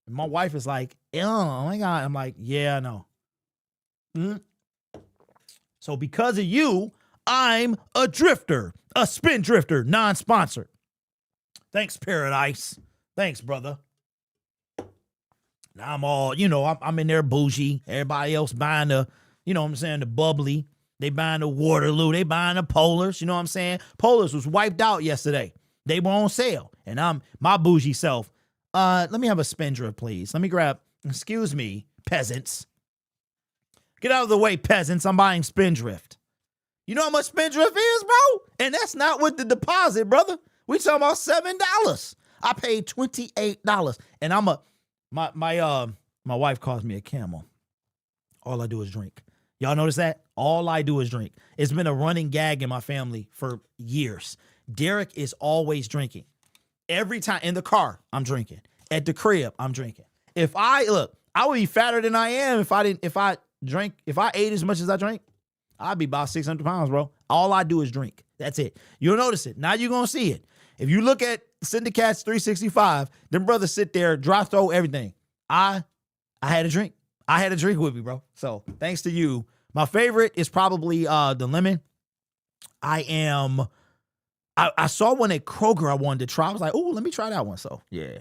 my wife is like, oh my God. I'm like, yeah, I know. So because of you, I'm a drifter, a Spindrifter, non-sponsored. Thanks, Paradise. Thanks, brother. Now I'm all, I'm in there bougie. Everybody else buying the, the bubbly. They buying the Waterloo. They buying the Polars. You know what I'm saying? Polars was wiped out yesterday. They were on sale. And I'm my bougie self. Let me have a Spindrift, please. Let me grab, excuse me, peasants. Get out of the way, peasants. I'm buying Spindrift. You know how much Spindrift is, bro? And that's not with the deposit, brother. We talking about $7. I paid $28. And my wife calls me a camel. All I do is drink. Y'all notice that? All I do is drink. It's been a running gag in my family for years. Derek is always drinking. Every time in the car, I'm drinking. At the crib, I'm drinking. I would be fatter than I am if I ate as much as I drank. I'd be about 600 pounds, bro. All I do is drink. That's it. You'll notice it. Now you're going to see it. If you look at Syndicats 365, them brothers sit there, dry throw everything. I had a drink. I had a drink with me, bro. So thanks to you. My favorite is probably the lemon. I saw one at Kroger I wanted to try. I was like, oh, let me try that one. So yeah.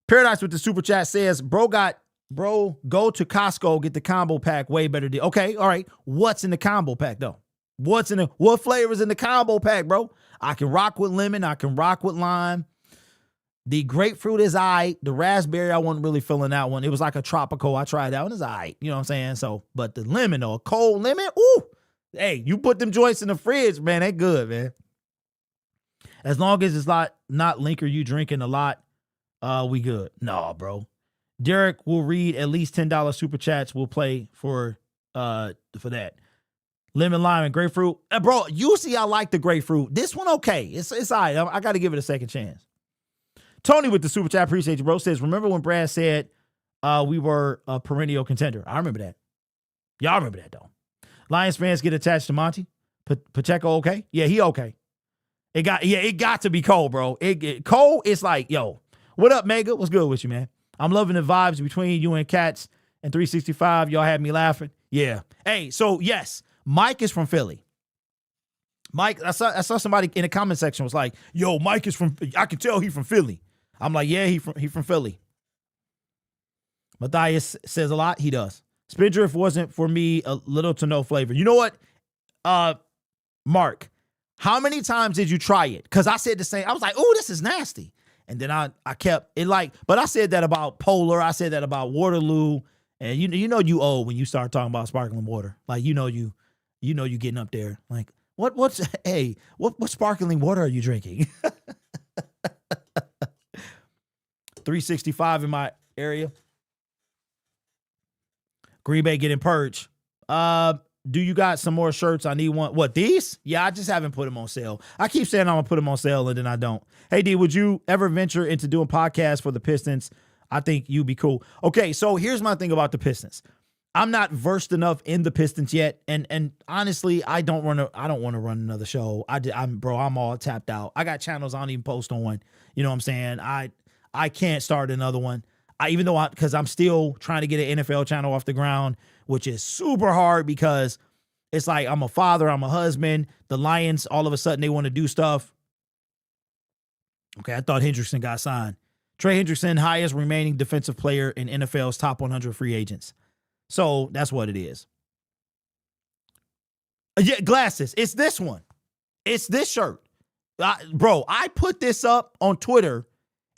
Paradise with the super chat says, bro, go to Costco, get the combo pack, way better deal. Okay, all right. What's in the combo pack though? What flavors in the combo pack, bro? I can rock with lemon. I can rock with lime. The grapefruit is the raspberry, I wasn't really feeling that one. It was like a tropical. I tried that one. It's you know what I'm saying? So, but the lemon or cold lemon, ooh, hey, you put them joints in the fridge, man, they good, man. As long as it's not liquor you drinking a lot, we good. No, bro. Derek will read at least $10 super chats. We'll play for that. Lemon, lime, and grapefruit. Bro, usually I like the grapefruit. This one, okay. It's all right. I got to give it a second chance. Tony with the super chat, appreciate you, bro. Says, remember when Brad said we were a perennial contender? I remember that. Y'all remember that, though. Lions fans get attached to Monty. Pacheco okay? Yeah, he okay. It got to be Cole, bro. Cole is like, yo, what up, Mega? What's good with you, man? I'm loving the vibes between you and Cats and 365. Y'all had me laughing. Yeah. Hey, so yes, Mike is from Philly. Mike, I saw somebody in the comment section was like, yo, Mike is from, I can tell he from Philly. I'm like, yeah, he from Philly. Matthias says a lot. He does. Spindrift wasn't for me, a little to no flavor. You know what? Mark, how many times did you try it? Because I said the same. I was like, oh, this is nasty. And then I kept it but I said that about Polar. I said that about Waterloo. And you know you old when you start talking about sparkling water. Like, you getting up there. Like, what sparkling water are you drinking? 365 in my area. Green Bay getting purged. Do you got some more shirts? I need one. What, these? Yeah, I just haven't put them on sale. I keep saying I'm going to put them on sale, and then I don't. Hey, D, would you ever venture into doing podcasts for the Pistons? I think you'd be cool. Okay, so here's my thing about the Pistons. I'm not versed enough in the Pistons yet, and honestly, I don't want to run another show. I'm all tapped out. I got channels I don't even post on. You know what I'm saying? I can't start another one. Because I'm still trying to get an NFL channel off the ground, which is super hard because it's like I'm a father, I'm a husband. The Lions, all of a sudden, they want to do stuff. Okay, I thought Hendrickson got signed. Trey Hendrickson, highest remaining defensive player in NFL's top 100 free agents. So that's what it is. Yeah, glasses. It's this one. It's this shirt. Bro, I put this up on Twitter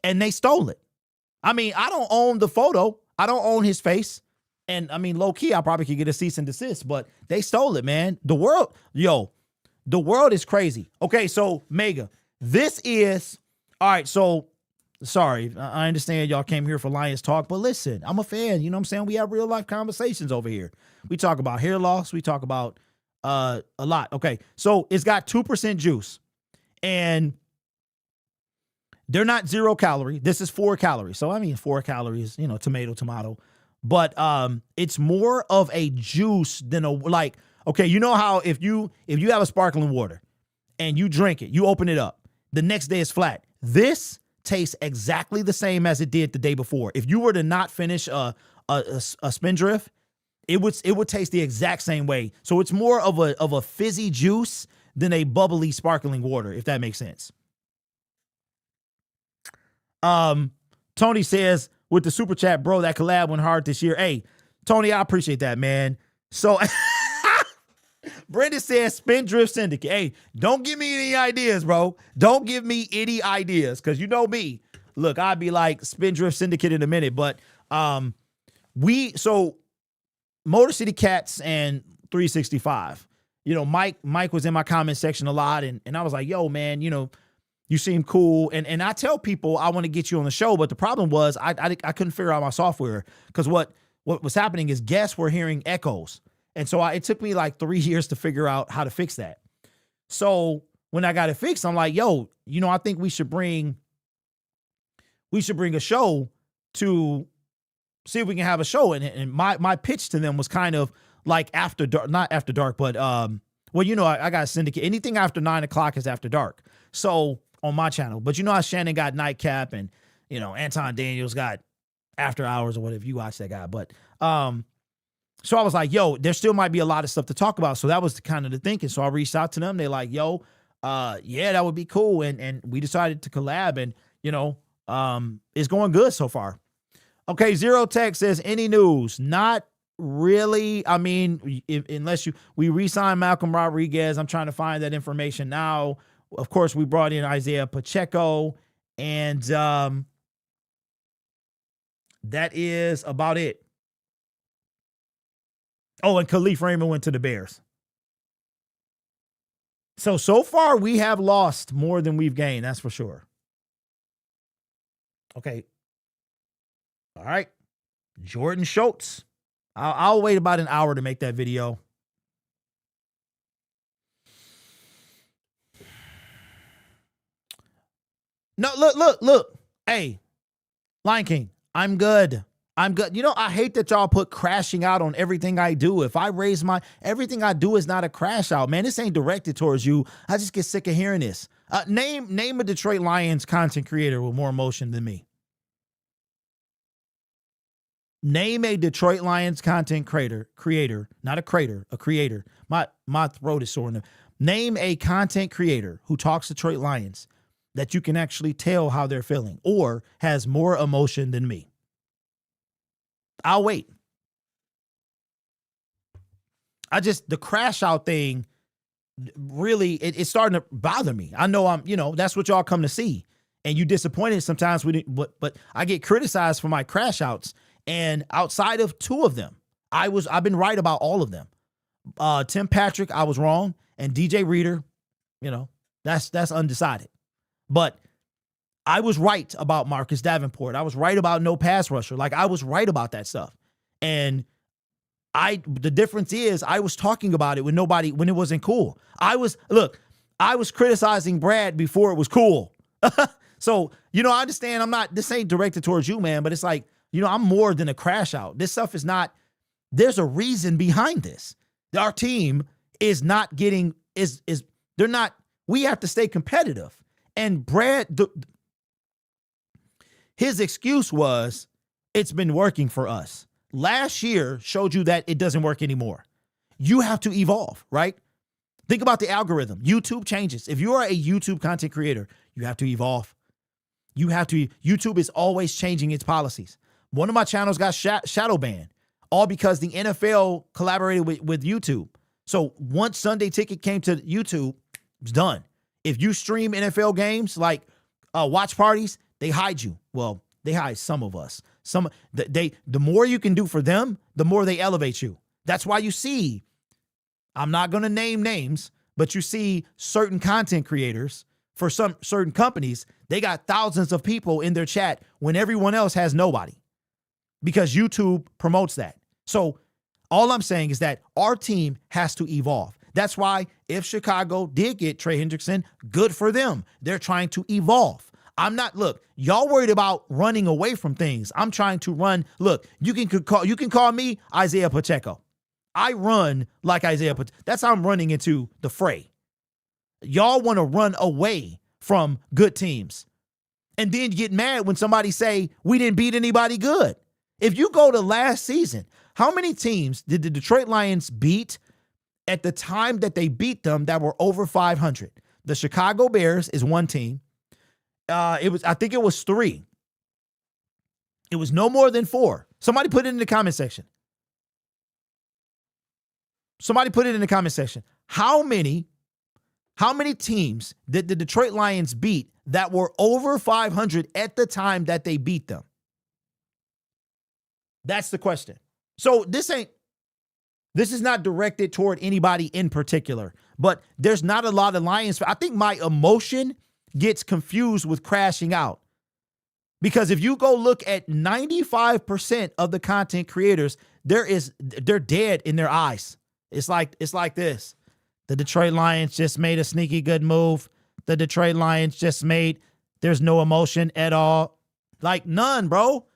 and they stole it. I mean, I don't own the photo. I don't own his face. And I mean, low key, I probably could get a cease and desist, but they stole it, man. The world is crazy. Okay, so Mega, this is, all right, so sorry. I understand y'all came here for Lions talk, but listen, I'm a fan. You know what I'm saying? We have real life conversations over here. We talk about hair loss. We talk about a lot. Okay, so it's got 2% juice and they're not 0 calorie. This is 4 calories. So, I mean, 4 calories, tomato. But it's more of a juice than okay, you know how if you have a sparkling water and you drink it, you open it up, the next day it's flat. This tastes exactly the same as it did the day before. If you were to not finish a Spindrift, it would taste the exact same way. So it's more of a fizzy juice than a bubbly sparkling water, if that makes sense. Tony says with the super chat, bro, that collab went hard this year. Hey, Tony, I appreciate that, man. So Brendan says Spindrift Syndicate. Hey, don't give me any ideas, bro. Don't give me any ideas, because you know me. Look, I'd be like Spindrift Syndicate in a minute, but Motor City Cats and 365. Mike was in my comment section a lot, and I was like, yo, man, you seem cool. And I tell people I want to get you on the show, but the problem was I couldn't figure out my software, because what was happening is guests were hearing echoes. And so it took me like 3 years to figure out how to fix that. So when I got it fixed, I'm like, yo, I think we should bring a show to see if we can have a show. And my pitch to them was kind of like after dark, not after dark, but well, you know, I got a syndicate. Anything after 9 o'clock is after dark. So on my channel, but you know how Shannon got Nightcap and, you know, Anton Daniels got After Hours or whatever. You watch that guy. But so I was like, yo, there still might be a lot of stuff to talk about. So that was kind of the thinking. So I reached out to them. They like, yo, yeah, that would be cool. And we decided to collab, and, you know, it's going good so far. Okay, Zero Tech says, any news? Not really. I mean, unless we re-signed Malcolm Rodriguez. I'm trying to find that information now. Of course, we brought in Isaiah Pacheco, and that is about it. Oh, and Khalif Raymond went to the Bears. So far, we have lost more than we've gained. That's for sure. Okay. All right. Jordan Schultz. I'll wait about an hour to make that video. No, look. Hey, Lion King, I'm good. You know, I hate that y'all put crashing out on everything I do. If I raise everything I do is not a crash out, man. This ain't directed towards you. I just get sick of hearing this. Name a Detroit Lions content creator with more emotion than me. Name a Detroit Lions content creator, not a creator, a creator. My throat is sore. Name a content creator who talks Detroit Lions that you can actually tell how they're feeling or has more emotion than me. I'll wait. The crash out thing, really, it's starting to bother me. I know that's what y'all come to see. And you disappointed sometimes but I get criticized for my crash outs. And outside of 2 of them, I've been right about all of them. Tim Patrick, I was wrong. And DJ Reader, you know, that's undecided. But I was right about Marcus Davenport. I was right about no pass rusher. Like, I was right about that stuff. And the difference is I was talking about it when it wasn't cool. I was criticizing Brad before it was cool. So, you know, I understand this ain't directed towards you, man, but it's like, you know, I'm more than a crash out. This stuff is not, there's a reason behind this. Our team is not getting, we have to stay competitive. And Brad, his excuse was, it's been working for us. Last year showed you that it doesn't work anymore. You have to evolve, right? Think about the algorithm. YouTube changes. If you are a YouTube content creator, you have to evolve. YouTube is always changing its policies. One of my channels got shadow banned, all because the NFL collaborated with YouTube. So once Sunday Ticket came to YouTube, it's done. If you stream NFL games like watch parties, they hide you. Well, they hide some of us. The more you can do for them, the more they elevate you. That's why you see, I'm not going to name names, but you see certain content creators for some certain companies, they got thousands of people in their chat when everyone else has nobody, because YouTube promotes that. So all I'm saying is that our team has to evolve. That's why if Chicago did get Trey Hendrickson, good for them. They're trying to evolve. Look, y'all worried about running away from things. I'm trying to run. Look, you can call me Isaiah Pacheco. I run like Isaiah Pacheco. That's how I'm running into the fray. Y'all want to run away from good teams and then get mad when somebody say we didn't beat anybody good. If you go to last season, how many teams did the Detroit Lions beat at the time that they beat them that were over 500? The Chicago Bears is one team. I think it was 3. It was no more than 4. Somebody put it in the comment section. How many teams did the Detroit Lions beat that were over 500 at the time that they beat them? That's the question. So this is not directed toward anybody in particular, but there's not a lot of Lions. I think my emotion gets confused with crashing out, because if you go look at 95% of the content creators, they're dead in their eyes. It's like this. The Detroit Lions just made a sneaky good move. The Detroit Lions there's no emotion at all. Like none, bro.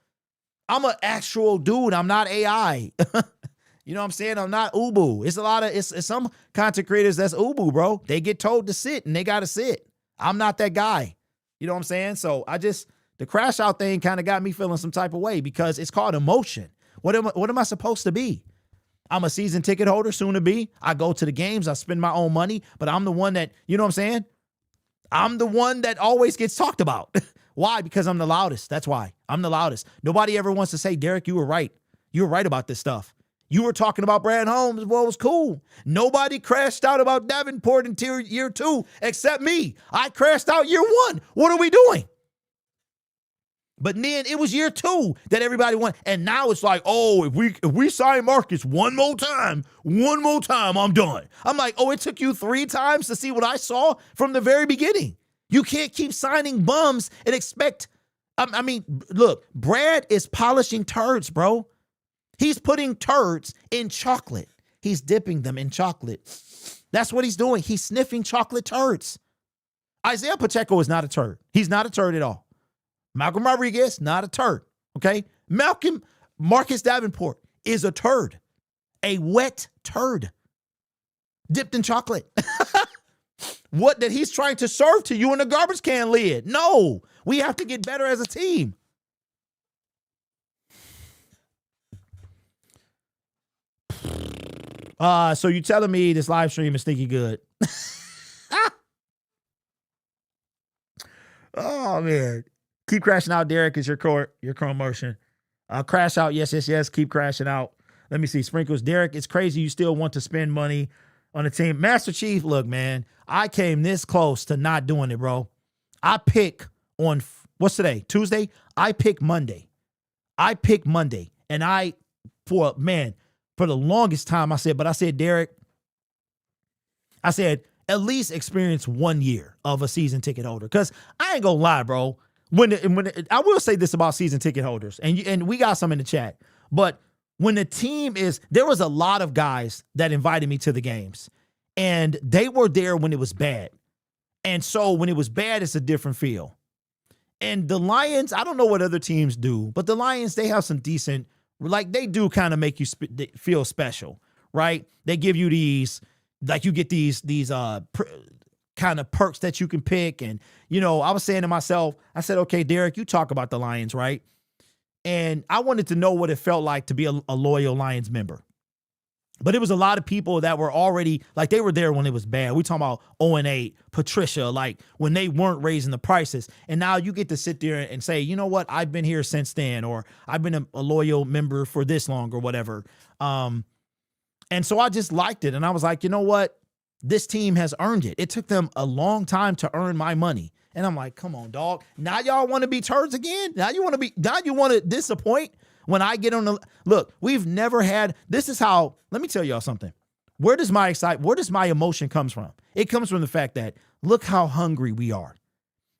I'm an actual dude. I'm not AI. You know what I'm saying? I'm not Ubu. It's some content creators that's Ubu, bro. They get told to sit and they got to sit. I'm not that guy. You know what I'm saying? So the crash out thing kind of got me feeling some type of way because it's called emotion. What am I supposed to be? I'm a season ticket holder, soon to be. I go to the games. I spend my own money, but I'm the one that, you know what I'm saying? I'm the one that always gets talked about. Why? Because I'm the loudest. That's why. I'm the loudest. Nobody ever wants to say, Derek, you were right. You were right about this stuff. You were talking about Brad Holmes. Well, it was cool. Nobody crashed out about Davenport until year 2 except me. I crashed out year 1. What are we doing? But then it was year 2 that everybody won. And now it's like, oh, if we sign Marcus one more time, I'm done. I'm like, oh, it took you 3 times to see what I saw from the very beginning. You can't keep signing bums and expect. I mean, look, Brad is polishing turds, bro. He's putting turds in chocolate. He's dipping them in chocolate. That's what he's doing. He's sniffing chocolate turds. Isaiah Pacheco is not a turd. He's not a turd at all. Malcolm Rodriguez, not a turd. Okay? Marcus Davenport is a turd. A wet turd. Dipped in chocolate. What that he's trying to serve to you in a garbage can lid. No. We have to get better as a team. So you telling me this live stream is stinky good? Oh man, keep crashing out, Derek. Is your Chrome motion? Crash out, yes. Keep crashing out. Let me see. Sprinkles, Derek. It's crazy you still want to spend money on a team. Master Chief, look, man. I came this close to not doing it, bro. I pick on what's today? Tuesday. I pick Monday, and for the longest time, I said, Derek, at least experience 1 year of a season ticket holder. Because I ain't gonna lie, bro. I will say this about season ticket holders, and we got some in the chat, but when the team there was a lot of guys that invited me to the games, and they were there when it was bad. And so when it was bad, it's a different feel. And the Lions, I don't know what other teams do, but the Lions, they have some decent, like they do kind of make you feel special, right? They give you these, like you get these kind of perks that you can pick. And, you know, I was saying to myself, I said, okay, Derek, you talk about the Lions, right? And I wanted to know what it felt like to be a loyal Lions member. But it was a lot of people that were already, like they were there when it was bad. We talking about 0-8, Patricia, like when they weren't raising the prices. And now you get to sit there and say, you know what, I've been here since then, or I've been a loyal member for this long or whatever. And so I just liked it. And I was like, you know what, this team has earned it. It took them a long time to earn my money. And I'm like, come on, dog. Now y'all want to be turds again? Now you want to disappoint? When I get on look, we've never had, this is how, let me tell y'all something. Where does my emotion comes from? It comes from the fact that look how hungry we are.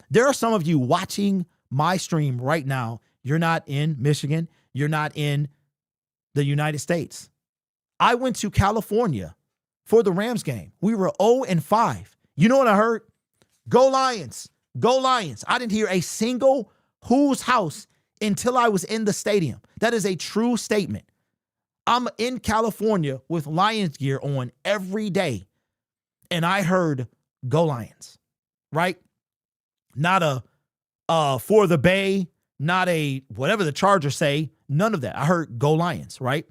There are some of you watching my stream right now. You're not in Michigan. You're not in the United States. I went to California for the Rams game. We were 0-5. You know what I heard? Go Lions. Go Lions. I didn't hear a single whose house until I was in the stadium. That is a true statement. I'm in California with Lions gear on every day, and I heard Go Lions, right? Not a for the Bay, not a whatever the Chargers say, none of that. I heard Go Lions, right?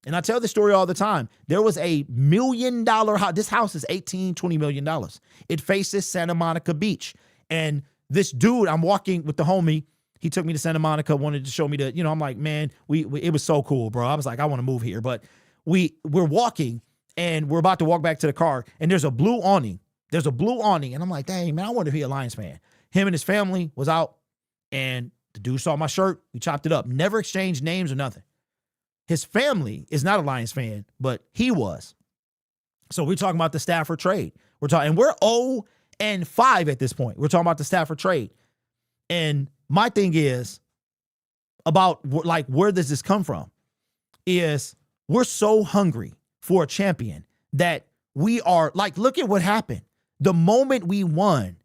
And I tell this story all the time. There was a $1 million house. This house is $20 million. It faces Santa Monica Beach. And this dude, I'm walking with the homie, he took me to Santa Monica, wanted to show me I'm like, man, it was so cool, bro. I was like, I want to move here. But we're walking and we're about to walk back to the car and there's a blue awning. And I'm like, dang, man, I wonder if he's a Lions fan. Him and his family was out and the dude saw my shirt. We chopped it up. Never exchanged names or nothing. His family is not a Lions fan, but he was. So we're talking about the Stafford trade. We're 0-5 at this point. We're talking about the Stafford trade. And my thing is about like, where does this come from? Is we're so hungry for a champion that we are like, look at what happened. The moment we won,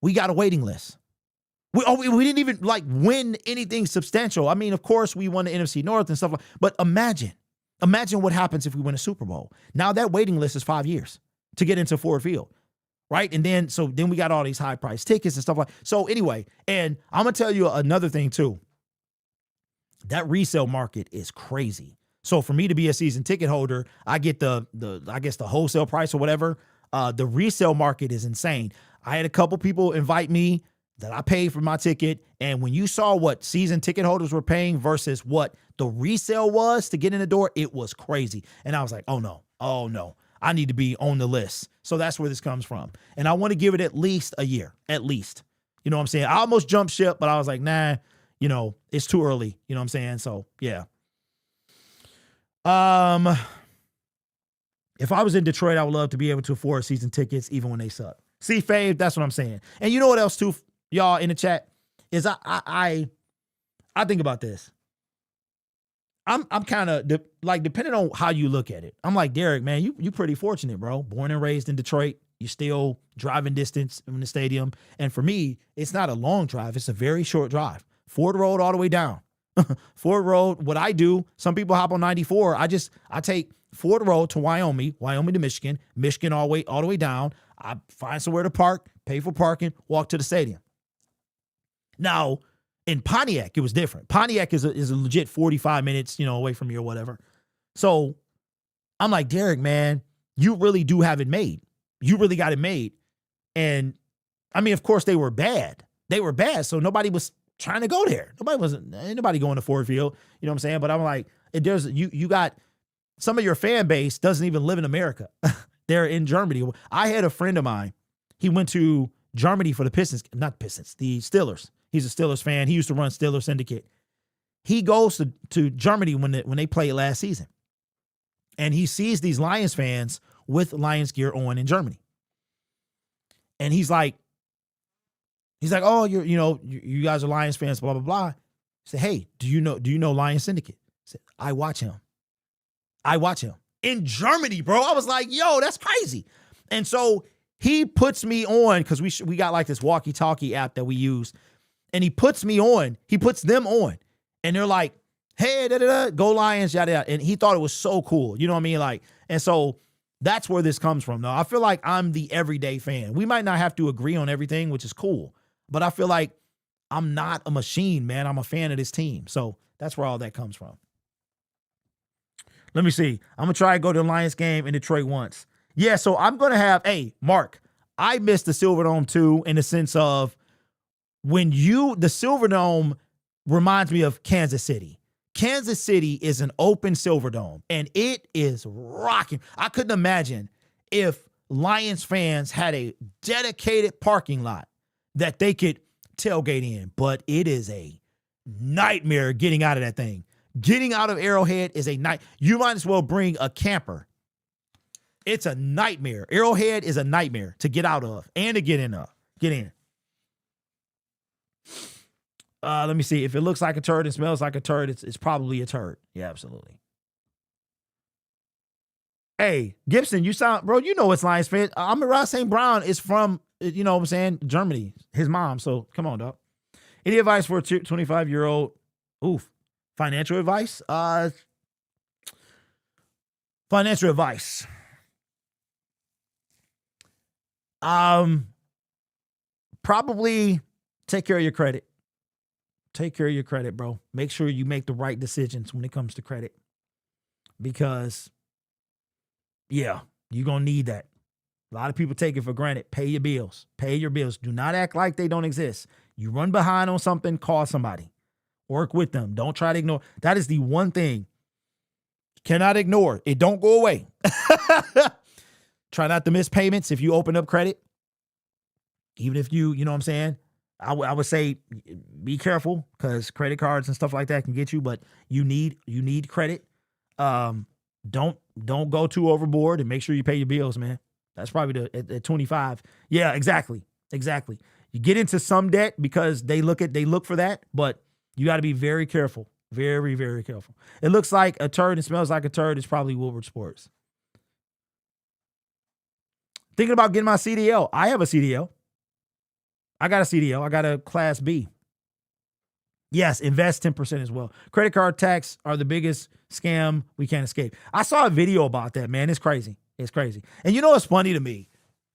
we got a waiting list. We didn't even like win anything substantial. I mean, of course, we won the NFC North and stuff like. But imagine what happens if we win a Super Bowl. Now that waiting list is 5 years to get into Ford Field, right? And then we got all these high price tickets and stuff like. So anyway, and I'm gonna tell you another thing too. That resale market is crazy. So for me to be a season ticket holder, I get the I guess the wholesale price or whatever. The resale market is insane. I had a couple people invite me that I paid for my ticket. And when you saw what season ticket holders were paying versus what the resale was to get in the door, it was crazy. And I was like, oh no, I need to be on the list. So that's where this comes from. And I want to give it at least a year, at least. You know what I'm saying? I almost jumped ship, but I was like, nah, it's too early. You know what I'm saying? So yeah. If I was in Detroit, I would love to be able to afford season tickets even when they suck. See, Fave, that's what I'm saying. And you know what else too, y'all in the chat, is I think about this. I'm kind of like, depending on how you look at it, I'm like, Derek, man, you pretty fortunate, bro. Born and raised in Detroit. You still driving distance in the stadium. And for me, it's not a long drive. It's a very short drive. Ford Road all the way down. Ford Road, what I do, some people hop on 94. I take Ford Road to Wyoming to Michigan all the way down. I find somewhere to park, pay for parking, walk to the stadium. Now, in Pontiac, it was different. Pontiac is a legit 45 minutes, away from you or whatever. So I'm like, Derek, man, you really do have it made. You really got it made. And I mean, of course, they were bad. So nobody was trying to go there. Ain't nobody going to Ford Field. You know what I'm saying? But I'm like, you got some of your fan base doesn't even live in America. They're in Germany. I had a friend of mine. He went to Germany for the the Steelers. He's a Steelers fan. He used to run Lions Syndicate. He goes to Germany when they played last season. And he sees these Lions fans with Lions gear on in Germany. And he's like, oh, you guys are Lions fans, blah, blah, blah. I said, hey, do you know Lions Syndicate? I said, I watch him in Germany, bro. I was like, yo, that's crazy. And so he puts me on, because we got like this walkie-talkie app that we use. And he puts them on. And they're like, hey, go Lions, yada, yada. And he thought it was so cool. You know what I mean? Like, and so that's where this comes from, though. I feel like I'm the everyday fan. We might not have to agree on everything, which is cool. But I feel like I'm not a machine, man. I'm a fan of this team. So that's where all that comes from. Let me see. I'm going to try to go to the Lions game in Detroit once. Yeah, so I'm going to have, hey, Mark, I missed the Silverdome too, in the sense of the Silverdome reminds me of Kansas City. Kansas City is an open Silverdome, and it is rocking. I couldn't imagine if Lions fans had a dedicated parking lot that they could tailgate in, but it is a nightmare getting out of that thing. Getting out of Arrowhead is a night. You might as well bring a camper. It's a nightmare. Arrowhead is a nightmare to get out of and to get in. Let me see. If it looks like a turd and smells like a turd, it's probably a turd. Yeah, absolutely. Hey, Gibson, you sound, bro, it's Lions fan. Amon-Ra St. Brown is from, what I'm saying, Germany, his mom. So come on, dog. Any advice for a 25-year-old? Oof. Financial advice? Financial advice. Probably take care of your credit. Take care of your credit, bro. Make sure you make the right decisions when it comes to credit. Because, yeah, you're going to need that. A lot of people take it for granted. Pay your bills. Pay your bills. Do not act like they don't exist. You run behind on something, call somebody. Work with them. Don't try to ignore. That is the one thing you cannot ignore. It don't go away. Try not to miss payments if you open up credit. Even if you know what I'm saying? I would say be careful, because credit cards and stuff like that can get you, but you need credit. Don't go too overboard, and make sure you pay your bills, man. That's probably at 25. Yeah, exactly. You get into some debt because they look for that, but you got to be very careful. Very, very careful. It looks like a turd and smells like a turd. It's probably Woolworth Sports. Thinking about getting my CDL. I have a CDL. I got a CDL. I got a Class B. Yes, invest 10% as well. Credit card tax are the biggest scam we can't escape. I saw a video about that, man. It's crazy. It's crazy. And you know what's funny to me?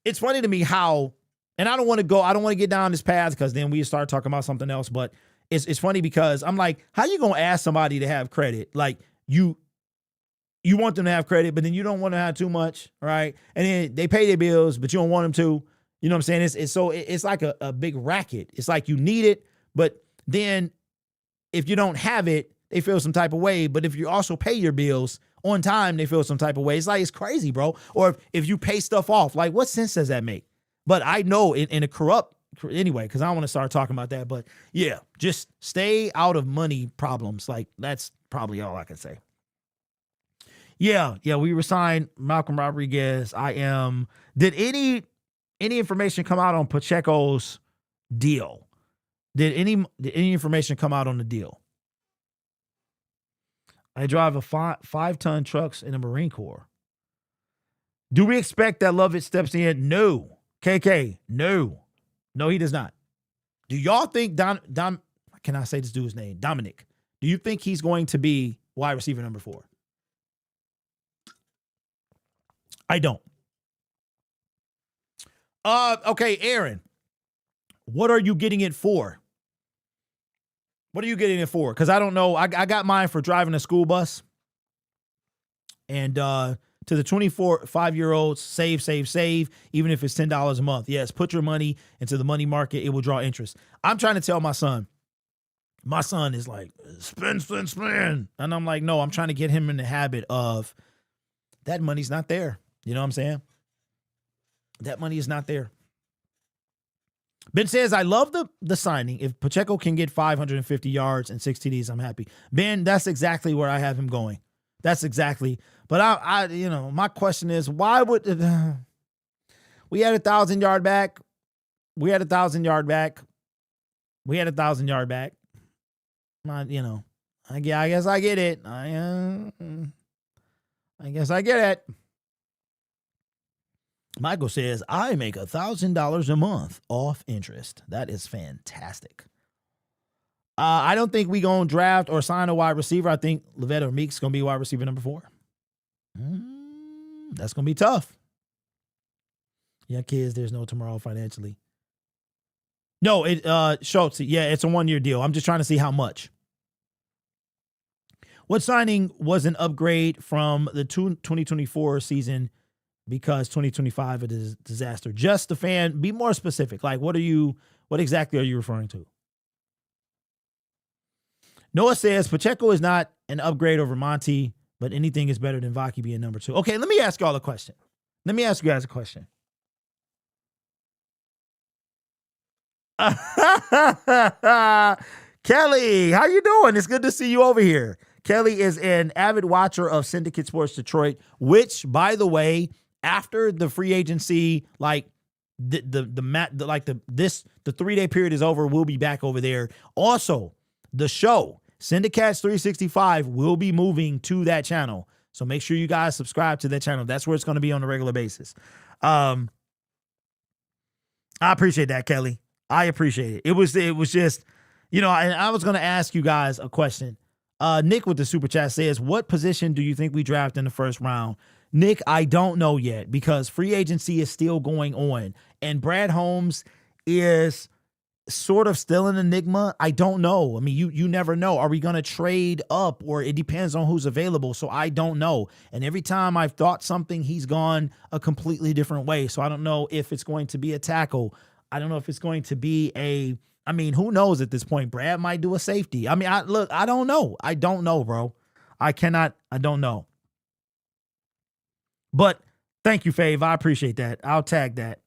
It's funny to me how, and I don't want to get down this path because then we start talking about something else, but it's funny because I'm like, how you going to ask somebody to have credit? Like you want them to have credit, but then you don't want to have too much, right? And then they pay their bills, but you don't want them to. You know what I'm saying? It's like a big racket. It's like you need it, but then if you don't have it, they feel some type of way. But if you also pay your bills on time, they feel some type of way. It's like, it's crazy, bro. Or if you pay stuff off, like what sense does that make? But I know in a corrupt, anyway, because I don't want to start talking about that. But yeah, just stay out of money problems. Like that's probably all I can say. Yeah, we resigned Malcolm Rodriguez. Did any information come out on Pacheco's deal? Did any information come out on the deal? I drive a 5-ton trucks in the Marine Corps. Do we expect that Lovett steps in? No. KK, no. No, he does not. Do y'all think can I say this dude's name? Dominic. Do you think he's going to be wide receiver number 4? I don't. Okay, Aaron. What are you getting it for? What are you getting it for? Because I don't know. I got mine for driving a school bus. And to the 24-5-year-olds, save. Even if it's $10 a month. Yes, put your money into the money market. It will draw interest. I'm trying to tell my son. My son is like, spin. And I'm like, no, I'm trying to get him in the habit of that money's not there. You know what I'm saying? That money is not there. Ben says, I love the signing. If Pacheco can get 550 yards and 6 TDs, I'm happy. Ben, that's exactly where I have him going. That's exactly. But I my question is, why would we had 1,000 yard back? We had 1,000 yard back. I guess I get it. I guess I get it. Michael says, I make $1,000 a month off interest. That is fantastic. I don't think we going to draft or sign a wide receiver. I think Levet or Meek's going to be wide receiver number 4. That's going to be tough. Yeah, kids, there's no tomorrow financially. No, Schultz, yeah, it's a 1-year deal. I'm just trying to see how much. What signing was an upgrade from the 2024 season because 2025 is a disaster? Just the fan. Be more specific. Like, what exactly are you referring to? Noah says Pacheco is not an upgrade over Monty, but anything is better than Vaki being number 2. Okay, let me ask y'all a question. Let me ask you guys a question. Kelly, how you doing? It's good to see you over here. Kelly is an avid watcher of Syndicate Sports Detroit, which, by the way, after the free agency, like the 3-day period is over, we'll be back over there. Also, the show Syndicats 365 will be moving to that channel, so make sure you guys subscribe to that channel. That's where it's going to be on a regular basis. I appreciate that, Kelly. I appreciate it. It was just, and I was going to ask you guys a question. Nick with the super chat says, what position do you think we draft in the first round? Nick, I don't know yet because free agency is still going on. And Brad Holmes is sort of still an enigma. I don't know. I mean, you never know. Are we going to trade up, or it depends on who's available? So I don't know. And every time I've thought something, he's gone a completely different way. So I don't know if it's going to be a tackle. I don't know if it's going to be who knows at this point? Brad might do a safety. I don't know. I don't know, bro. I don't know. But thank you, Fave. I appreciate that. I'll tag that.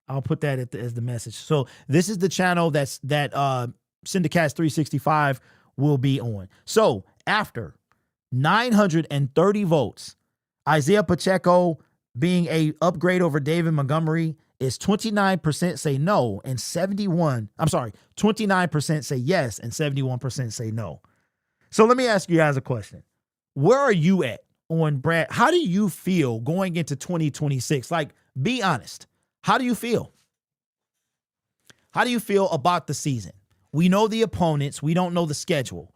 I'll put that as the message. So this is the channel that Syndicats 365 will be on. So after 930 votes, Isaiah Pacheco being a upgrade over David Montgomery is 29% say no and 29% say yes and 71% say no. So let me ask you guys a question. Where are you at on Brad? How do you feel going into 2026? Like, be honest. How do you feel? How do you feel about the season? We know the opponents. We don't know the schedule.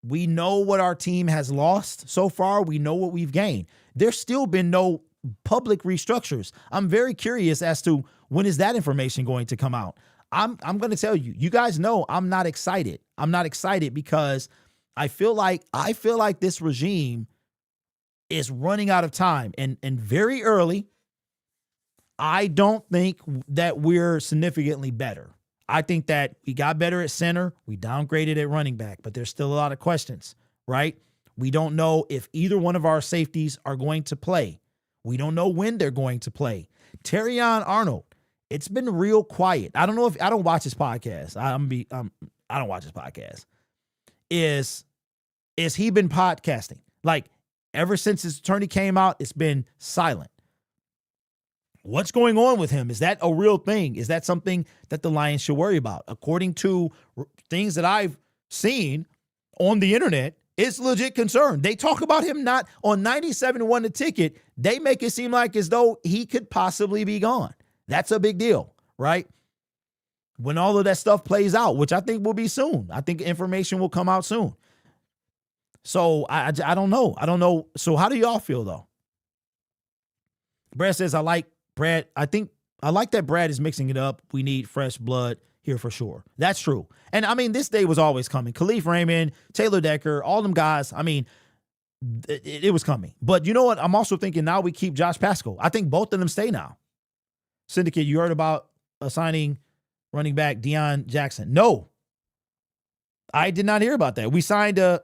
We know what our team has lost so far. We know what we've gained. There's still been no public restructures. I'm very curious as to when is that information going to come out. I'm going to tell you, you guys know I'm not excited. I'm not excited because I feel like this regime is running out of time and very early. I don't think that we're significantly better. I think that we got better at center. We downgraded at running back, but there's still a lot of questions, right? We don't know if either one of our safeties are going to play. We don't know when they're going to play. Terrion Arnold, it's been real quiet. I don't know if I don't watch his podcast. I don't watch his podcast. Is he been podcasting? Like ever since his attorney came out, it's been silent. What's going on with him? Is that a real thing? Is that something that the Lions should worry about? According to things that I've seen on the internet, it's legit concern. They talk about him not on 97-1 The Ticket. They make it seem like as though he could possibly be gone. That's a big deal, right? When all of that stuff plays out, which I think will be soon. I think information will come out soon. So I don't know. I don't know. So how do y'all feel though? Brad says, I like that Brad is mixing it up. We need fresh blood here for sure. That's true. And I mean, this day was always coming. Khalif Raymond, Taylor Decker, all them guys. I mean, it was coming. But you know what? I'm also thinking now we keep Josh Pacheco. I think both of them stay now. Syndicate, you heard about signing running back Deion Jackson? No, I did not hear about that. We signed a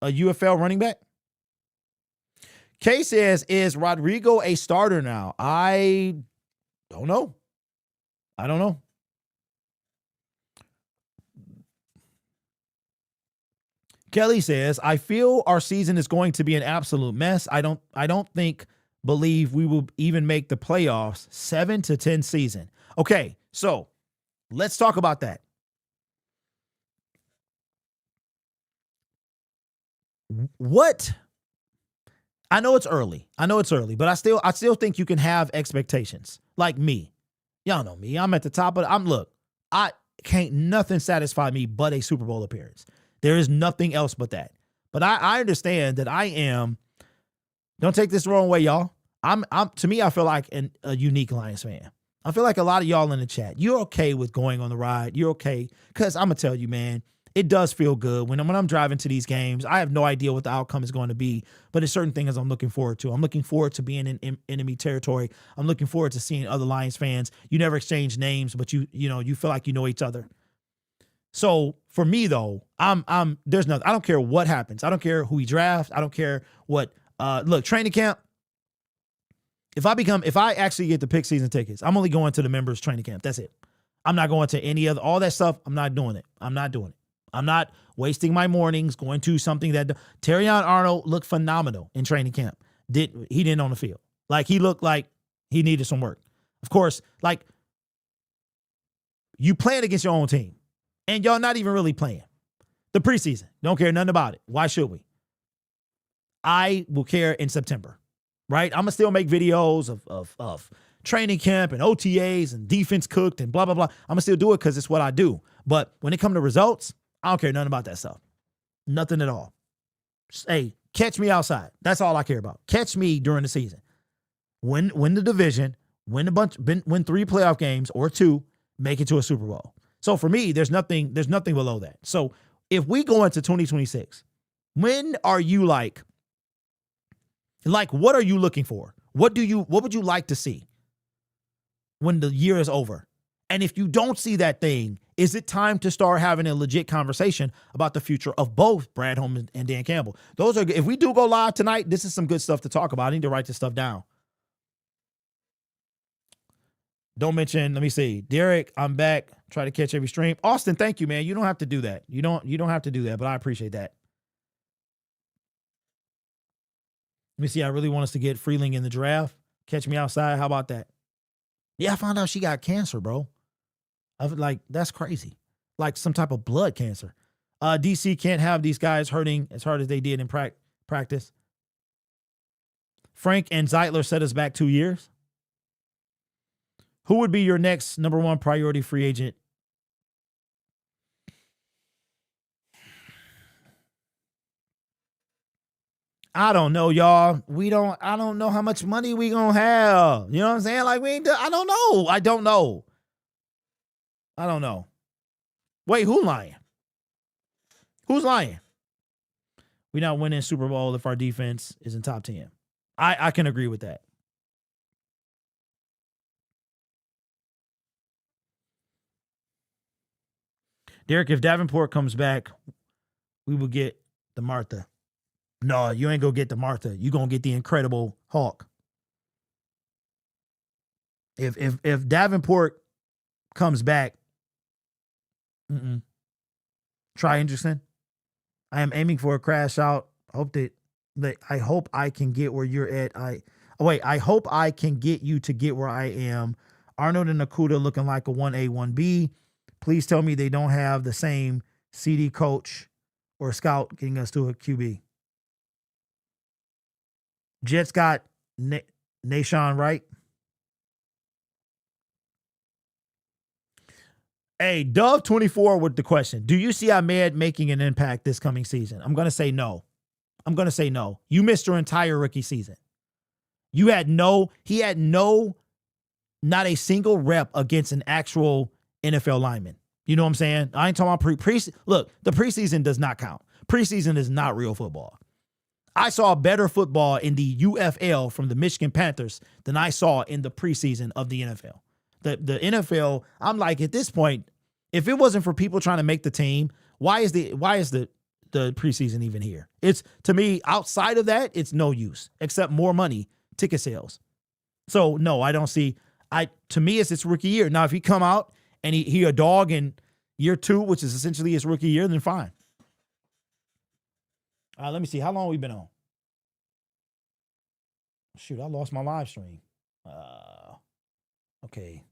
UFL running back. Kay says, is Rodrigo a starter now? I don't know. Kelly says, I feel our season is going to be an absolute mess. I don't believe we will even make the playoffs 7 to 10 season. Okay, so let's talk about that. What? I know it's early, but I still think you can have expectations. Like me. Y'all know me. I'm at the top of I can't nothing satisfy me but a Super Bowl appearance. There is nothing else but that. But I understand that I am, don't take this the wrong way, y'all. To me, I feel like a unique Lions fan. I feel like a lot of y'all in the chat, you're okay with going on the ride. You're okay. Because I'm going to tell you, man, it does feel good. When I'm driving to these games, I have no idea what the outcome is going to be, but there's certain things I'm looking forward to. I'm looking forward to being in enemy territory. I'm looking forward to seeing other Lions fans. You never exchange names, but you feel like you know each other. So for me though, there's nothing. I don't care what happens. I don't care who we draft. I don't care what, training camp. If I actually get the pick season tickets, I'm only going to the members training camp. That's it. I'm not going to any other, all that stuff. I'm not doing it. I'm not wasting my mornings going to something that Terrion Arnold looked phenomenal in training camp. He didn't on the field. Like he looked like he needed some work. Of course, like you playing against your own team and y'all not even really playing. The preseason, don't care nothing about it. Why should we? I will care in September, right? I'm going to still make videos of training camp and OTAs and defense cooked and blah, blah, blah. I'm going to still do it because it's what I do. But when it comes to results, I don't care nothing about that stuff. Nothing at all. Hey, catch me outside. That's all I care about. Catch me during the season. Win the division, win 3 playoff games or 2, make it to a Super Bowl. So for me, there's nothing below that. So if we go into 2026, when are you like what are you looking for? What would you like to see when the year is over? And if you don't see that thing, is it time to start having a legit conversation about the future of both Brad Holmes and Dan Campbell? If we do go live tonight, this is some good stuff to talk about. I need to write this stuff down. Don't mention, let me see. Derek, I'm back. Try to catch every stream. Austin, thank you, man. You don't have to do that. You don't have to do that, but I appreciate that. Let me see. I really want us to get Freeling in the draft. Catch me outside. How about that? Yeah, I found out she got cancer, bro. That's crazy. Like some type of blood cancer. DC can't have these guys hurting as hard as they did in practice. Frank and Zeitler set us back 2 years. Who would be your next number one priority free agent? I don't know, y'all. I don't know how much money we gonna have. You know what I'm saying? Like, I don't know. I don't know. Wait, who's lying? Who's lying? We're not winning Super Bowl if our defense is in top 10. I can agree with that. Derek, if Davenport comes back, we will get the Martha. No, you ain't gonna get the Martha. You gonna get the Incredible Hulk. If Davenport comes back, try Hendrickson. I am aiming for a crash out. I hope I can get where you're at. I hope I can get you to get where I am. Arnold and Nakuda looking like a 1A, 1B. Please tell me they don't have the same CD coach or scout getting us to a QB. Jets got Nashawn Wright. Hey, Dove24 with the question. Do you see Ahmed making an impact this coming season? I'm going to say no. You missed your entire rookie season. He had not a single rep against an actual NFL lineman. You know what I'm saying? I ain't talking about preseason. Look, the preseason does not count. Preseason is not real football. I saw better football in the UFL from the Michigan Panthers than I saw in the preseason of the NFL. The NFL, I'm like, at this point, if it wasn't for people trying to make the team, why is the preseason even here? It's, to me, outside of that, it's no use except more money, ticket sales. So no, I don't see. To me, it's its rookie year. Now, if he come out and he a dog in year 2, which is essentially his rookie year, then fine. Let me see. How long we been on? Shoot, I lost my live stream. Okay.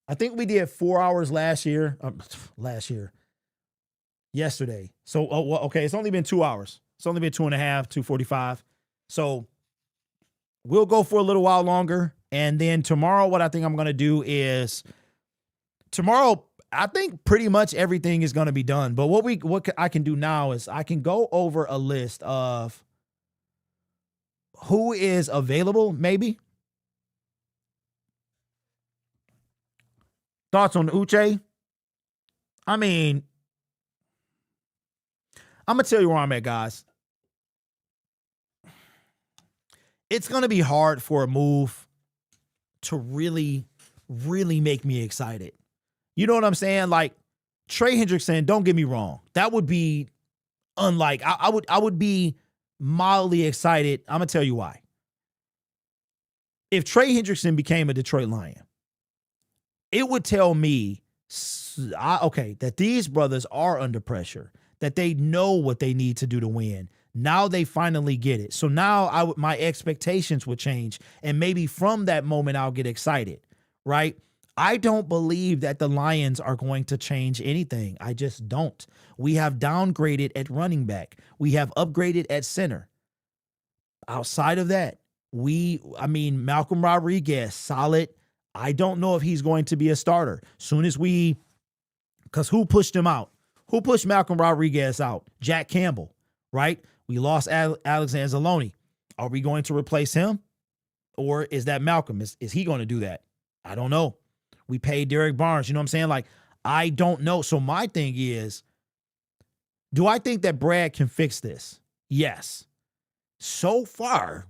I think we did 4 hours yesterday. So, okay, it's only been 2 hours. It's only been 2.5, 2:45. So we'll go for a little while longer. And then tomorrow, what I think I'm going to do is tomorrow, I think pretty much everything is going to be done. But what I can do now is I can go over a list of who is available, maybe. Thoughts on Uche? I mean, I'm going to tell you where I'm at, guys. It's going to be hard for a move to really, really make me excited. You know what I'm saying? Like, Trey Hendrickson, don't get me wrong. That would be unlike, I would be mildly excited. I'm going to tell you why. If Trey Hendrickson became a Detroit Lion, it would tell me, that these brothers are under pressure, that they know what they need to do to win. Now they finally get it. So now my expectations would change. And maybe from that moment, I'll get excited, right? I don't believe that the Lions are going to change anything. I just don't. We have downgraded at running back. We have upgraded at center. Outside of that, Malcolm Rodriguez, solid. I don't know if he's going to be a starter. Because who pushed him out? Who pushed Malcolm Rodriguez out? Jack Campbell, right? We lost Alexander Zaloni. Are we going to replace him? Or is that Malcolm? Is he going to do that? I don't know. We paid Derek Barnes. You know what I'm saying? Like, I don't know. So my thing is, do I think that Brad can fix this? Yes. So far,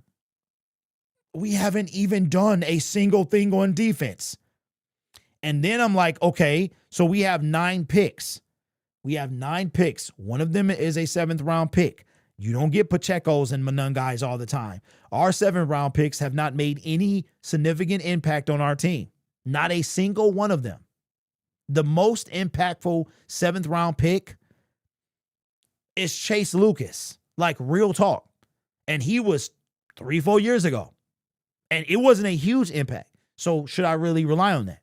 we haven't even done a single thing on defense. And then I'm like, okay, so we have 9 picks. One of them is a 7th round pick. You don't get Pacheco's and Manun guys all the time. Our 7th round picks have not made any significant impact on our team. Not a single one of them. The most impactful 7th round pick is Chase Lucas. Like, real talk. And he was 3-4 years ago. And it wasn't a huge impact. So should I really rely on that?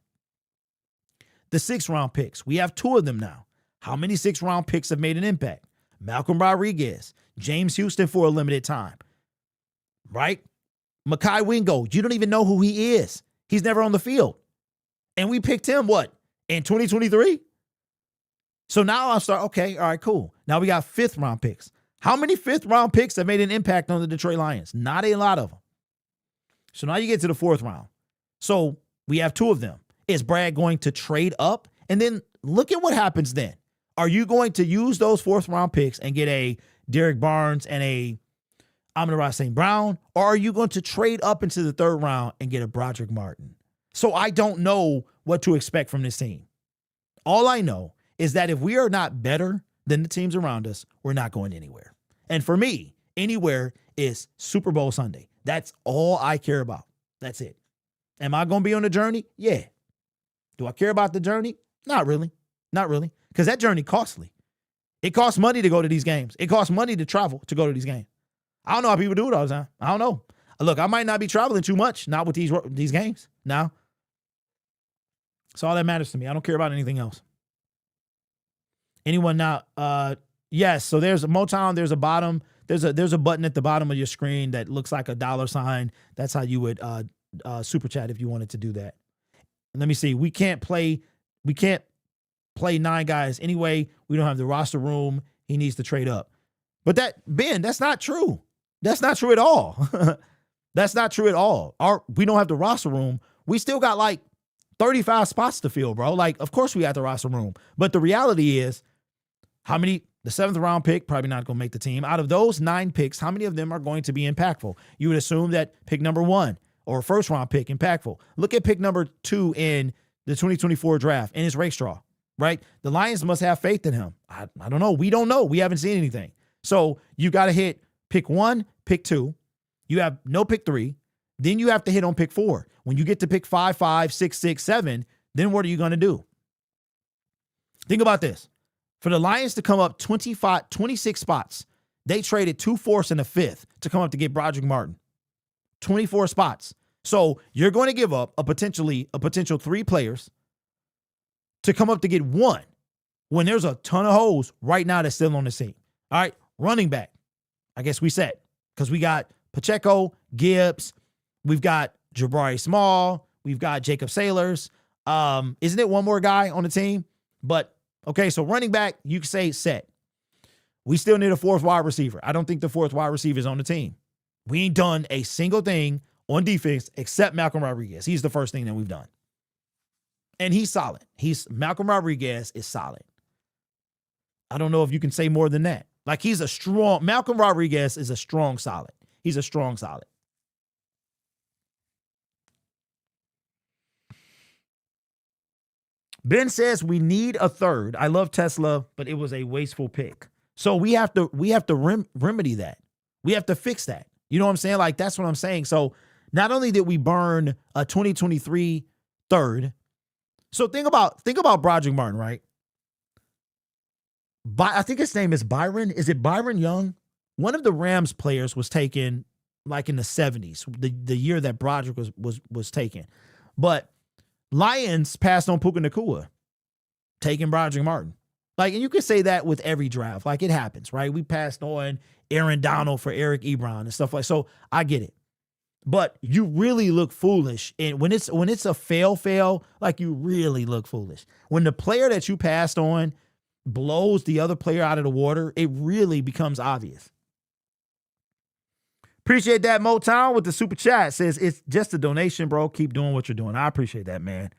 The 6th round picks. We have 2 of them now. How many 6th round picks have made an impact? Malcolm Rodriguez, James Houston for a limited time, right? Mekhi Wingo, you don't even know who he is. He's never on the field. And we picked him, what, in 2023? So now I start, okay, all right, cool. Now we got 5th round picks. How many 5th round picks have made an impact on the Detroit Lions? Not a lot of them. So now you get to the 4th round. So we have 2 of them. Is Brad going to trade up? And then look at what happens then. Are you going to use those 4th round picks and get a Derek Barnes and a Amon-Ra St. Brown? Or are you going to trade up into the 3rd round and get a Broderick Martin? So I don't know what to expect from this team. All I know is that if we are not better than the teams around us, we're not going anywhere. And for me, anywhere is Super Bowl Sunday. That's all I care about. That's it. Am I going to be on the journey? Yeah. Do I care about the journey? Not really. Not really. Because that journey costly. It costs money to go to these games. It costs money to travel to go to these games. I don't know how people do it all the time. I don't know. Look, I might not be traveling too much, not with these games now. That's all that matters to me. I don't care about anything else. Anyone now? Yes. So there's a Motown. There's a bottom. There's a button at the bottom of your screen that looks like a $sign. That's how you would super chat if you wanted to do that. And let me see. We can't play 9 guys anyway. We don't have the roster room. He needs to trade up. But that's not true. That's not true at all. That's not true at all. We don't have the roster room. We still got like 35 spots to fill, bro. Like, of course we got the roster room. But the reality is, the 7th round pick, probably not going to make the team. Out of those 9 picks, how many of them are going to be impactful? You would assume that pick number 1 or 1st round pick, impactful. Look at pick number 2 in the 2024 draft, and it's Rakestraw, right? The Lions must have faith in him. I don't know. We don't know. We haven't seen anything. So you got to hit pick 1, pick 2. You have no pick 3. Then you have to hit on pick 4. When you get to pick 5, 6, 7, then what are you going to do? Think about this. For the Lions to come up 26 spots, they traded 2 fourths and a 5th to come up to get Broderick Martin. 24 spots. So you're going to give up a potential 3 players to come up to get 1 when there's a ton of holes right now that's still on the scene. All right, running back. I guess we set because we got Pacheco, Gibbs, we've got Jabari Small, we've got Jacob Sailors. Isn't it one more guy on the team? But okay, so running back, you can say set. We still need a 4th wide receiver. I don't think the 4th wide receiver is on the team. We ain't done a single thing on defense except Malcolm Rodriguez. He's the first thing that we've done. And he's solid. Malcolm Rodriguez is solid. I don't know if you can say more than that. Like Malcolm Rodriguez is a strong solid. He's a strong solid. Ben says we need a 3rd. I love Tesla, but it was a wasteful pick. So we have to remedy that. We have to fix that. You know what I'm saying? Like, that's what I'm saying. So not only did we burn a 2023 3rd. So think about Broderick Martin, right? I think his name is Byron. Is it Byron Young? One of the Rams players was taken like in the 70s, the year that Broderick was taken. But Lions passed on Puka Nacua, taking Broderick Martin. Like, and you could say that with every draft. Like, it happens, right? We passed on Aaron Donald for Eric Ebron and stuff like that. So I get it. But you really look foolish. And when it's a fail, like, you really look foolish. When the player that you passed on blows the other player out of the water, it really becomes obvious. Appreciate that, Motown, with the super chat. Says, it's just a donation, bro. Keep doing what you're doing. I appreciate that, man.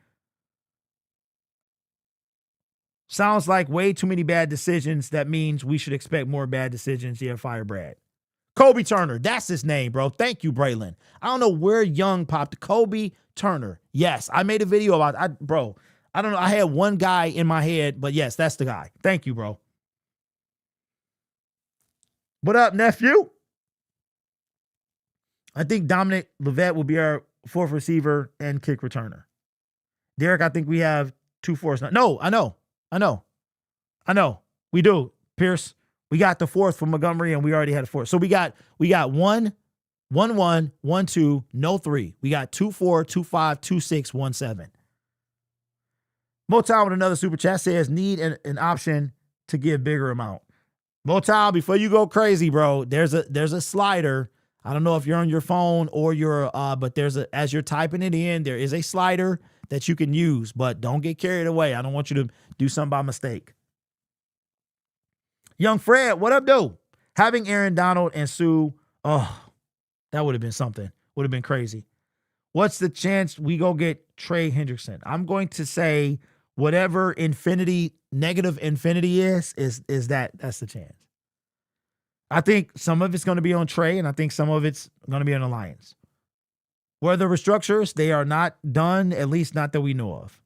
Sounds like way too many bad decisions. That means we should expect more bad decisions. Yeah, fire Brad. Kobe Turner. That's his name, bro. Thank you, Braylon. I don't know where Young popped. Kobe Turner. Yes, I made a video about it. Bro, I don't know. I had one guy in my head, but yes, that's the guy. Thank you, bro. What up, nephew? I think Dominic Levet will be our 4th receiver and kick returner. Derek, I think we have 2 fourths. No, I know. We do. Pierce, we got the 4th from Montgomery, and we already had a 4th. So we got 1, 1, 1, 2, no 3. We got 2, 4, 2, 5, 2, 6, 1, 7. Motown with another super chat says, need an option to give bigger amount. Motown, before you go crazy, bro, there's a slider. I don't know if you're on your phone or but as you're typing it in, there is a slider that you can use, but don't get carried away. I don't want you to do something by mistake. Young Fred, what up, though? Having Aaron Donald and Sue, oh, that would have been something. Would have been crazy. What's the chance we go get Trey Hendrickson? I'm going to say whatever negative infinity is that's the chance. I think some of it's going to be on Trey, and I think some of it's going to be on the Lions. Where the restructures, they are not done, at least not that we know of.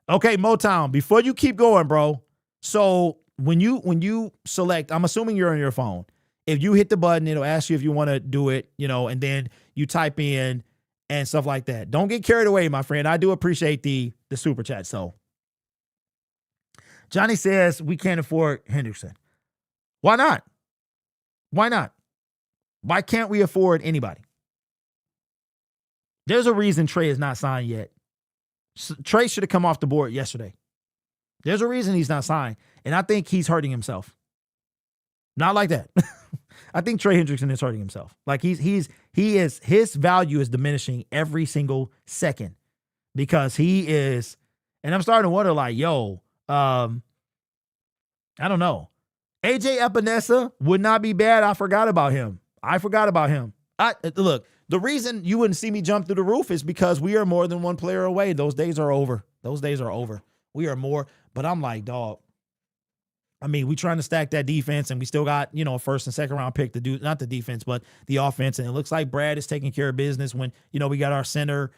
Okay, Motown, before you keep going, bro. So when you select, I'm assuming you're on your phone. If you hit the button, it'll ask you if you want to do it, and then you type in and stuff like that. Don't get carried away, my friend. I do appreciate the super chat. So Johnny says we can't afford Hendrickson. Why not? Why not? Why can't we afford anybody? There's a reason Trey is not signed yet. Trey should have come off the board yesterday. There's a reason he's not signed, and I think he's hurting himself. Not like that. I think Trey Hendrickson is hurting himself. Like his value is diminishing every single second because he is, and I'm starting to wonder like, I don't know. AJ Epinesa would not be bad. I forgot about him. Look, the reason you wouldn't see me jump through the roof is because we are more than one player away. Those days are over. We are more, but I'm like, dog. I mean, we trying to stack that defense, and we still got, a first and second round pick to do, not the defense, but the offense. And it looks like Brad is taking care of business when, we got our center.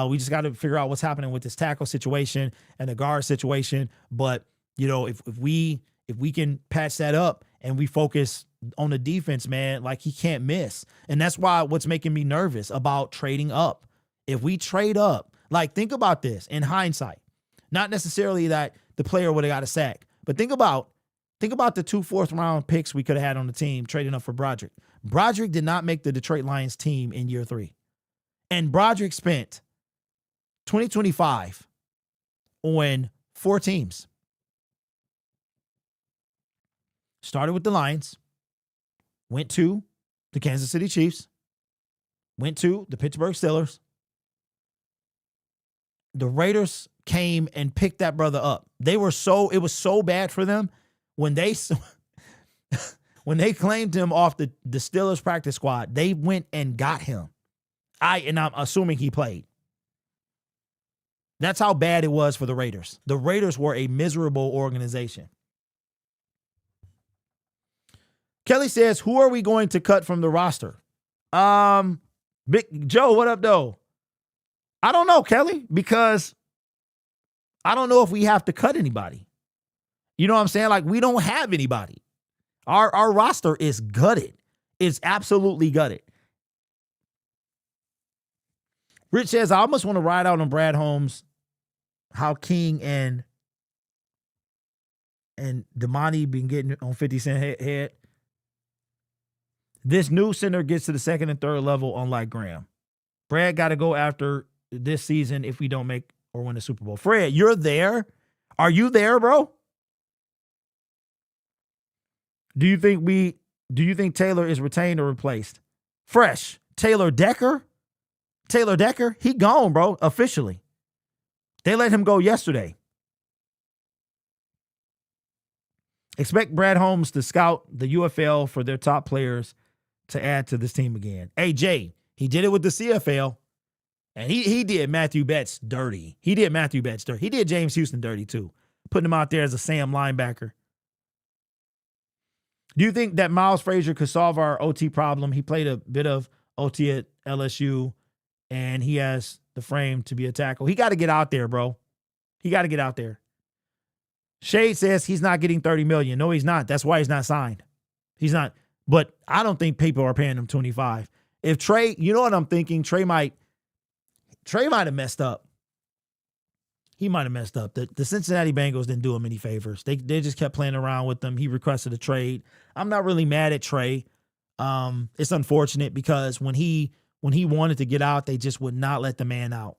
We just got to figure out what's happening with this tackle situation and the guard situation. But, if we can patch that up and we focus on the defense, man, like he can't miss. And that's what's making me nervous about trading up. If we trade up, like think about this in hindsight, not necessarily that the player would have got a sack, but think about the 2 fourth-round picks we could have had on the team trading up for Broderick. Broderick did not make the Detroit Lions team in year 3. And Broderick spent 2025 on 4 teams. Started with the Lions, went to the Kansas City Chiefs, went to the Pittsburgh Steelers. The Raiders came and picked that brother up. It was so bad for them. When they claimed him off the Steelers practice squad, they went and got him. I'm assuming he played. That's how bad it was for the Raiders. The Raiders were a miserable organization. Kelly says, who are we going to cut from the roster? Big Joe, what up, though? I don't know, Kelly, because I don't know if we have to cut anybody. You know what I'm saying? Like, we don't have anybody. Our roster is gutted. It's absolutely gutted. Rich says, I almost want to ride out on Brad Holmes, how King and Damani been getting on 50 Cent head. This new center gets to the second and third level, unlike Graham. Brad got to go after this season if we don't make or win the Super Bowl. Fred, you're there? Are you there, bro? Do you think Taylor is retained or replaced? Fresh. Taylor Decker, he gone, bro, officially. They let him go yesterday. Expect Brad Holmes to scout the UFL for their top players to add to this team again. Hey, Jay, he did it with the CFL, and he did Matthew Betts dirty. He did James Houston dirty, too, putting him out there as a Sam linebacker. Do you think that Miles Frazier could solve our OT problem? He played a bit of OT at LSU, and he has the frame to be a tackle. He got to get out there, bro. He got to get out there. Shade says he's not getting $30 million. No, he's not. That's why he's not signed. He's not. But I don't think people are paying him $25. If Trey, you know what I'm thinking? Trey might have messed up. He might have messed up. The Cincinnati Bengals didn't do him any favors. They just kept playing around with him. He requested a trade. I'm not really mad at Trey. It's unfortunate because when he wanted to get out, they just would not let the man out.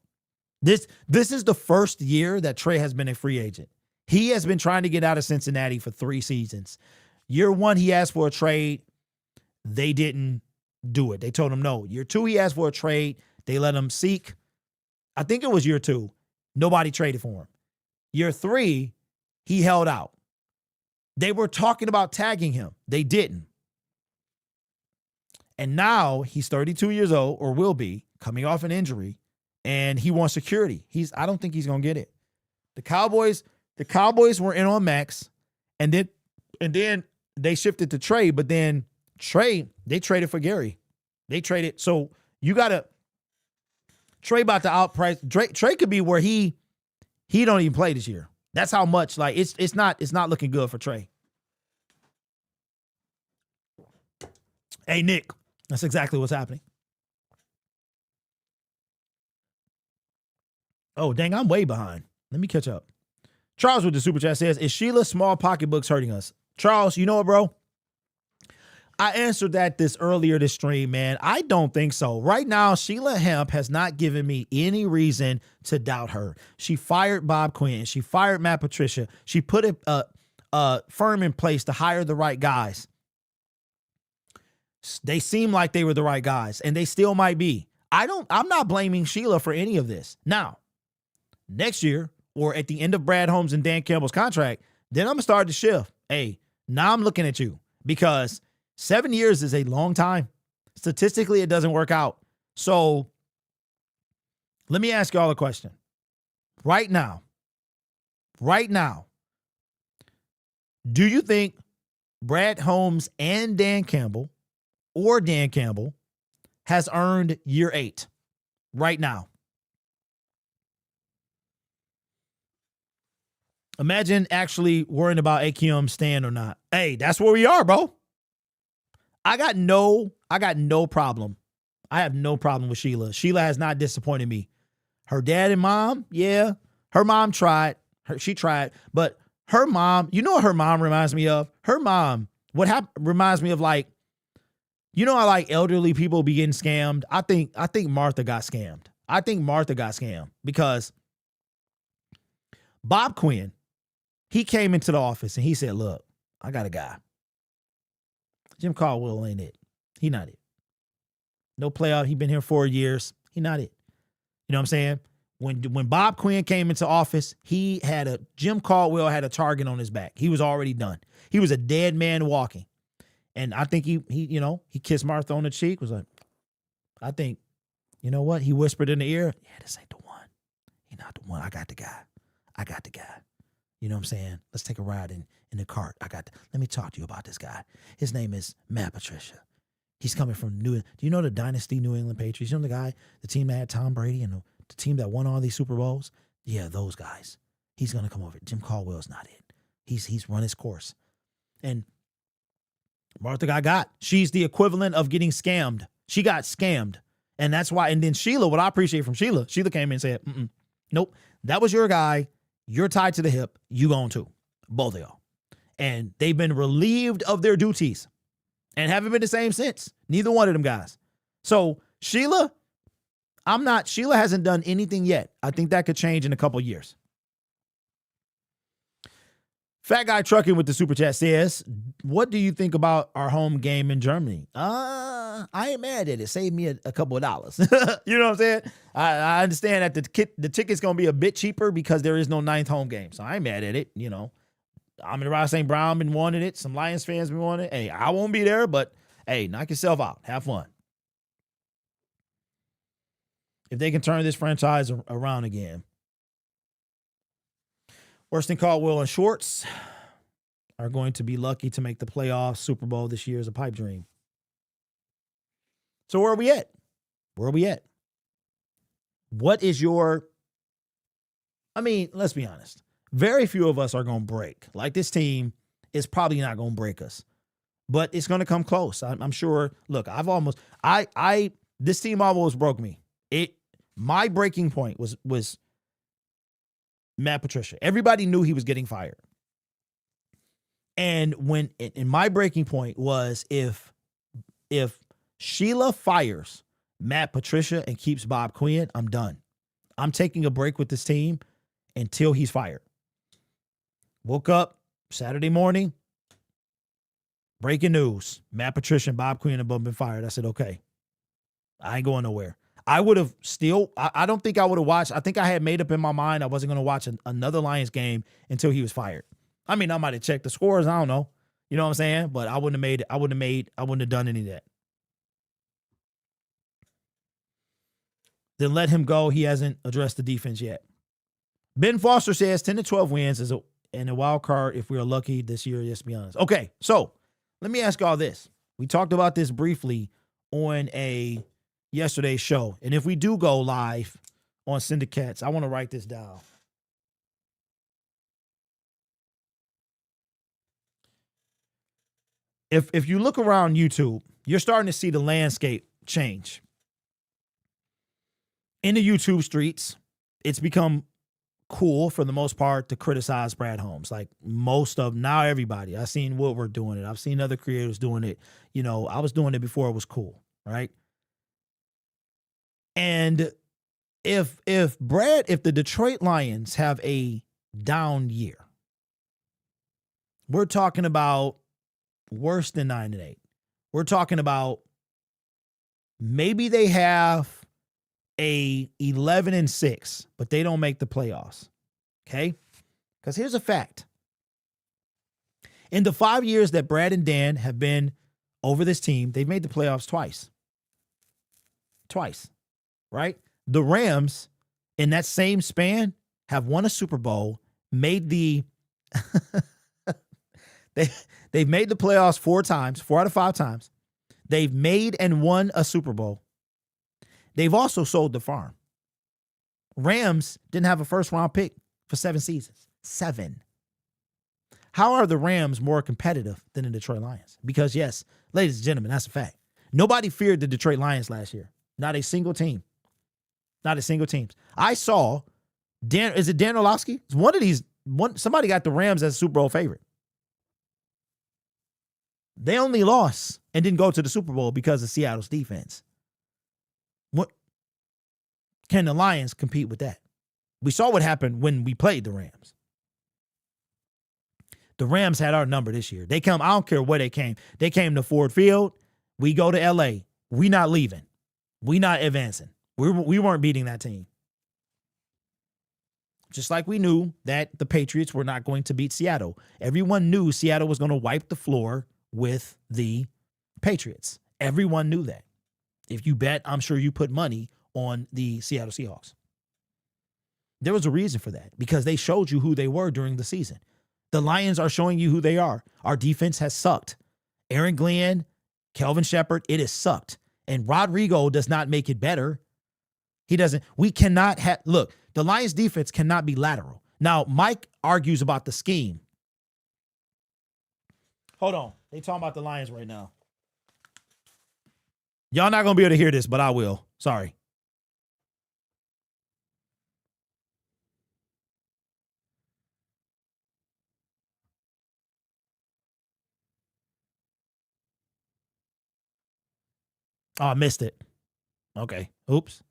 This is the first year that Trey has been a free agent. He has been trying to get out of Cincinnati for 3 seasons. Year 1, he asked for a trade. they didn't do it. They told him no. Year 2, he asked for a trade. They let him seek. I think it was year 2. Nobody traded for him. Year 3, he held out. They were talking about tagging him. They didn't. And now he's 32 years old, or will be, coming off an injury, and he wants security. I don't think he's gonna get it. The Cowboys were in on Max, and then they shifted to Trey, but then they traded for Gary. They traded. So you gotta Trey about to outprice Trey could be where he don't even play this year. That's how much, like, it's not looking good for Trey. Hey Nick, that's exactly what's happening. Oh, dang, I'm way behind. Let me catch up. Charles with the super chat says, is Sheila's small pocketbooks hurting us? Charles, you know what, bro? I answered that earlier this stream, man. I don't think so. Right now, Sheila Hemp has not given me any reason to doubt her. She fired Bob Quinn. She fired Matt Patricia. She put a firm in place to hire the right guys. They seem like they were the right guys, and they still might be. I'm not blaming Sheila for any of this. Now, next year, or at the end of Brad Holmes and Dan Campbell's contract, then I'm going to start to shift. Hey, now I'm looking at you, because 7 years is a long time. Statistically, it doesn't work out. So let me ask y'all a question. Right now, do you think Brad Holmes and Dan Campbell, or Dan Campbell, has earned year 8 right now? Imagine actually worrying about AQM staying or not. Hey, that's where we are, bro. I got no problem. I have no problem with Sheila. Sheila has not disappointed me. Her dad and mom, yeah. Her mom tried. She tried. But her mom, you know what her mom reminds me of? Her mom, reminds me of, like, you know how, like, elderly people be getting scammed? I think Martha got scammed. I think Martha got scammed because Bob Quinn, he came into the office and he said, look, I got a guy. Jim Caldwell ain't it. He not it. No playoff. He been here 4 years. He not it. You know what I'm saying? When Bob Quinn came into office, Jim Caldwell had a target on his back. He was already done. He was a dead man walking. And I think he kissed Martha on the cheek, was like, I think, you know what? He whispered in the ear, yeah, this ain't the one. He not the one. I got the guy. You know what I'm saying? Let's take a ride in the cart. Let me talk to you about this guy. His name is Matt Patricia. He's coming from do you know the dynasty New England Patriots? You know the team that had Tom Brady and the team that won all these Super Bowls? Yeah, those guys. He's going to come over. Jim Caldwell's not it. He's run his course. And Martha got. She's the equivalent of getting scammed. She got scammed. And that's why. And then Sheila, what I appreciate from Sheila came in and said, nope, that was your guy. You're tied to the hip. You going too. Both of y'all. And they've been relieved of their duties and haven't been the same since. Neither one of them guys. So Sheila hasn't done anything yet. I think that could change in a couple years. Fat Guy Trucking with the super chat says, what do you think about our home game in Germany? I ain't mad at it. Saved me a couple of dollars. You know what I'm saying? I understand that the ticket's going to be a bit cheaper because there is no 9th home game. So I ain't mad at it. You know, I'm in the Ross St. Brown been wanting it. Some Lions fans been wanting it. Hey, I won't be there, but hey, knock yourself out. Have fun. If they can turn this franchise around again. Worston Caldwell and Schwartz are going to be lucky to make the playoffs. Super Bowl this year is a pipe dream. So where are we at? What is let's be honest. Very few of us are going to break. Like, this team is probably not going to break us. But it's going to come close. I'm sure. Look, this team almost broke me. My breaking point was Matt Patricia. Everybody knew he was getting fired. And my breaking point was if Sheila fires Matt Patricia and keeps Bob Quinn, I'm done. I'm taking a break with this team until he's fired. Woke up Saturday morning. Breaking news. Matt Patricia and Bob Quinn have both been fired. I said, okay. I ain't going nowhere. I would have still, I don't think I would have watched. I think I had made up in my mind I wasn't going to watch another Lions game until he was fired. I mean, I might have checked the scores. I don't know. You know what I'm saying? But I wouldn't have done any of that. Then let him go. He hasn't addressed the defense yet. Ben Foster says 10 to 12 wins and a wild card if we are lucky this year, let's be honest. Okay, so let me ask y'all this. We talked about this briefly on yesterday's show. And if we do go live on Syndicates, I want to write this down. If you look around YouTube, you're starting to see the landscape change. In the YouTube streets, it's become cool for the most part to criticize Brad Holmes. Like now everybody. I've seen Woodward doing it. I've seen other creators doing it. You know, I was doing it before it was cool, right? And if the Detroit Lions have a down year, we're talking about worse than 9-8. We're talking about maybe they have a 11-6, but they don't make the playoffs. Okay? Because here's a fact. In the 5 years that Brad and Dan have been over this team, they've made the playoffs twice. Twice. Right? The Rams, in that same span, have won a Super Bowl, made the they've made the playoffs 4 out of 5 times. They've made and won a Super Bowl. They've also sold the farm. Rams didn't have a first-round pick for 7 seasons. 7. How are the Rams more competitive than the Detroit Lions? Because, yes, ladies and gentlemen, that's a fact. Nobody feared the Detroit Lions last year. Not a single team. Not a single team. I saw, is it Dan Orlovsky? It's one of these, somebody got the Rams as a Super Bowl favorite. They only lost and didn't go to the Super Bowl because of Seattle's defense. What can the Lions compete with that? We saw what happened when we played the Rams. The Rams had our number this year. They come, I don't care where they came. They came to Ford Field. We go to LA. We not leaving. We not advancing. We weren't beating that team. Just like we knew that the Patriots were not going to beat Seattle. Everyone knew Seattle was going to wipe the floor with the Patriots. Everyone knew that. If you bet, I'm sure you put money on the Seattle Seahawks. There was a reason for that because they showed you who they were during the season. The Lions are showing you who they are. Our defense has sucked. Aaron Glenn, Kelvin Shepard, it has sucked. And Rodrigo does not make it better. He doesn't. We cannot have, look, the Lions defense cannot be lateral. Now, Mike argues about the scheme. Hold on. They talking about the Lions right now. Y'all not going to be able to hear this, but I will. Sorry. Oh, I missed it. Okay. Oops.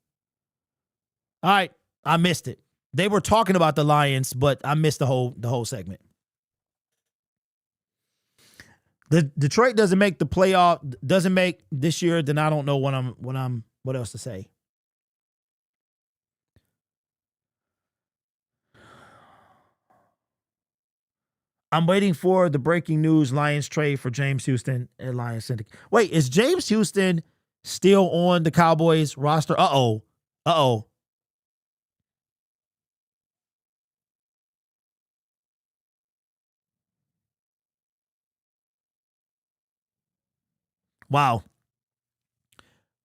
All right. I missed it. They were talking about the Lions, but I missed the whole segment. The Detroit doesn't make the playoff, doesn't make this year, then I don't know what else to say. I'm waiting for the breaking news Lions trade for James Houston and Lions Syndicate. Wait, is James Houston still on the Cowboys roster? Uh-oh. Wow.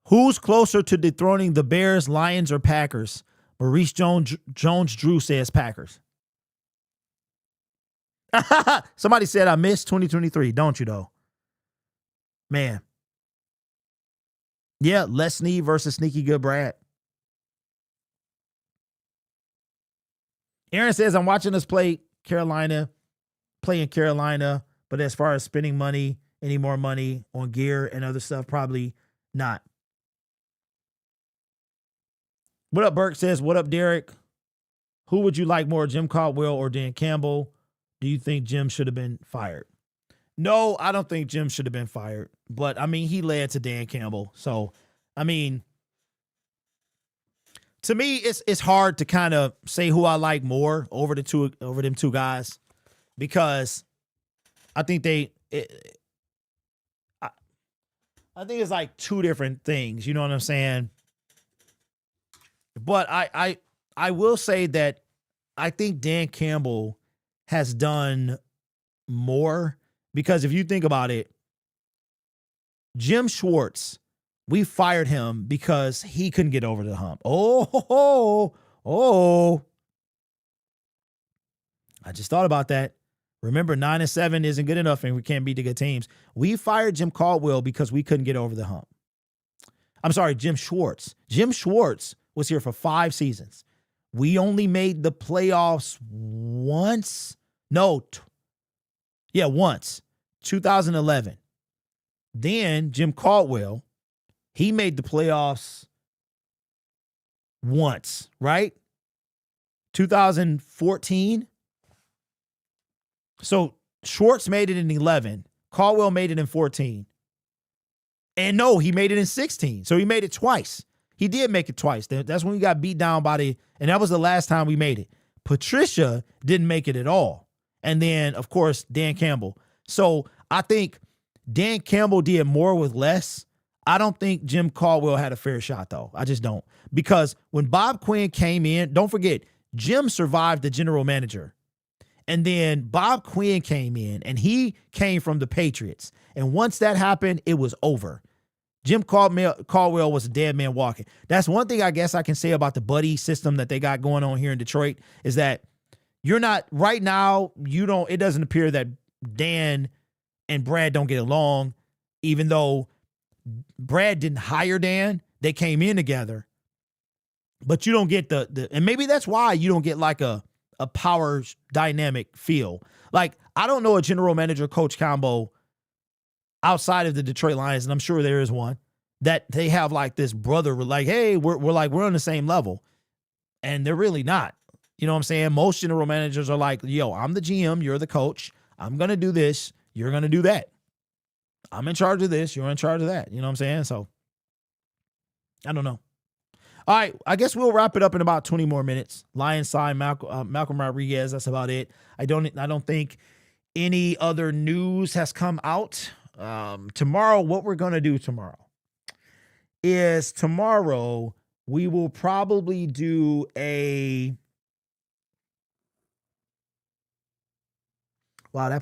Who's closer to dethroning the Bears, Lions, or Packers? Maurice Jones-Drew says Packers. Somebody said I missed 2023, don't you, though? Man. Yeah, Les Snead versus Sneaky Good Brad. Aaron says, I'm watching us play in Carolina, but as far as spending money, any more money on gear and other stuff, probably not. What up, Burke says, what up, Derek? Who would you like more, Jim Caldwell or Dan Campbell? Do you think Jim should have been fired? No, I don't think Jim should have been fired. But, I mean, he led to Dan Campbell. So, I mean, to me, it's hard to kind of say who I like more over them two guys, because I think I think it's like two different things. You know what I'm saying? But I will say that I think Dan Campbell has done more, because if you think about it, Jim Schwartz, we fired him because he couldn't get over the hump. Oh. I just thought about that. Remember, 9-7 isn't good enough and we can't beat the good teams. We fired Jim Caldwell because we couldn't get over the hump. I'm sorry, Jim Schwartz. Jim Schwartz was here for 5 seasons. We only made the playoffs once. Once. 2011. Then Jim Caldwell, he made the playoffs once, right? 2014. So Schwartz made it in 11. Caldwell made it in 14. And no, he made it in 16. So he made it twice. He did make it twice. That's when we got beat down and that was the last time we made it. Patricia didn't make it at all. And then, of course, Dan Campbell. So I think Dan Campbell did more with less. I don't think Jim Caldwell had a fair shot, though. I just don't. Because when Bob Quinn came in, don't forget, Jim survived the general manager. And then Bob Quinn came in, and he came from the Patriots. And once that happened, it was over. Jim Caldwell was a dead man walking. That's one thing I guess I can say about the buddy system that they got going on here in Detroit, is that you're not, right now, it doesn't appear that Dan and Brad don't get along, even though Brad didn't hire Dan. They came in together. But you don't get and maybe that's why you don't get like a power dynamic feel. Like, I don't know a general manager coach combo outside of the Detroit Lions, and I'm sure there is one, that they have like this brother, like, hey, we're on the same level. And they're really not. You know what I'm saying? Most general managers are like, yo, I'm the GM, you're the coach. I'm going to do this, you're going to do that. I'm in charge of this, you're in charge of that. You know what I'm saying? So, I don't know. All right, I guess we'll wrap it up in about 20 more minutes. Lions side, Malcolm Rodriguez, that's about it. I don't think any other news has come out. Tomorrow, what we're going to do tomorrow we will probably do that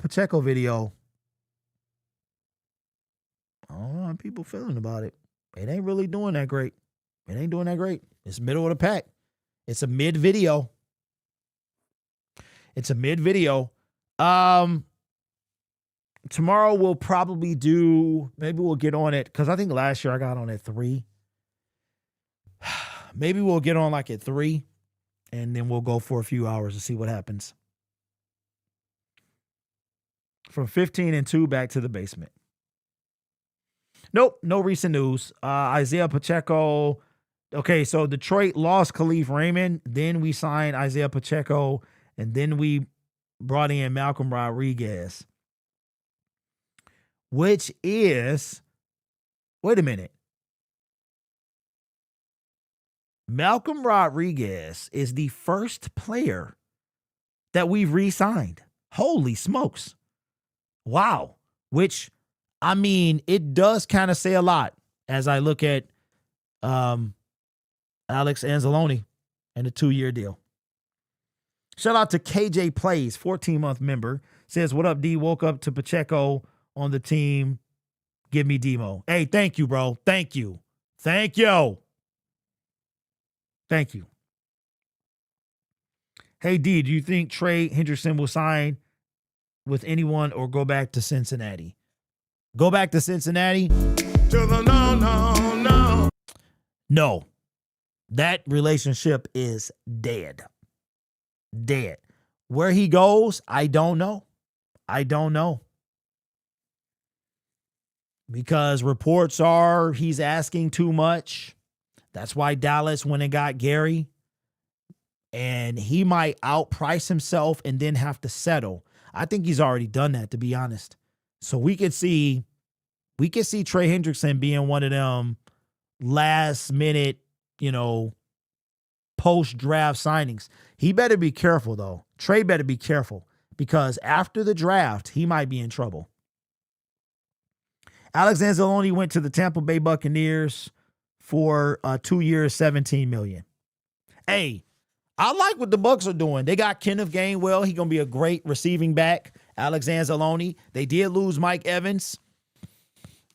Pacheco video. I don't know how people feeling about it. It ain't really doing that great. It's middle of the pack. It's a mid video. Tomorrow we'll probably maybe we'll get on it, because I think last year I got on at 3. Maybe we'll get on like at 3, and then we'll go for a few hours to see what happens. From 15 and 2 back to the basement. Nope, no recent news. Isaiah Pacheco. Okay, so Detroit lost Khalif Raymond. Then we signed Isaiah Pacheco, and then we brought in Malcolm Rodriguez. Which is, wait a minute. Malcolm Rodriguez is the first player that we've re-signed. Holy smokes. Wow. Which, I mean, it does kind of say a lot as I look at Alex Anzalone and the 2-year deal. Shout out to KJ Plays, 14-month member. Says, what up, D? Woke up to Pacheco on the team. Give me Demo. Hey, thank you, bro. Thank you. Thank you. Hey, D, do you think Trey Hendrickson will sign with anyone or go back to Cincinnati? Go back to Cincinnati? No. That relationship is dead. Where he goes, I don't know. Because reports are he's asking too much. That's why Dallas went and got Gary. And he might outprice himself and then have to settle. I think he's already done that, to be honest. So we could see Trey Hendrickson being one of them last minute, post-draft signings. He better be careful, though. Trey better be careful because after the draft, he might be in trouble. Alex Anzalone went to the Tampa Bay Buccaneers for 2 years, $17 million. Hey, I like what the Bucs are doing. They got Kenneth Gainwell. He's going to be a great receiving back. Alex Anzalone. They did lose Mike Evans.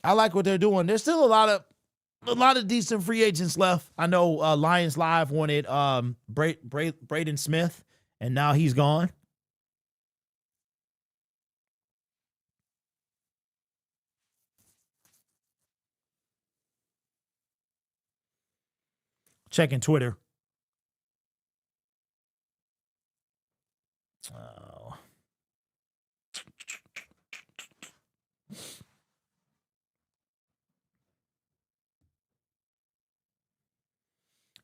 I like what they're doing. There's still a lot of decent free agents left. I know Lions Live wanted Braden Smith, and now he's gone. Checking Twitter. Oh.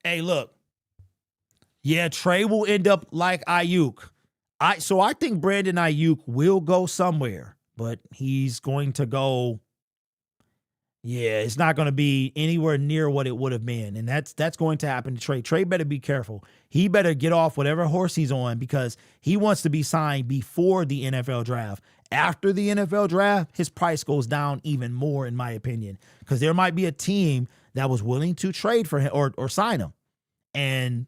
Hey, look. Yeah, Trey will end up like Ayuk. So I think Brandon Ayuk will go somewhere, but he's going to go. Yeah, it's not going to be anywhere near what it would have been. And that's going to happen to Trey. Trey better be careful. He better get off whatever horse he's on because he wants to be signed before the NFL draft. After the NFL draft, his price goes down even more, in my opinion, because there might be a team that was willing to trade for him or sign him. And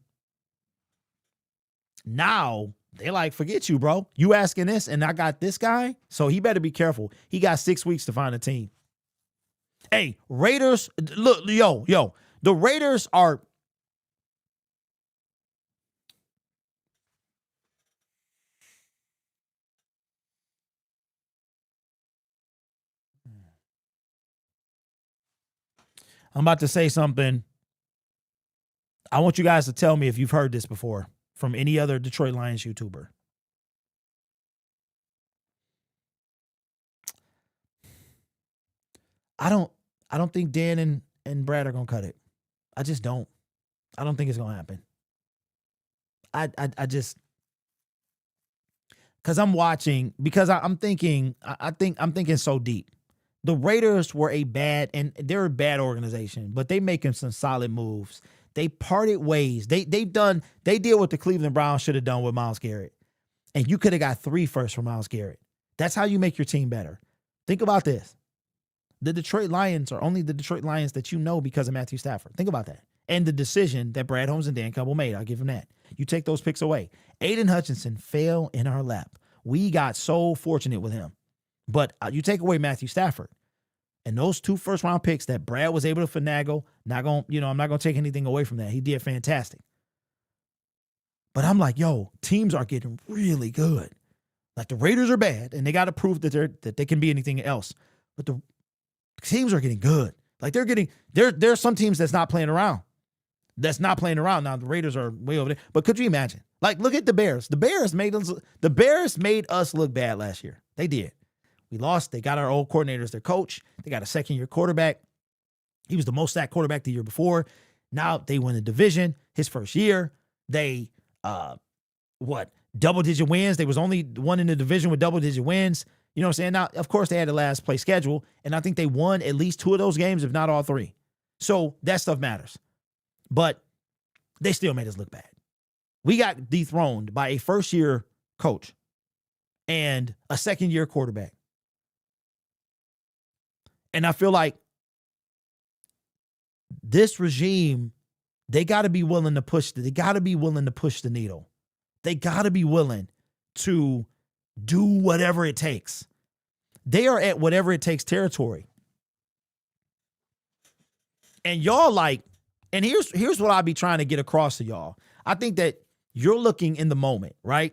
now they like, forget you, bro. You asking this and I got this guy. So he better be careful. He got 6 weeks to find a team. Hey, Raiders, look, yo, the Raiders are. I'm about to say something. I want you guys to tell me if you've heard this before from any other Detroit Lions YouTuber. I don't think Dan and Brad are gonna cut it. I just don't. I don't think it's gonna happen. I just because I'm watching because I'm thinking so deep. The Raiders were they're a bad organization, but they making some solid moves. They parted ways. They did what the Cleveland Browns should have done with Myles Garrett. And you could have got 3 firsts for Myles Garrett. That's how you make your team better. Think about this. The Detroit Lions are only the Detroit Lions that you know because of Matthew Stafford. Think about that. And the decision that Brad Holmes and Dan Campbell made, I'll give him that. You take those picks away. Aiden Hutchinson fell in our lap. We got so fortunate with him. But you take away Matthew Stafford. And those 2 first-round picks that Brad was able to finagle, I'm not going to take anything away from that. He did fantastic. But I'm like, yo, teams are getting really good. Like the Raiders are bad, and they got to prove that they can be anything else. But the teams are getting good. Like there are some teams that's not playing around. Now the Raiders are way over there. But could you imagine? Like, look at the Bears. The Bears made us look bad last year. They did. We lost. They got our old coordinator as their coach. They got a second-year quarterback. He was the most sacked quarterback the year before. Now they win the division. His first year, they double-digit wins. They was only one in the division with double-digit wins. You know what I'm saying? Now, of course, they had the last play schedule, and I think they won at least 2 of those games, if not all 3. So that stuff matters. But they still made us look bad. We got dethroned by a first-year coach and a second-year quarterback. And I feel like this regime, they got to be willing to push. They got to be willing to push the needle. They got to be willing to do whatever it takes. They are at whatever it takes territory. And y'all like, and here's what I'll be trying to get across to y'all. I think that you're looking in the moment, right?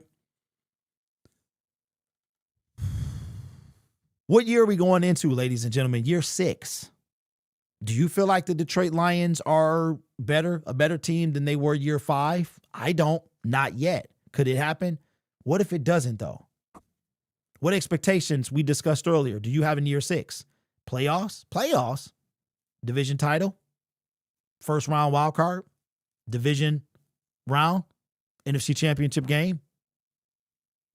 What year are we going into, ladies and gentlemen? Year 6. Do you feel like the Detroit Lions are a better team than they were year 5? I don't. Not yet. Could it happen? What if it doesn't, though? What expectations we discussed earlier do you have in year 6? Playoffs, division title, first round wild card, division round, NFC championship game.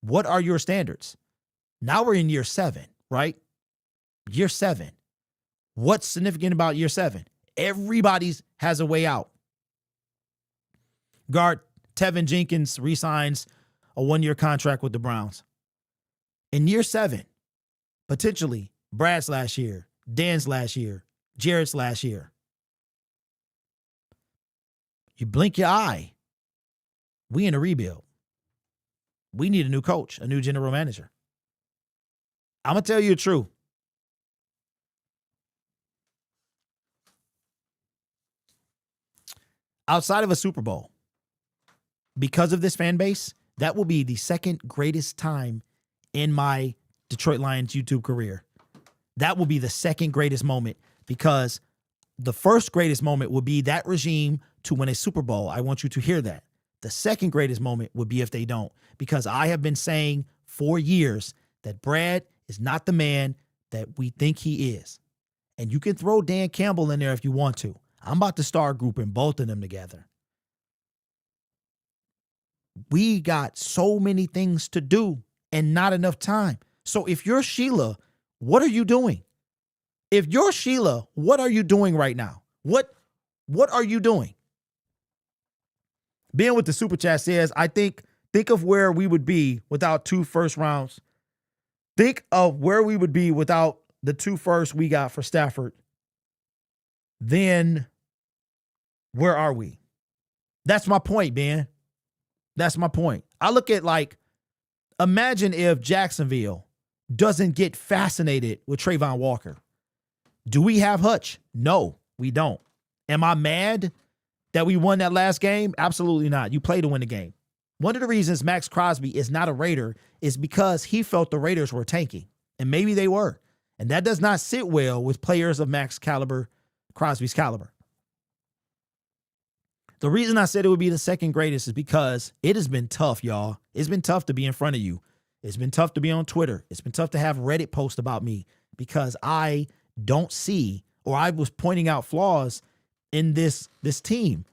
What are your standards? Now we're in year 7. Right? Year 7. What's significant about year 7? Everybody's has a way out. Guard Tevin Jenkins re-signs a 1-year contract with the Browns. In year 7, potentially Brad's last year, Dan's last year, Jared's last year. You blink your eye, we in a rebuild. We need a new coach, a new general manager. I'm going to tell you the truth. Outside of a Super Bowl, because of this fan base, that will be the second greatest time in my Detroit Lions YouTube career. That will be the second greatest moment, because the first greatest moment will be that regime to win a Super Bowl. I want you to hear that. The second greatest moment would be if they don't, because I have been saying for years that Brad is not the man that we think he is. And you can throw Dan Campbell in there if you want to. I'm about to start grouping both of them together. We got so many things to do and not enough time. So if you're Sheila, what are you doing? If you're Sheila, what are you doing right now? What are you doing? Being with the super chat says, I think of where we would be without 2 first rounds. Think of where we would be without the 2 firsts we got for Stafford. Then where are we? That's my point, Ben. That's my point. I look at, like, imagine if Jacksonville doesn't get fascinated with Trayvon Walker. Do we have Hutch? No, we don't. Am I mad that we won that last game? Absolutely not. You play to win the game. One of the reasons Max Crosby is not a Raider is because he felt the Raiders were tanking. And maybe they were. And that does not sit well with players of Max caliber, Crosby's caliber. The reason I said it would be the second greatest is because it has been tough, y'all. It's been tough to be in front of you. It's been tough to be on Twitter. It's been tough to have Reddit post about me because I don't see, or I was pointing out flaws in this team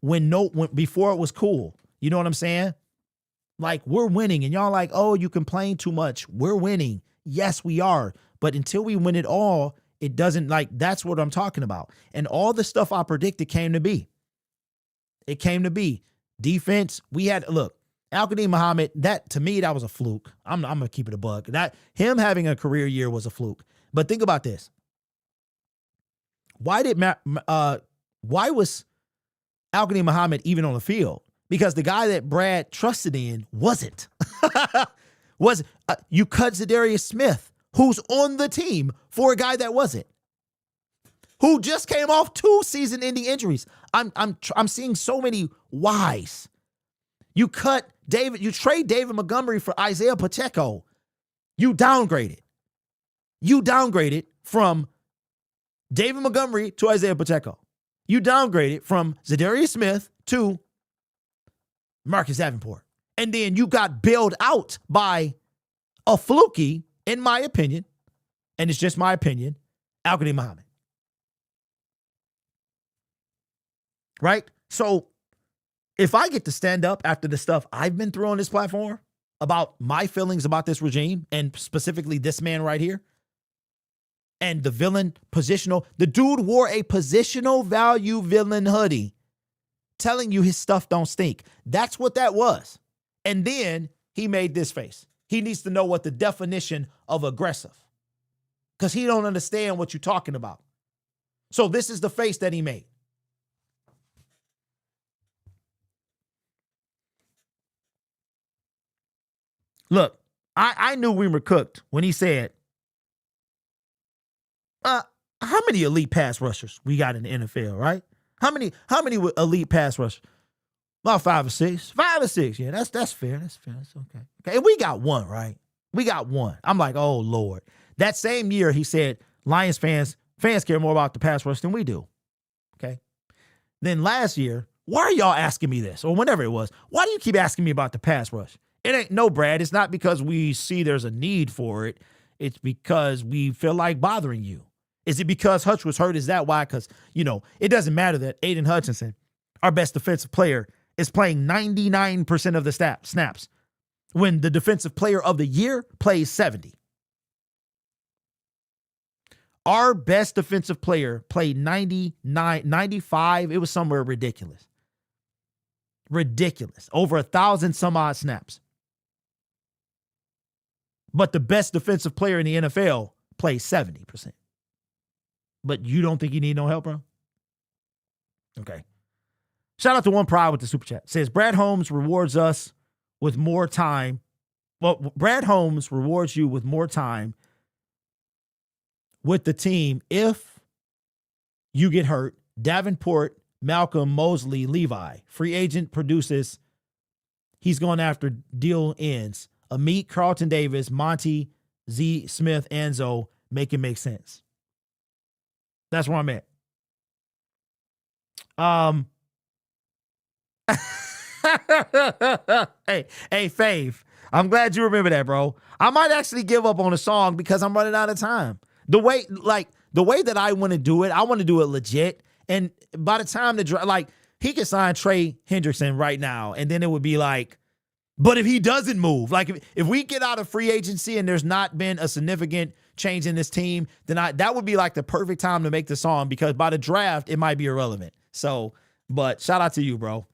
when before it was cool. You know what I'm saying? Like, we're winning and y'all like, oh, you complain too much. We're winning. Yes, we are. But until we win it all, it doesn't, like, that's what I'm talking about. And all the stuff I predicted came to be. It came to be. Defense, we had, look, Al-Qadim Muhammad, that, to me, that was a fluke. I'm going to keep it a buck. That, him having a career year was a fluke. But think about this. Why was Al-Qadim Muhammad even on the field? Because the guy that Brad trusted in wasn't. You cut Zadarius Smith, who's on the team, for a guy that wasn't, who just came off 2 season-ending injuries. I'm seeing so many whys. You cut David, you trade David Montgomery for Isaiah Pacheco. You downgraded. You downgraded from David Montgomery to Isaiah Pacheco. You downgraded from Zadarius Smith to Marcus Davenport. And then you got bailed out by a fluky, in my opinion, and it's just my opinion, Al-Qadim Muhammad. Right? So if I get to stand up after the stuff I've been through on this platform about my feelings about this regime, and specifically this man right here, and the villain positional, the dude wore a positional value villain hoodie telling you his stuff don't stink. That's what that was. And then he made this face. He needs to know what the definition of aggressive, because he don't understand what you're talking about. So this is the face that he made. Look, I knew we were cooked when he said, how many elite pass rushers we got in the NFL, right? How many elite pass rushers? About 5 or 6. 5 or 6. Yeah, that's fair. That's fair. That's okay. Okay, and we got one, right? We got one. I'm like, oh, Lord. That same year, he said, Lions fans care more about the pass rush than we do. Okay. Then last year, why are y'all asking me this? Or whenever it was, why do you keep asking me about the pass rush? It ain't, no, Brad, it's not because we see there's a need for it. It's because we feel like bothering you. Is it because Hutch was hurt? Is that why? Because, it doesn't matter that Aiden Hutchinson, our best defensive player, is playing 99% of the snaps when the defensive player of the year plays 70. Our best defensive player played 99, 95. It was somewhere ridiculous. Ridiculous. Over 1,000 some odd snaps. But the best defensive player in the NFL plays 70%. But you don't think you need no help, bro? Okay. Shout out to One Pride with the super chat. Says, Brad Holmes rewards us with more time. Well, Brad Holmes rewards you with more time with the team if you get hurt. Davenport, Malcolm, Mosley, Levi. Free agent produces. He's going after deal ends. Amit, Carlton Davis, Monty, Z, Smith, Enzo. Make it make sense. That's where I'm at. Hey, Fave. I'm glad you remember that, bro. I might actually give up on a song because I'm running out of time. The way that I want to do it, I want to do it legit. And by the time he could sign Trey Hendrickson right now, and then it would be like, but if he doesn't move, like if we get out of free agency and there's not been a significant change in this team, then that would be like the perfect time to make the song, because by the draft, it might be irrelevant. So, but shout out to you, bro.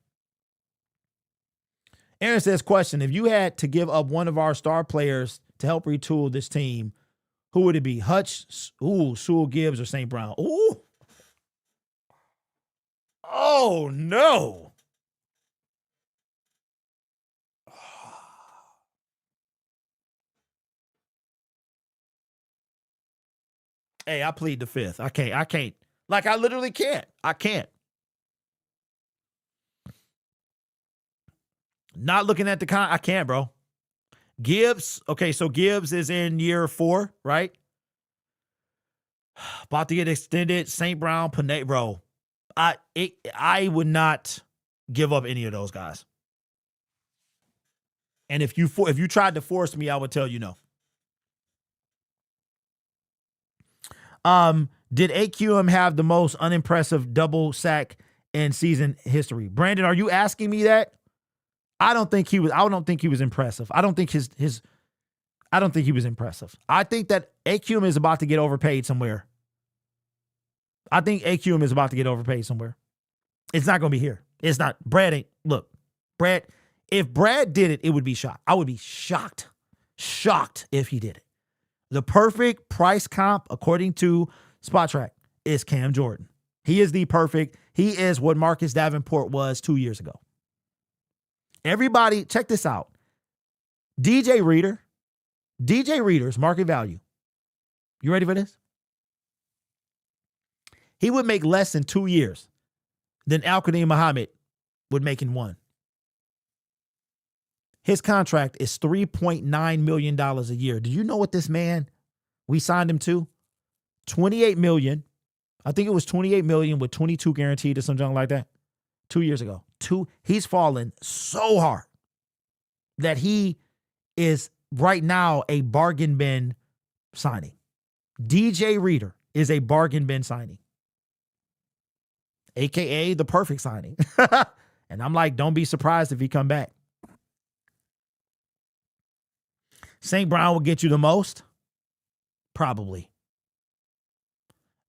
Aaron says, question, if you had to give up one of our star players to help retool this team, who would it be? Hutch, Sewell Gibbs, or St. Brown? Ooh. Oh, no. Hey, I plead the fifth. I can't. Like, I literally can't. I can't. Not looking at the I can't, bro. Gibbs. Okay, so Gibbs is in year 4, right? About to get extended. St. Brown, Panay, bro. I would not give up any of those guys. And if you tried to force me, I would tell you no. Did AQM have the most unimpressive double sack in season history? Brandon, are you asking me that? I don't think he was impressive. I don't think he was impressive. I think that AQM is about to get overpaid somewhere. It's not going to be here. It's not. Brad, if Brad did it, it would be shocked. I would be shocked if he did it. The perfect price comp, according to Spot Track, is Cam Jordan. He is what Marcus Davenport was 2 years ago. Everybody, check this out. DJ Reader's market value. You ready for this? He would make less in 2 years than Al-Qadim Muhammad would make in 1. His contract is $3.9 million a year. Do you know what this man, we signed him to? $28 million. I think it was $28 million with 22 guaranteed or something like that 2 years ago. He's fallen so hard that he is right now a bargain bin signing. DJ Reader is a bargain bin signing, AKA the perfect signing. And I'm like, don't be surprised if he come back. St. Brown will get you the most? Probably.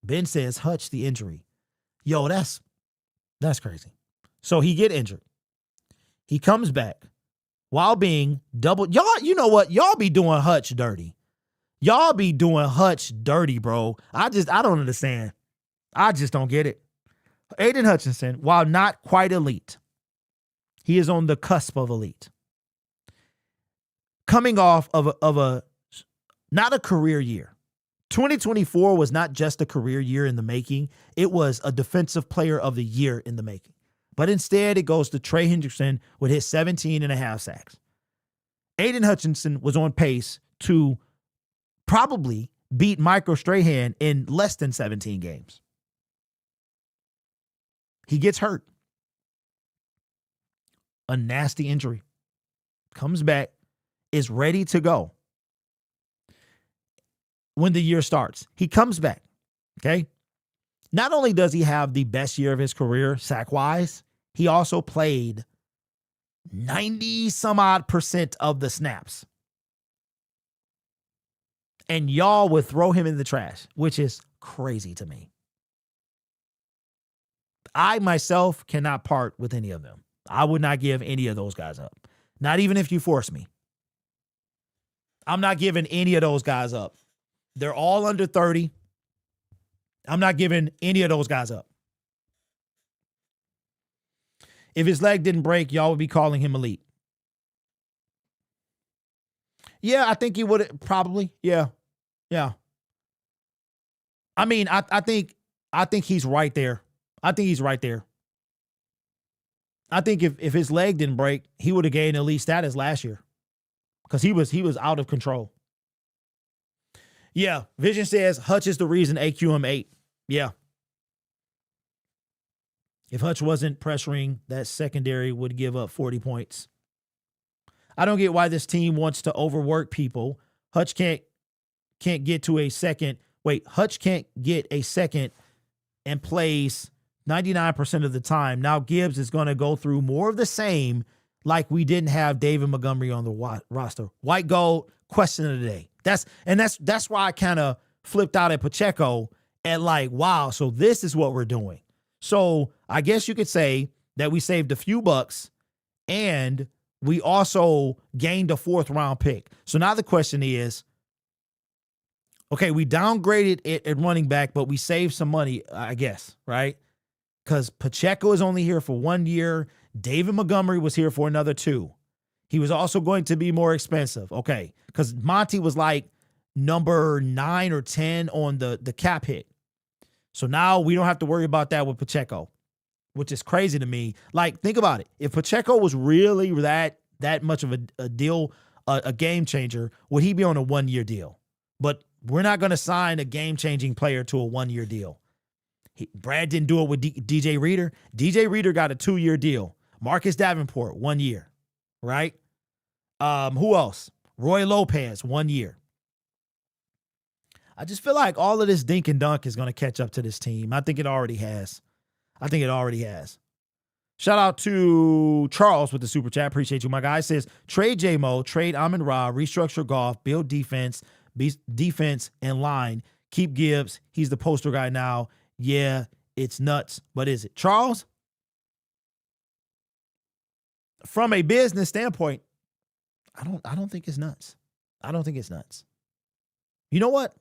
Ben says, Hutch, the injury. Yo, that's crazy. So he get injured. He comes back while being double. Y'all, you know what? Y'all be doing Hutch dirty. Bro. I don't understand. I just don't get it. Aiden Hutchinson, while not quite elite, he is on the cusp of elite. Coming off of not a career year. 2024 was not just a career year in the making. It was a defensive player of the year in the making. But instead, it goes to Trey Hendrickson with his 17.5 sacks. Aiden Hutchinson was on pace to probably beat Michael Strahan in less than 17 games. He gets hurt. A nasty injury. Comes back, is ready to go. When the year starts, he comes back. Okay. Not only does he have the best year of his career sack-wise, he also played 90% of the snaps. And y'all would throw him in the trash, which is crazy to me. I myself cannot part with any of them. I would not give any of those guys up. Not even if you force me. I'm not giving any of those guys up. They're all under 30. I'm not giving any of those guys up. If his leg didn't break, y'all would be calling him elite. Yeah, I think he would probably. Yeah. I mean, I think he's right there. I think he's right there. I think if his leg didn't break, he would have gained elite status last year. Because he was out of control. Yeah, Vision says Hutch is the reason AQM 8. Yeah. If Hutch wasn't pressuring, that secondary would give up 40 points. I don't get why this team wants to overwork people. Hutch can't get to a second. Wait, Hutch can't get a second and plays 99% of the time. Now Gibbs is going to go through more of the same, like we didn't have David Montgomery on the roster. White gold, question of the day. That's why I kind of flipped out at Pacheco and like, wow, so this is what we're doing. So I guess you could say that we saved a few bucks and we also gained a 4th round pick. So now the question is, okay, we downgraded it at running back, but we saved some money, I guess, right? Because Pacheco is only here for 1 year. David Montgomery was here for another 2. He was also going to be more expensive. Okay, because Monty was like number 9 or 10 on the cap hit. So now we don't have to worry about that with Pacheco, which is crazy to me. Like, think about it. If Pacheco was really that much of a deal, a game changer, would he be on a 1 year deal? But we're not going to sign a game-changing player to a 1 year deal. Brad didn't do it with DJ Reader. DJ Reader got a 2 year deal. Marcus Davenport, 1 year, right? Who else? Roy Lopez, 1 year. I just feel like all of this dink and dunk is going to catch up to this team. I think it already has. Shout out to Charles with the super chat. Appreciate you, my guy. Says, trade J-Mo, trade Amon-Ra, restructure Goff, build defense and line. Keep Gibbs. He's the poster guy now. Yeah, it's nuts. But is it? Charles? From a business standpoint, I don't think it's nuts. I don't think it's nuts. You know what?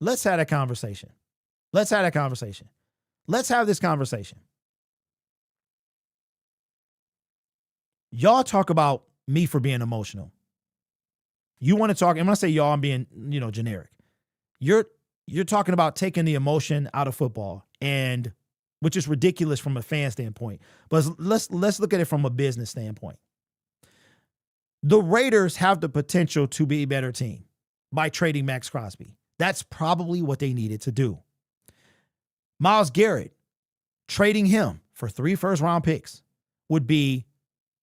Let's have that conversation. Let's have this conversation. Y'all talk about me for being emotional. You want to talk, and when I say y'all, I'm being, generic. You're talking about taking the emotion out of football, and which is ridiculous from a fan standpoint. But let's look at it from a business standpoint. The Raiders have the potential to be a better team by trading Max Crosby. That's probably what they needed to do. Myles Garrett, trading him for 3 first-round picks would be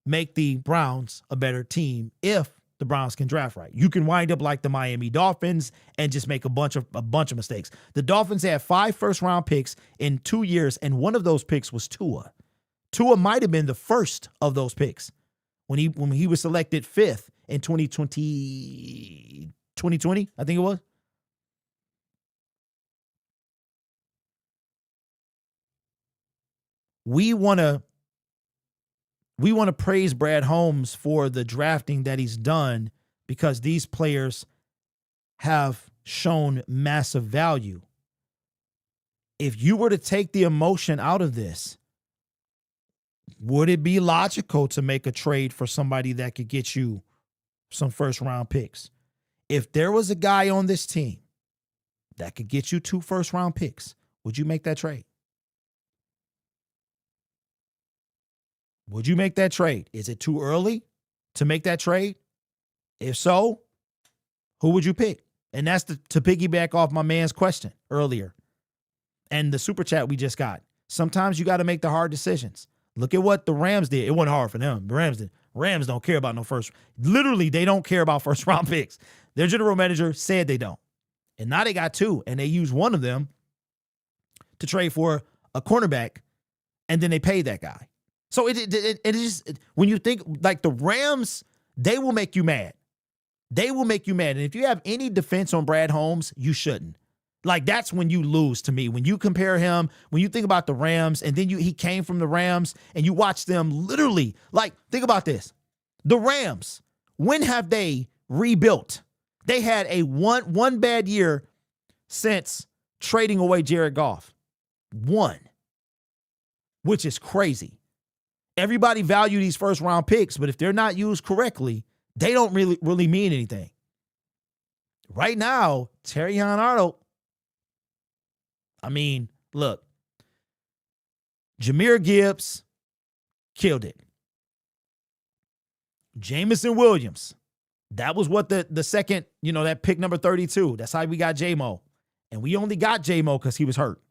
make the Browns a better team if the Browns can draft right. You can wind up like the Miami Dolphins and just make a bunch of mistakes. The Dolphins had 5 first-round picks in 2 years, and one of those picks was Tua. Tua might have been the first of those picks when he was selected 5th in 2020, I think it was. We want to praise Brad Holmes for the drafting that he's done because these players have shown massive value. If you were to take the emotion out of this, would it be logical to make a trade for somebody that could get you some first-round picks? If there was a guy on this team that could get you 2 first-round picks, would you make that trade? Would you make that trade? Is it too early to make that trade? If so, who would you pick? And that's to piggyback off my man's question earlier and the super chat we just got. Sometimes you got to make the hard decisions. Look at what the Rams did. It wasn't hard for them. The Rams did. Rams don't care about no first. Literally, they don't care about first-round picks. Their general manager said they don't. And now they got 2, and they used one of them to trade for a cornerback, and then they paid that guy. So it just, when you think like the Rams, they will make you mad. They will make you mad. And if you have any defense on Brad Holmes, you shouldn't. Like, that's when you lose to me. When you compare him, when you think about the Rams, and then he came from the Rams, and you watch them literally, like, think about this. The Rams, when have they rebuilt? They had a one bad year since trading away Jared Goff. One, which is crazy. Everybody value these first round picks, but if they're not used correctly, they don't really mean anything. Right now, Terrion Arnold, I mean, look, Jahmyr Gibbs killed it. Jameson Williams, that was what the second, that pick number 32. That's how we got J-Mo. And we only got J-Mo because he was hurt.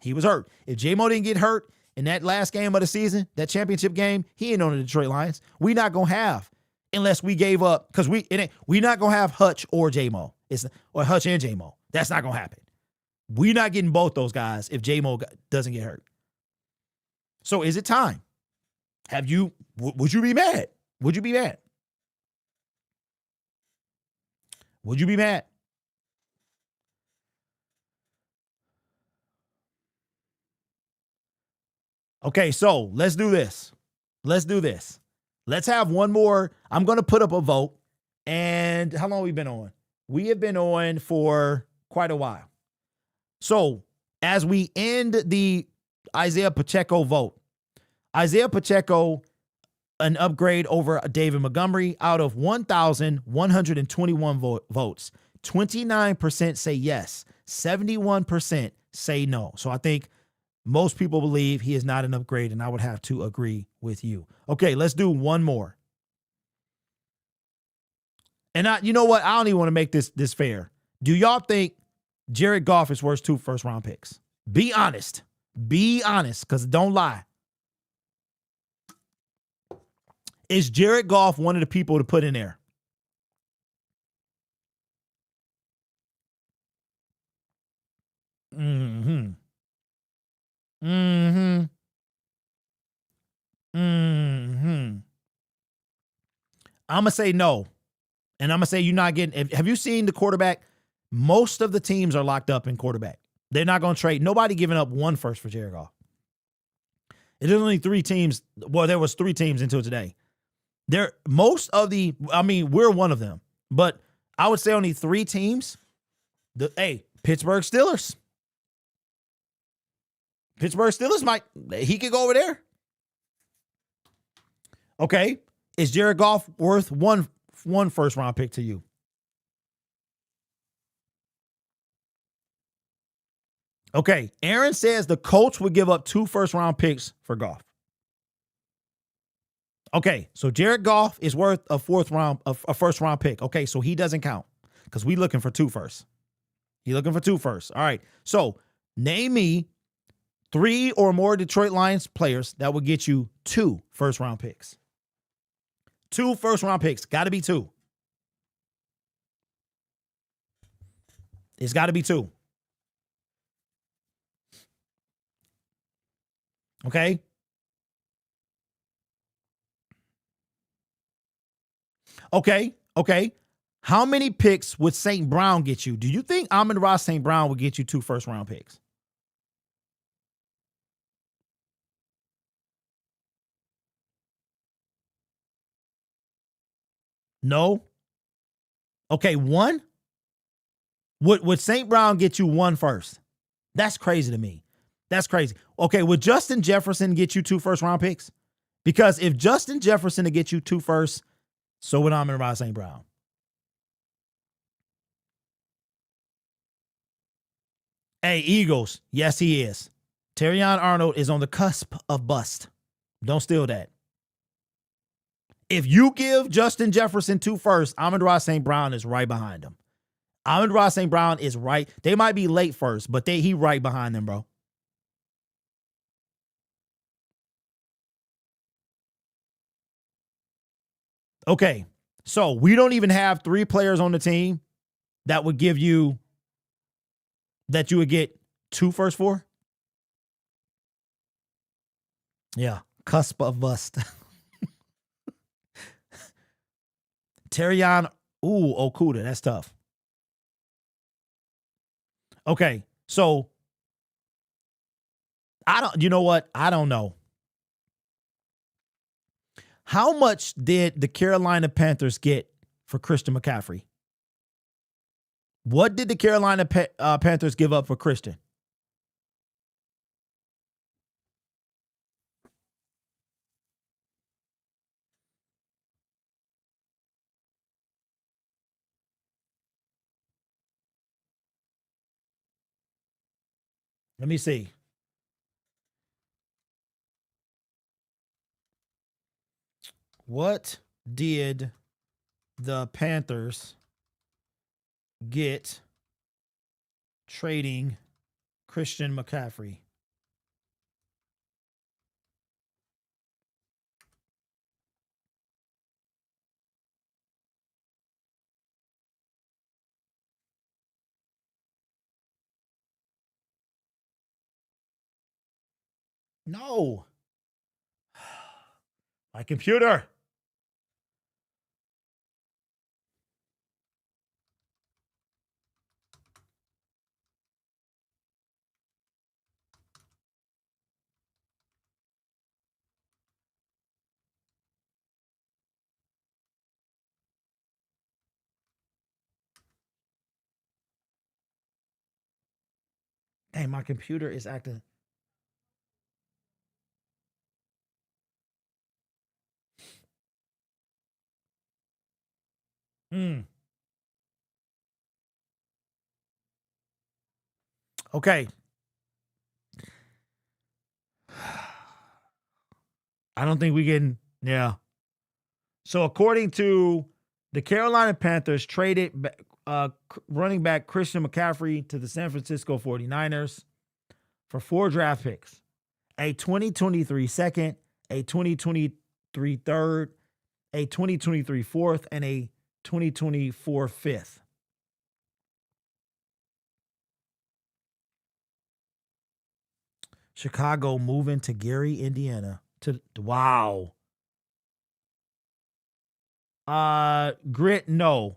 He was hurt. If J-Mo didn't get hurt in that last game of the season, that championship game, he ain't on the Detroit Lions. We not going to have, unless we gave up, because we not going to have Hutch or J-Mo. Or Hutch and J-Mo. That's not going to happen. We're not getting both those guys if J-Mo doesn't get hurt. So is it time? Would you be mad? Would you be mad? Would you be mad? Okay, so let's do this. Let's have one more. I'm going to put up a vote. And how long have we been on? We have been on for quite a while. So as we end the Isaiah Pacheco vote, Isaiah Pacheco, an upgrade over David Montgomery out of 1,121 votes. 29% say yes. 71% say no. So I think most people believe he is not an upgrade, and I would have to agree with you. Okay, let's do one more. And you know what? I don't even want to make this fair. Do y'all think Jared Goff is worth 2 first-round picks? Be honest. Be honest, because don't lie. Is Jared Goff one of the people to put in there? Mm-hmm. Mm-hmm. Mm-hmm. I'm going to say no. And I'm going to say you're not getting... Have you seen the quarterback? Most of the teams are locked up in quarterback. They're not going to trade. Nobody giving up 1 first for Jared Goff. There's only 3 teams. Well, there was 3 teams until today. We're one of them. But I would say only 3 teams. Pittsburgh Steelers. Pittsburgh Steelers he could go over there. Okay. Is Jared Goff worth one first round pick to you? Okay. Aaron says the Colts would give up 2 first round picks for Goff. Okay. So Jared Goff is worth a first round pick. Okay. So he doesn't count because we looking for 2 first. You're looking for 2 first. All right. So name me 3 or more Detroit Lions players that would get you 2 first round picks. 2 first round picks. Got to be 2. It's got to be 2. Okay. Okay. How many picks would St. Brown get you? Do you think Amon-Ra St. Brown would get you 2 first round picks? No. Okay, 1? Would St. Brown get you 1 first? That's crazy to me. That's crazy. Okay, would Justin Jefferson get you 2 first round picks? Because if Justin Jefferson to get you 2 first, so would Amon-Ra St. Brown. Hey, Eagles. Yes, he is. Terrion Arnold is on the cusp of bust. Don't steal that. If you give Justin Jefferson 2 first, Amon-Ra St. Brown is right behind him. Amon-Ra St. Brown is right. They might be late first, but he right behind them, bro. Okay, so we don't even have 3 players on the team that would give you, that you would get 2 first for? Yeah, cusp of bust. Terrion, Okuda, that's tough. Okay, so you know what? I don't know. How much did the Carolina Panthers get for Christian McCaffrey? What did the Carolina Panthers give up for Christian? Let me see. What did the Panthers get trading Christian McCaffrey? No. My computer. Dang, my computer is acting. Okay. I don't think we can. Yeah. So according to the Carolina Panthers, traded running back Christian McCaffrey to the San Francisco 49ers for 4 draft picks, a 2023 second, a 2023 third, a 2023 fourth, and a 2024 fifth. Chicago moving to Gary, Indiana. Wow. Grit, no.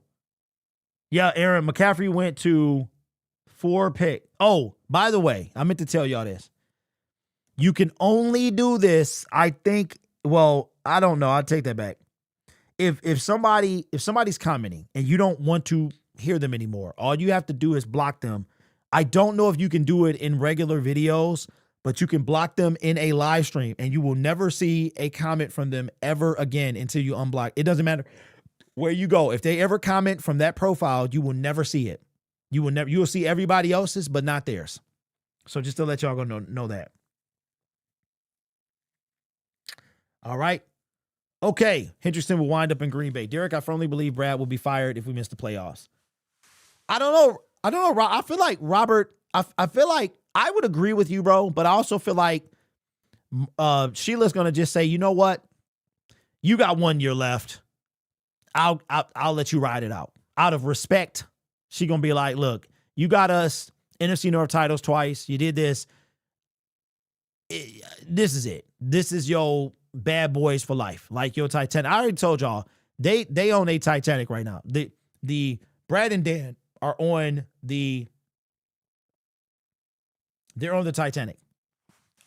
Yeah, Aaron, McCaffrey went to 4 pick. Oh, by the way, I meant to tell y'all this. You can only do this, I think. Well, I don't know. I'll take that back. If somebody's commenting and you don't want to hear them anymore, all you have to do is block them. I don't know if you can do it in regular videos, but you can block them in a live stream and you will never see a comment from them ever again until you unblock. It doesn't matter where you go. If they ever comment from that profile, you will never see it. You will see everybody else's, but not theirs. So just to let y'all go know that. All right. Okay. Henderson will wind up in Green Bay. Derek, I firmly believe Brad will be fired if we miss the playoffs. I don't know. I feel like Robert, I feel like I would agree with you, bro, but I also feel like Sheila's going to just say, you know what? You got 1 year left. I'll let you ride it out. Out of respect, she going to be like, look, you got us NFC North titles twice. You did this. This is it. This is your bad boys for life. Like your Titanic. I already told y'all, they own a Titanic right now. The Brad and Dan are on they're on the Titanic.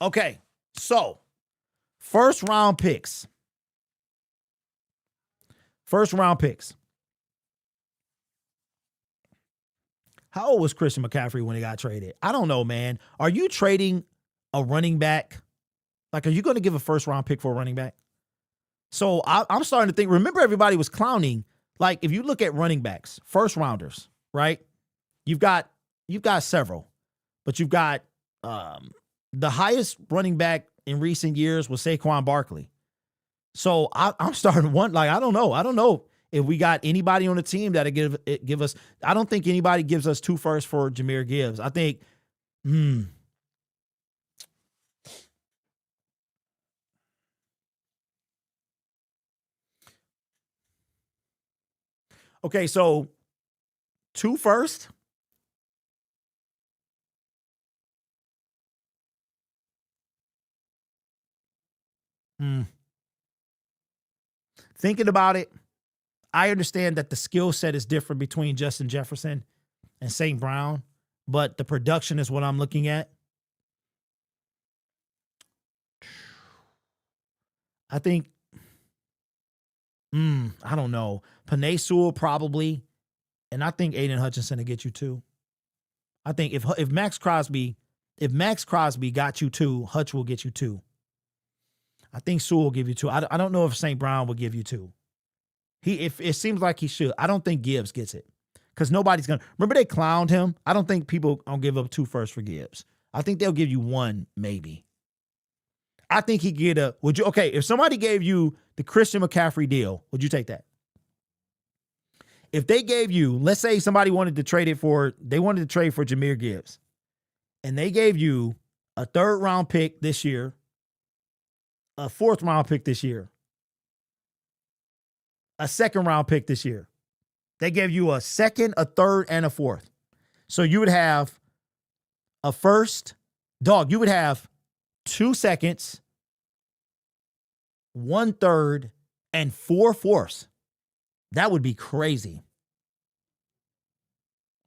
Okay, so first round picks. How old was Christian McCaffrey when he got traded? I don't know, man. Are you trading a running back? Like, are you going to give a first round pick for a running back? So I'm starting to think, remember everybody was clowning. Like, if you look at running backs, first rounders, right? You've got several, but you've got the highest running back in recent years was Saquon Barkley. So I'm starting to want, like, I don't know if we got anybody on the team that'll give us. I don't think anybody gives us 2 firsts for Jahmyr Gibbs. I think, Okay, so 2 firsts. Thinking about it, I understand that the skill set is different between Justin Jefferson and St. Brown, but the production is what I'm looking at. I think, I don't know. Penei Sewell probably, and I think Aiden Hutchinson to get you 2. I think if Max Crosby got you 2, Hutch will get you 2. I think Sewell will give you 2. I don't know if St. Brown will give you 2. If it seems like he should. I don't think Gibbs gets it because nobody's gonna remember they clowned him. I don't think people gonna give up 2 firsts for Gibbs. I think they'll give you 1 maybe. I think he get a. Would you? Okay, if somebody gave you the Christian McCaffrey deal, would you take that? If they gave you, let's say somebody wanted to trade for Jahmyr Gibbs, and they gave you a 3rd round pick this year, a 4th round pick this year, a 2nd round pick this year. They gave you a 2nd, a 3rd, and a 4th. So you would have a 1st, you would have 2 seconds, 1 3rd, and 4 4ths. That would be crazy.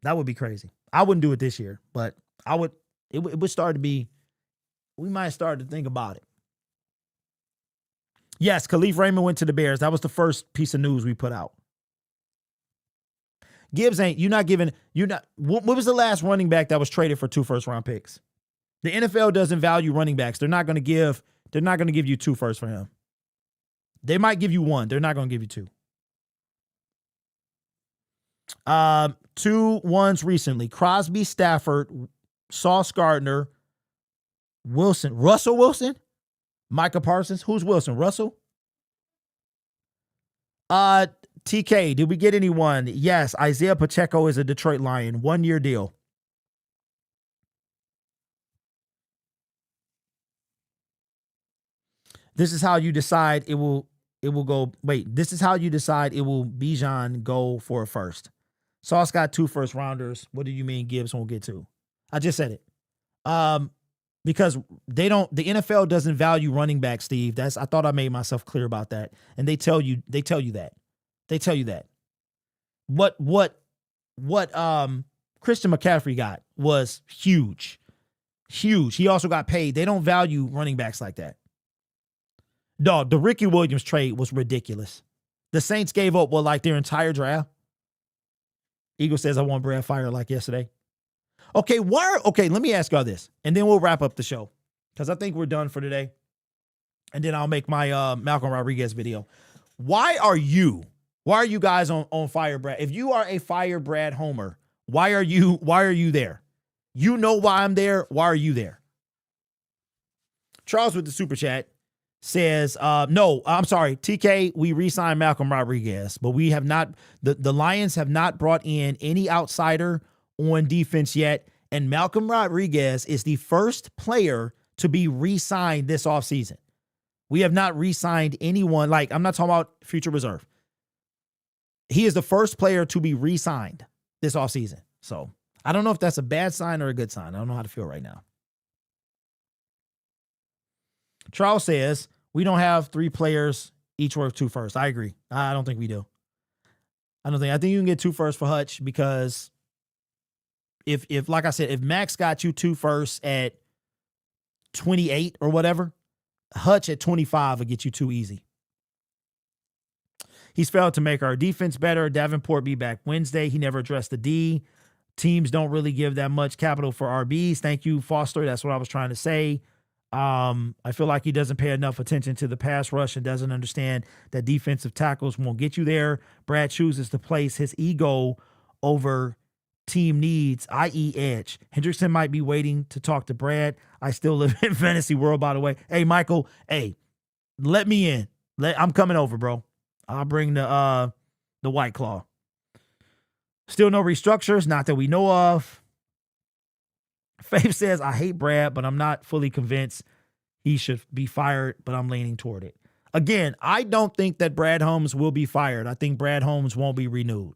That would be crazy. I wouldn't do it this year, but I would. It would start to be. We might start to think about it. Yes, Khalif Raymond went to the Bears. That was the first piece of news we put out. Gibbs ain't. What was the last running back that was traded for 2 first-round picks? The NFL doesn't value running backs. They're not going to give you 2 firsts for him. They might give you 1. They're not going to give you 2. 2 ones recently. Crosby, Stafford, Sauce Gardner, Wilson. Russell Wilson? Micah Parsons. Who's Wilson? Russell? TK, did we get anyone? Yes, Isaiah Pacheco is a Detroit Lion. 1-year deal. This is how you decide it will go. Wait, this is how you decide it will Bijan go for a 1st. Sauce got 2 first-rounders. What do you mean Gibbs won't get 2? I just said it. Because the NFL doesn't value running back, Steve. I thought I made myself clear about that. And they tell you that. What Christian McCaffrey got was huge. Huge. He also got paid. They don't value running backs like that. Dog, the Ricky Williams trade was ridiculous. The Saints gave up their entire draft. Eagle says I want Brad fired like yesterday. Okay, let me ask y'all this, and then we'll wrap up the show because I think we're done for today. And then I'll make my Malcolm Rodriguez video. Why are you guys on Fire Brad? If you are a Fire Brad homer, why are you there? You know why I'm there. Why are you there? Charles with the super chat says, no, I'm sorry, TK, we re-signed Malcolm Rodriguez, but we have not, the Lions have not brought in any outsider on defense yet, and Malcolm Rodriguez is the first player to be re-signed this offseason. We have not re-signed anyone, I'm not talking about future reserve. He is the first player to be re-signed this offseason. So I don't know if that's a bad sign or a good sign. I don't know how to feel right now. Charles says, we don't have 3 players each worth 2 firsts. I agree. I don't think we do. I think you can get 2 firsts for Hutch because if like I said, if Max got you 2 firsts at 28 or whatever, Hutch at 25 will get you 2 easy. He's failed to make our defense better. Davenport be back Wednesday. He never addressed the D. Teams don't really give that much capital for RBs. Thank you, Foster. That's what I was trying to say. I feel like he doesn't pay enough attention to the pass rush and doesn't understand that defensive tackles won't get you there. Brad chooses to place his ego over team needs, i.e. edge. Hendrickson might be waiting to talk to Brad. I still live in fantasy world, by the way. Hey, Michael, let me in. I'm coming over, bro. I'll bring the White Claw. Still no restructures, not that we know of. Faith says, I hate Brad, but I'm not fully convinced he should be fired, but I'm leaning toward it. Again, I don't think that Brad Holmes will be fired. I think Brad Holmes won't be renewed.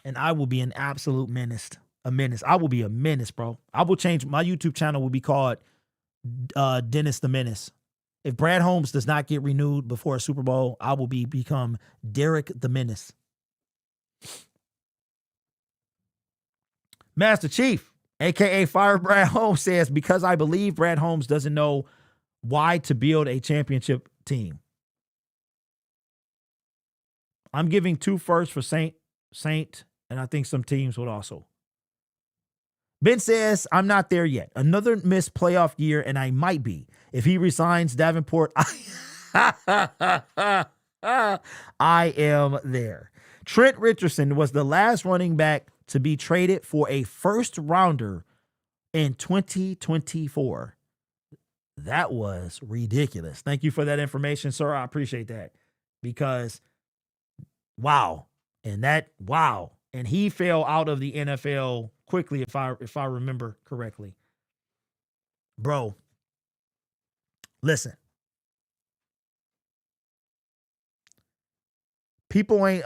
And I will be an absolute menace. A menace. I will be a menace, bro. I will change. My YouTube channel will be called Dennis the Menace. If Brad Holmes does not get renewed before a Super Bowl, I will become Derek the Menace. Master Chief, a.k.a. Fire Brad Holmes, says, because I believe Brad Holmes doesn't know why to build a championship team. I'm giving 2 firsts for Saint, and I think some teams would also. Ben says, I'm not there yet. Another missed playoff year, and I might be. If he resigns Davenport, I am there. Trent Richardson was the last running back to be traded for a first rounder in 2024. That was ridiculous. Thank you for that information, sir. I appreciate that. Because, wow. And he fell out of the NFL quickly, if I remember correctly. Bro, listen. People ain't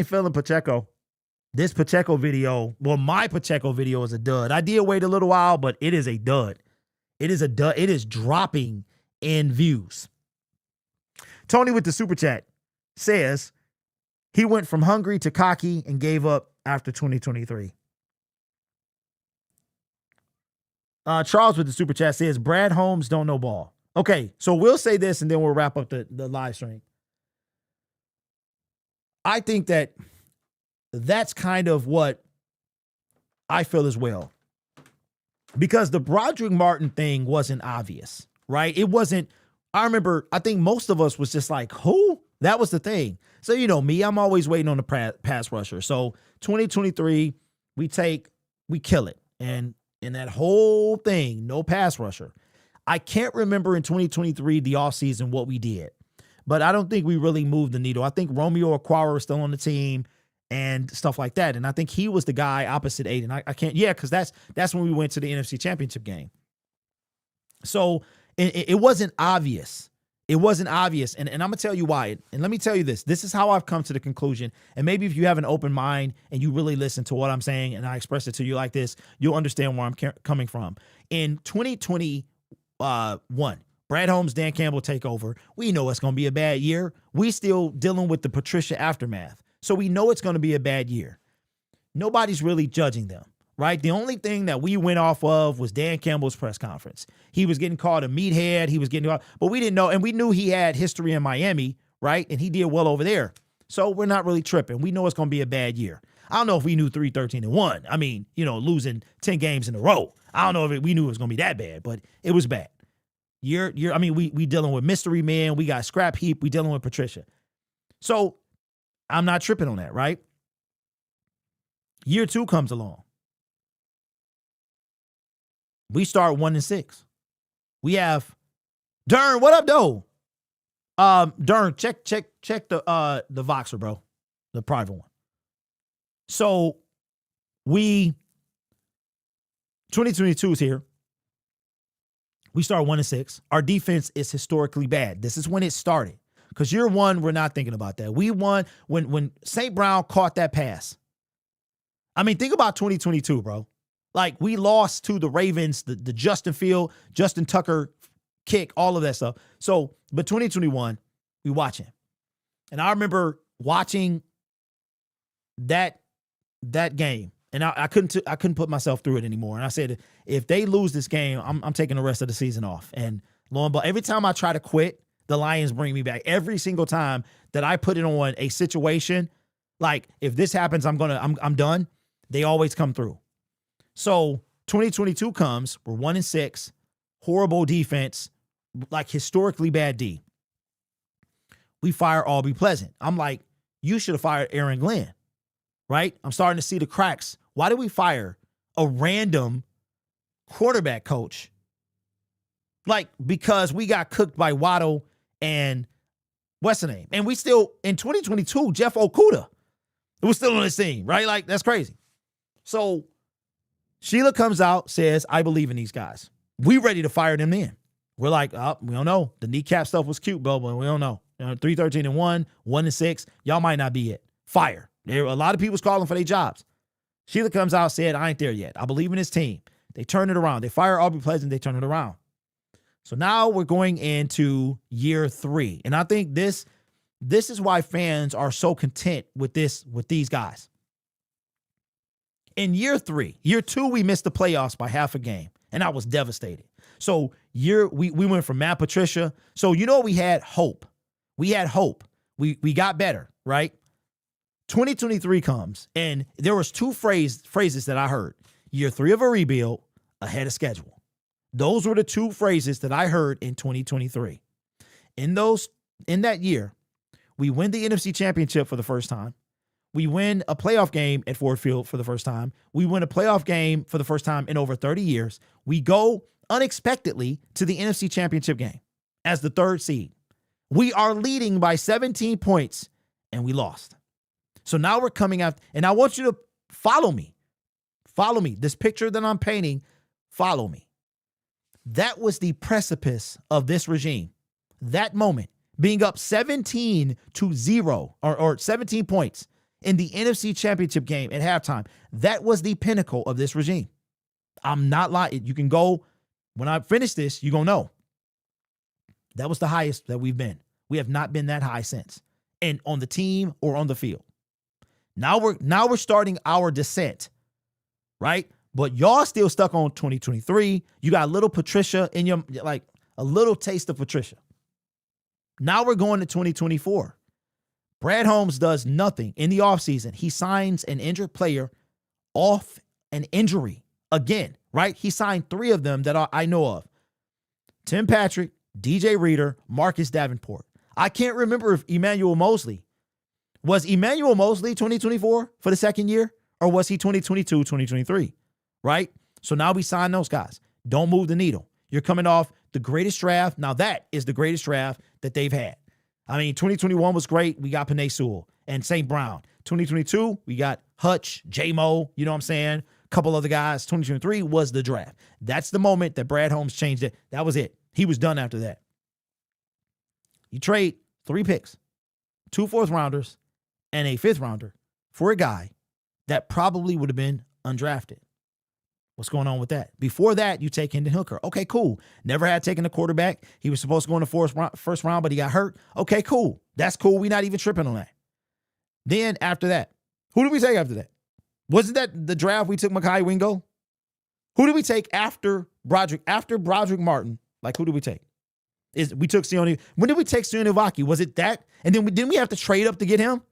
feeling Pacheco. This Pacheco video, well, my Pacheco video is a dud. I did wait a little while, but it is a dud. It is a dud. It is dropping in views. Tony with the super chat says he went from hungry to cocky and gave up after 2023. Charles with the super chat says Brad Holmes don't know ball. Okay, so we'll say this and then we'll wrap up the live stream. I think that's kind of what I feel as well. Because the Broderick Martin thing wasn't obvious, right? It wasn't, I remember, I think most of us was just like, who? That was the thing. So, you know, me, I'm always waiting on the pass rusher. So 2023, we kill it. And in that whole thing, no pass rusher. I can't remember in 2023, the offseason, what we did. But I don't think we really moved the needle. I think Romeo Okwara was still on the team and stuff like that. And I think he was the guy opposite Aiden. I can't, because that's when we went to the NFC Championship game. So it wasn't obvious. It wasn't obvious. And I'm going to tell you why. And let me tell you this. This is how I've come to the conclusion. And maybe if you have an open mind and you really listen to what I'm saying and I express it to you like this, you'll understand where I'm coming from. In 2021, Brad Holmes, Dan Campbell take over. We know it's going to be a bad year. We still dealing with the Patricia aftermath. So we know it's going to be a bad year. Nobody's really judging them, right? The only thing that we went off of was Dan Campbell's press conference. He was getting called a meathead. He was getting called, but we didn't know. And we knew he had history in Miami, right? And he did well over there. So we're not really tripping. We know it's going to be a bad year. I don't know if we knew 3-13-1. I mean, losing 10 games in a row. I don't know if we knew it was going to be that bad, but it was bad. I mean, we dealing with mystery man. We got scrap heap. We dealing with Patricia. So I'm not tripping on that, right? Year 2 comes along. We start 1-6. We have Dern. What up, though? Dern, check the Voxer, bro, the private one. So 2022 is here. We start 1-6. Our defense is historically bad. This is when it started. Because year 1, we're not thinking about that. We won when St. Brown caught that pass. I mean, think about 2022, bro. Like, we lost to the Ravens, the Justin Tucker kick, all of that stuff. So, but 2021, we watching. And I remember watching that game. And I couldn't put myself through it anymore. And I said, if they lose this game, I'm taking the rest of the season off. And lo and behold, every time I try to quit, the Lions bring me back. Every single time that I put it on a situation, like if this happens, I'm done. They always come through. So 2022 comes, we're 1-6, horrible defense, like historically bad D. We fire Aubrey Pleasant. I'm like, you should have fired Aaron Glenn, right? I'm starting to see the cracks. Why did we fire a random quarterback coach? Like, because we got cooked by Waddle and what's the name? And we still, in 2022, Jeff Okudah was still on this team, right? Like, that's crazy. So Sheila comes out, says, I believe in these guys. We ready to fire them in. We're like, oh, we don't know. The kneecap stuff was cute, bro, but we don't know. 3-13-1, 1-6. Y'all might not be it. Fire. There were a lot of people's calling for their jobs. Sheila comes out, said, I ain't there yet. I believe in this team. They turn it around. They fire Aubrey Pleasant. They turn it around. So now we're going into year 3. And I think this is why fans are so content with these guys. In year two, we missed the playoffs by half a game, and I was devastated. So we went from Matt Patricia. So we had hope. We had hope. We got better, right? 2023 comes, and there was two phrases that I heard. Year 3 of a rebuild, ahead of schedule. Those were the two phrases that I heard in 2023. In that year, we win the NFC Championship for the first time. We win a playoff game at Ford Field for the first time. We win a playoff game for the first time in over 30 years. We go unexpectedly to the NFC Championship game as the 3rd seed. We are leading by 17 points, and we lost. So now we're coming out, and I want you to follow me. Follow me. This picture that I'm painting, follow me. That was the precipice of this regime. That moment, being up 17-0 or 17 points in the NFC Championship game at halftime, that was the pinnacle of this regime. I'm not lying. You can go, when I finish this, you're going to know. That was the highest that we've been. We have not been that high since, and on the team or on the field. Now we're starting our descent, right? But y'all still stuck on 2023. You got a little Patricia in your, like a little taste of Patricia. Now we're going to 2024. Brad Holmes does nothing in the offseason. He signs an injured player off an injury again, right? He signed 3 of them that I know of. Tim Patrick, DJ Reader, Marcus Davenport. I can't remember if Emmanuel Mosley. Was Emmanuel Mosley 2024 for the second year? Or was he 2022, 2023? Right? So now we sign those guys. Don't move the needle. You're coming off the greatest draft. Now that is the greatest draft that they've had. I mean, 2021 was great. We got Penei Sewell and St. Brown. 2022, we got Hutch, J-Mo, you know what I'm saying? A couple other guys. 2023 was the draft. That's the moment that Brad Holmes changed it. That was it. He was done after that. You trade 3 picks, 2 4th-rounders, and a 5th-rounder for a guy that probably would have been undrafted. What's going on with that? Before that, you take Hendon Hooker. Okay, cool. Never had taken a quarterback. He was supposed to go in the first round, but he got hurt. Okay, cool. That's cool. We're not even tripping on that. Then after that, who did we take after that? Wasn't that the draft we took Mekhi Wingo? Who did we take after Broderick? After Broderick Martin, like who did we take? We took Sione. When did we take Sione Vaki? Was it that? And then didn't we have to trade up to get him?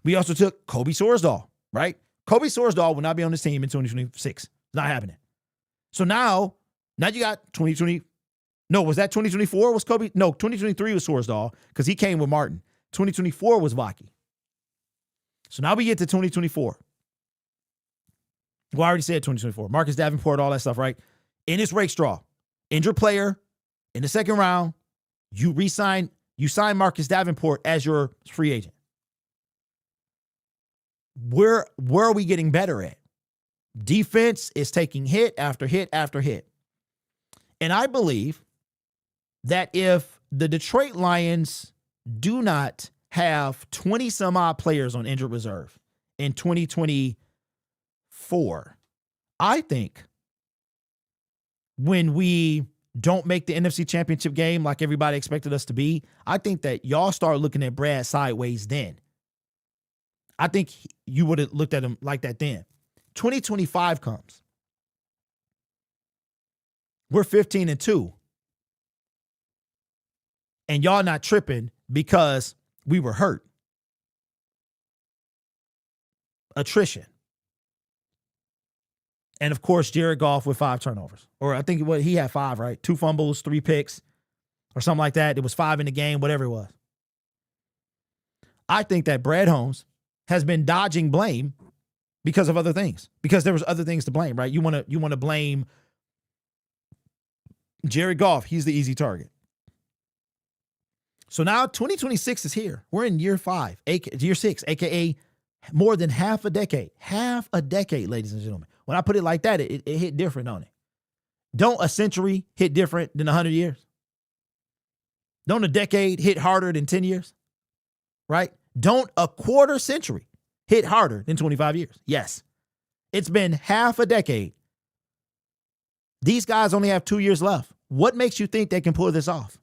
We also took Kobe Sorsdahl, right? Kobe Sorsdahl will not be on this team in 2026. It's not happening. So now you got 2020. No, was that 2024 was Kobe? No, 2023 was Sorsdahl because he came with Martin. 2024 was Vaki. So now we get to 2024. Well, I already said 2024. Marcus Davenport, all that stuff, right? In this rake straw, injured player in the second round, you sign Marcus Davenport as your free agent. Where are we getting better at? Defense is taking hit after hit after hit. And I believe that if the Detroit Lions do not have 20 some odd players on injured reserve in 2024, I think when we don't make the NFC Championship game like everybody expected us to be, I think that y'all start looking at Brad sideways then. I think you would have looked at him like that then. 2025 comes. We're 15-2. And y'all not tripping because we were hurt. Attrition. And of course, Jared Goff with 5 turnovers. Or I think he had 5, right? 2 fumbles, 3 picks, or something like that. It was 5 in the game, whatever it was. I think that Brad Holmes has been dodging blame because of other things. Because there was other things to blame, right? You want to blame Jared Goff. He's the easy target. So now 2026 is here. We're in year 6, aka more than half a decade. Half a decade, ladies and gentlemen. When I put it like that, it hit different, don't it? Don't a century hit different than 100 years? Don't a decade hit harder than 10 years? Right? Don't a quarter century hit harder than 25 years? Yes. It's been half a decade. These guys only have 2 years left. What makes you think they can pull this off?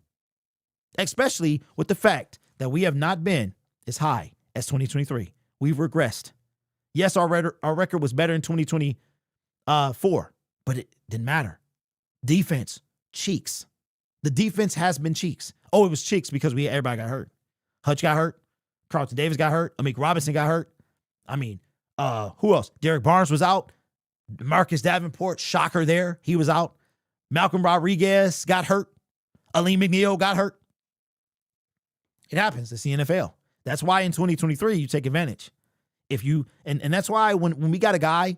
Especially with the fact that we have not been as high as 2023. We've regressed. Yes, our record was better in 2024, but it didn't matter. Defense, cheeks. The defense has been cheeks. Oh, it was cheeks because everybody got hurt. Hutch got hurt. Carlton Davis got hurt. Amik Robinson got hurt. I mean, who else? Derek Barnes was out. Marcus Davenport, shocker there. He was out. Malcolm Rodriguez got hurt. Aleem McNeil got hurt. It happens. It's the NFL. That's why in 2023, you take advantage. If you, and that's why when we got a guy,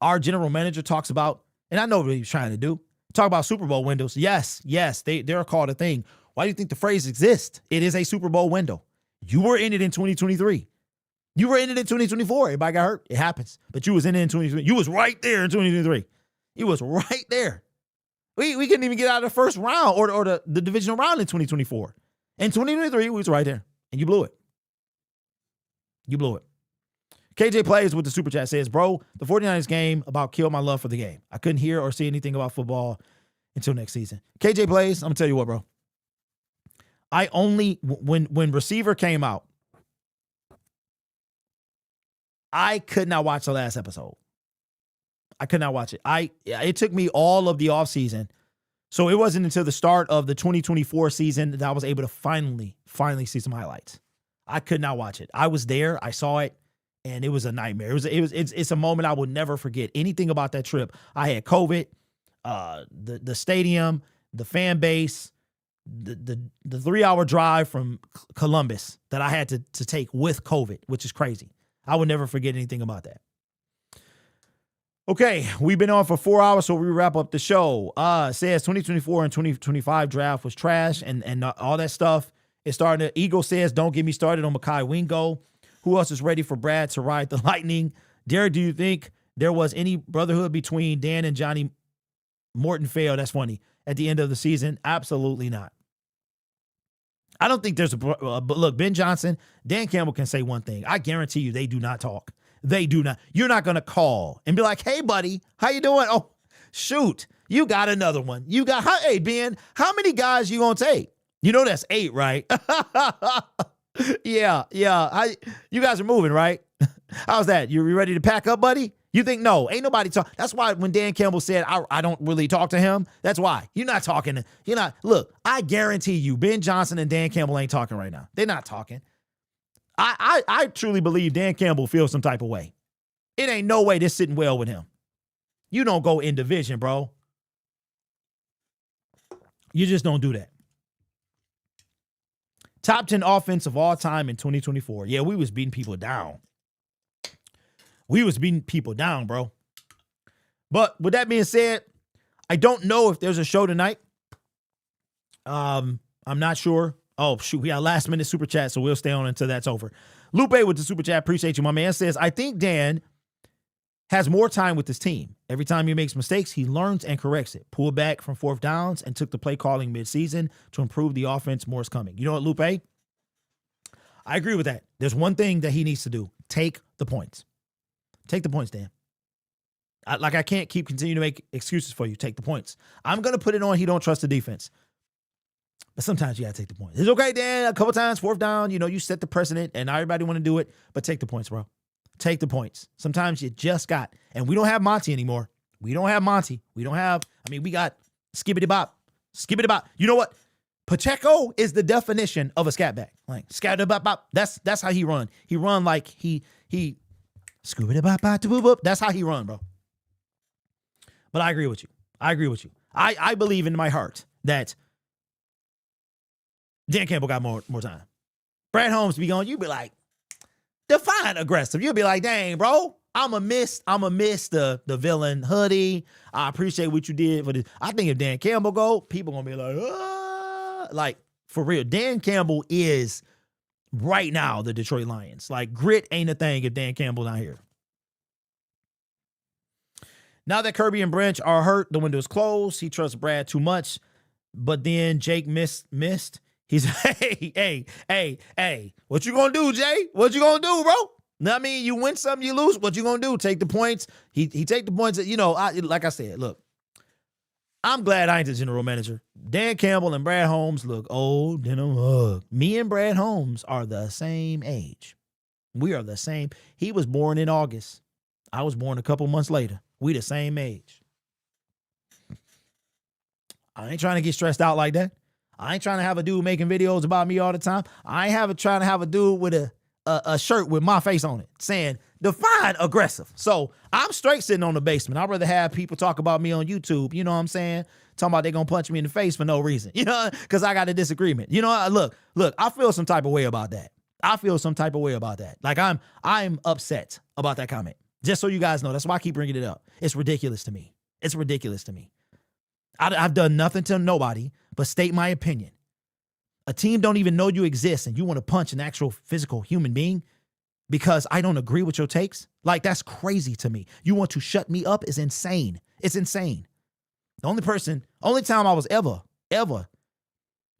our general manager talks about, and I know what he's trying to do, talk about Super Bowl windows. Yes, they're called a thing. Why do you think the phrase exists? It is a Super Bowl window. You were in it in 2023. You were in it in 2024. Everybody got hurt. It happens. But you was in it in 2023. You was right there in 2023. You was right there. We couldn't even get out of the first round or the divisional round in 2024. In 2023, we was right there. And you blew it. You blew it. KJ Plays with the super chat says, bro, the 49ers game about killed my love for the game. I couldn't hear or see anything about football until next season. KJ Plays, I'm going to tell you what, bro. I only, when receiver came out, I could not watch the last episode. I could not watch it. It took me all of the offseason. So it wasn't until the start of the 2024 season that I was able to finally see some highlights. I could not watch it. I was there. I saw it. And it was a nightmare. It's a moment I will never forget. Anything about that trip. I had COVID, the stadium, the fan base, the 3-hour drive from Columbus that I had to take with COVID, which is crazy. I would never forget anything about that. Okay, we've been on for 4 hours, so we wrap up the show. Says 2024 and 2025 draft was trash, and all that stuff is starting to. Eagle says, don't get me started on Mekhi Wingo. Who else is ready for Brad to ride the lightning? Derek, do you think there was any brotherhood between Dan and Johnny Morton failed? That's funny. At the end of the season? Absolutely not. I don't think there's but look, Ben Johnson, Dan Campbell can say one thing. I guarantee you they do not talk. They do not. You're not going to call and be like, hey, buddy, how you doing? Oh, shoot, you got another one. Hey, Ben, how many guys you going to take? You know that's 8, right? Yeah. You guys are moving, right? How's that? You ready to pack up, buddy? You think, no, ain't nobody talk. That's why when Dan Campbell said, I don't really talk to him, that's why. You're not talking. Look, I guarantee you, Ben Johnson and Dan Campbell ain't talking right now. They're not talking. I truly believe Dan Campbell feels some type of way. It ain't no way this sitting well with him. You don't go in division, bro. You just don't do that. Top 10 offense of all time in 2024. Yeah, we was beating people down. Bro. But with that being said, I don't know if there's a show tonight. I'm not sure. Oh, shoot. We got last minute super chat, so we'll stay on until that's over. Lupe with the super chat. Appreciate you, my man. Says, I think Dan has more time with his team. Every time he makes mistakes, he learns and corrects it. Pulled back from 4th downs and took the play calling midseason to improve the offense. More is coming. You know what, Lupe? I agree with that. There's one thing that he needs to do. Take the points. Take the points, Dan. I can't keep continuing to make excuses for you. Take the points. I'm going to put it on he don't trust the defense. But sometimes you got to take the points. It's okay, Dan. A couple times, 4th down, you set the precedent and everybody want to do it. But take the points, bro. Take the points. Sometimes you just got, and we don't have Monty anymore. We got Skibbity Bop. You know what? Pacheco is the definition of a scat back. Like, scat bop bop. That's how he run. He run like he Scoobity bop bop boop boop. That's how he run, bro. But I agree with you. I believe in my heart that Dan Campbell got more time. Brad Holmes be going, you be like, define aggressive. You'll be like, dang, bro, I'ma miss the villain hoodie. I appreciate what you did for this. I think if Dan Campbell go, people gonna be like, like, for real. Dan Campbell is right now the Detroit Lions. Like, grit ain't a thing if Dan Campbell not here. Now that Kirby and Branch are hurt, the window is closed. He trusts Brad too much. But then Jake missed. He's, hey, what you gonna do, Jay? What you gonna do, bro? I mean, you win some, you lose. What you gonna do? Take the points. He take the points. Like I said, look, I'm glad I ain't the general manager. Dan Campbell and Brad Holmes look old in a mug. Me and Brad Holmes are the same age. We are the same. He was born in August. I was born a couple months later. We the same age. I ain't trying to get stressed out like that. I ain't trying to have a dude making videos about me all the time. I ain't trying to have a dude with a shirt with my face on it saying, define aggressive. So I'm straight sitting on the basement. I'd rather have people talk about me on YouTube. You know what I'm saying? Talking about they gonna punch me in the face for no reason. You know, because I got a disagreement. You know, look, I feel some type of way about that. Like I'm upset about that comment. Just so you guys know, that's why I keep bringing it up. It's ridiculous to me. I've done nothing to nobody but state my opinion. A team don't even know you exist and you want to punch an actual physical human being because I don't agree with your takes? Like, that's crazy to me. You want to shut me up is insane. It's insane. The only time I was ever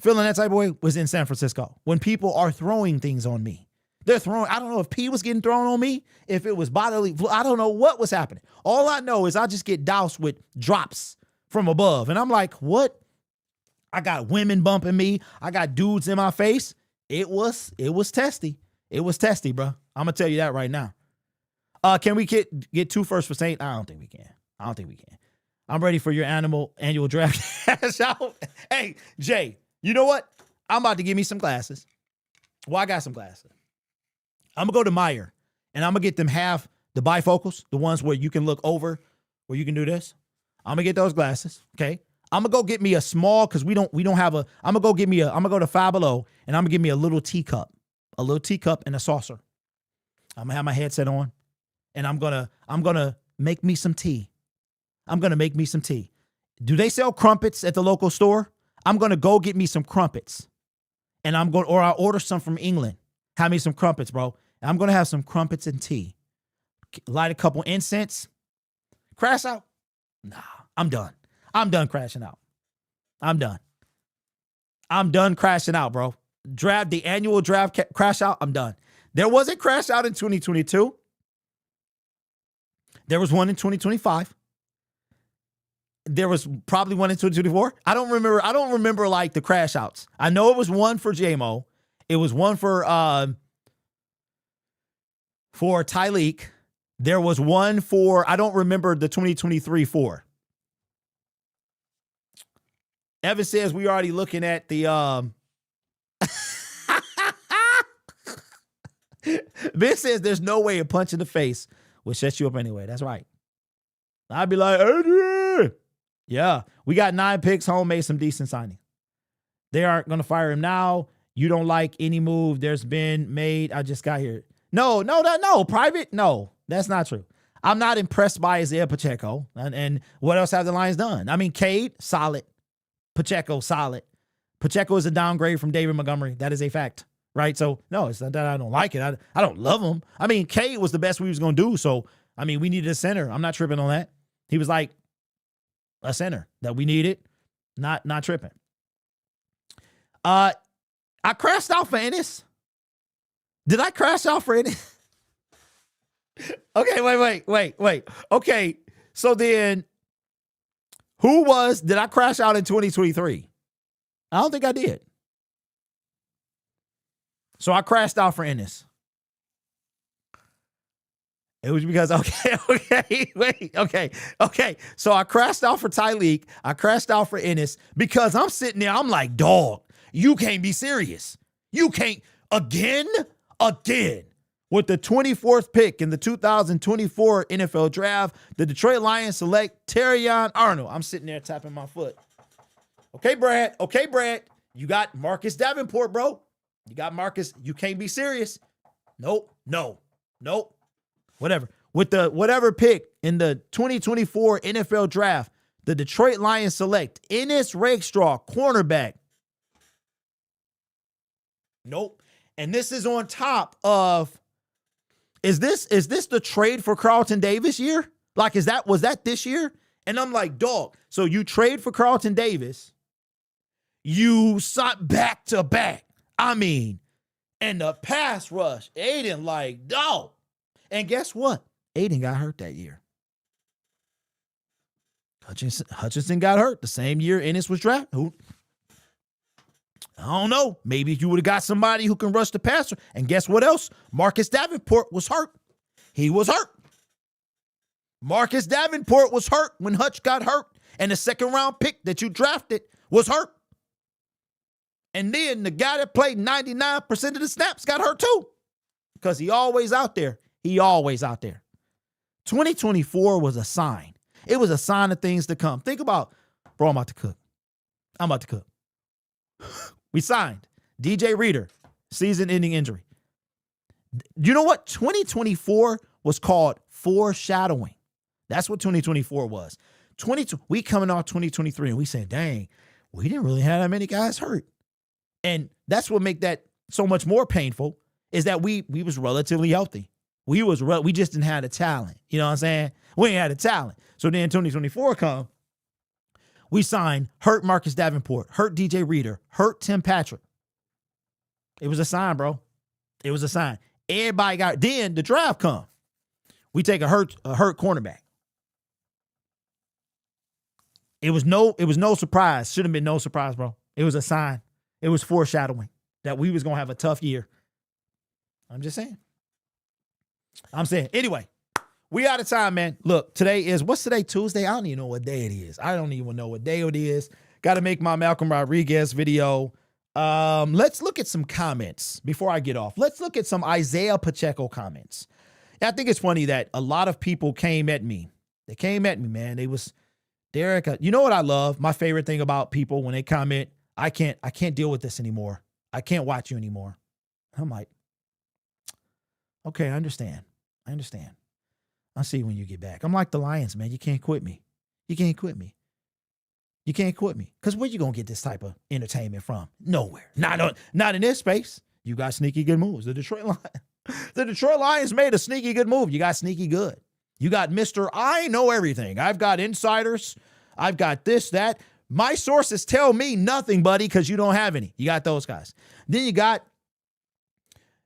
feeling that type of way was in San Francisco when people are throwing things on me. I don't know if pee was getting thrown on me, if it was bodily, I don't know what was happening. All I know is I just get doused with drops from above. And I'm like, what? I got women bumping me. I got dudes in my face. It was testy. It was testy, bro. I'm going to tell you that right now. Can we get 2 firsts for Saint? I don't think we can. I'm ready for your annual draft cash out. Hey, Jay, you know what? I'm about to give me some glasses. Well, I got some glasses. I'm going to go to Meyer, and I'm going to get them half the bifocals, the ones where you can look over, where you can do this. I'm going to get those glasses, okay? I'm going to go get me a small, because we don't have a, I'm going to go to Five Below, and I'm going to get me a little teacup and a saucer. I'm going to have my headset on, and I'm going to make me some tea. Do they sell crumpets at the local store? I'm going to go get me some crumpets, and I'll order some from England. Have me some crumpets, bro. And I'm going to have some crumpets and tea. Light a couple incense. Crash out? Nah, I'm done. I'm done crashing out. I'm done crashing out, bro. The annual draft crash out, I'm done. There was a crash out in 2022. There was one in 2025. There was probably one in 2024. I don't remember like the crash outs. I know it was one for JMO. It was one for Tyleek. There was one for, I don't remember the 2023 for. Evan says we already looking at the Ben says there's no way a punch in the face will shut you up anyway. That's right. I'd be like, Adrian. Yeah, we got 9 picks. Home made some decent signing. They aren't going to fire him now. You don't like any move there's been made. I just got here. No, private. No, that's not true. I'm not impressed by Isaiah Pacheco. And what else have the Lions done? I mean, Cade, solid. Pacheco, solid. Pacheco is a downgrade from David Montgomery. That is a fact, right? So, no, it's not that I don't like it. I don't love him. I mean, Cade was the best we was going to do. So, I mean, we needed a center. I'm not tripping on that. He was like a center that we needed. Not tripping. I crashed out for Ennis. Did I crash out for Ennis? Okay, wait. Okay, so then did I crash out in 2023? I don't think I did. So I crashed out for Ennis. It was because, okay. So I crashed out for Tyleek. I crashed out for Ennis because I'm sitting there. I'm like, dog, you can't be serious. You can't, again, with the 24th pick in the 2024 NFL draft, the Detroit Lions select Terrion Arnold. I'm sitting there tapping my foot. Okay, Brad. You got Marcus Davenport, bro. You got Marcus. You can't be serious. Nope. Whatever. With the whatever pick in the 2024 NFL draft, the Detroit Lions select Ennis Rakestraw, cornerback. Nope. And this is on top of, is this the trade for Carlton Davis year? Like, was that this year? And I'm like, dog, so you trade for Carlton Davis, you sought back to back. I mean, and the pass rush, Aiden like, dog. And guess what? Aiden got hurt that year. Hutchinson got hurt the same year Ennis was drafted. I don't know. Maybe you would have got somebody who can rush the passer. And guess what else? Marcus Davenport was hurt. He was hurt. Marcus Davenport was hurt when Hutch got hurt. And the second round pick that you drafted was hurt. And then the guy that played 99% of the snaps got hurt too. Because he always out there. He always out there. 2024 was a sign. It was a sign of things to come. Think about, bro, I'm about to cook. I'm about to cook. We signed DJ Reader, season-ending injury. You know what? 2024 was called foreshadowing. That's what 2024 was. We coming off 2023 and we saying, dang, we didn't really have that many guys hurt. And that's what make that so much more painful is that we was relatively healthy. We just didn't have the talent. You know what I'm saying? We ain't had the talent. So then 2024 come, we signed hurt Marcus Davenport, hurt DJ Reader, hurt Tim Patrick. It was a sign, bro. It was a sign. Everybody got, then the draft come. We take a hurt cornerback. It was no surprise. Shouldn't have been no surprise, bro. It was a sign. It was foreshadowing that we was going to have a tough year. I'm just saying. Anyway, we out of time, man. Look, what's today? Tuesday? I don't even know what day it is. I don't even know what day it is. Got to make my Malcolm Rodriguez video. Let's look at some comments before I get off. Let's look at some Isaiah Pacheco comments. I think it's funny that a lot of people came at me. They came at me, man. They was, Derek, you know what I love? My favorite thing about people when they comment, I can't deal with this anymore. I can't watch you anymore. I'm like, okay, I understand. I'll see you when you get back. I'm like the Lions, man. You can't quit me. You can't quit me. Because where you going to get this type of entertainment from? Nowhere. Not in this space. You got sneaky good moves. The Detroit Lions made a sneaky good move. You got sneaky good. You got Mr. I know everything. I've got insiders. I've got this, that. My sources tell me nothing, buddy, because you don't have any. You got those guys. Then you got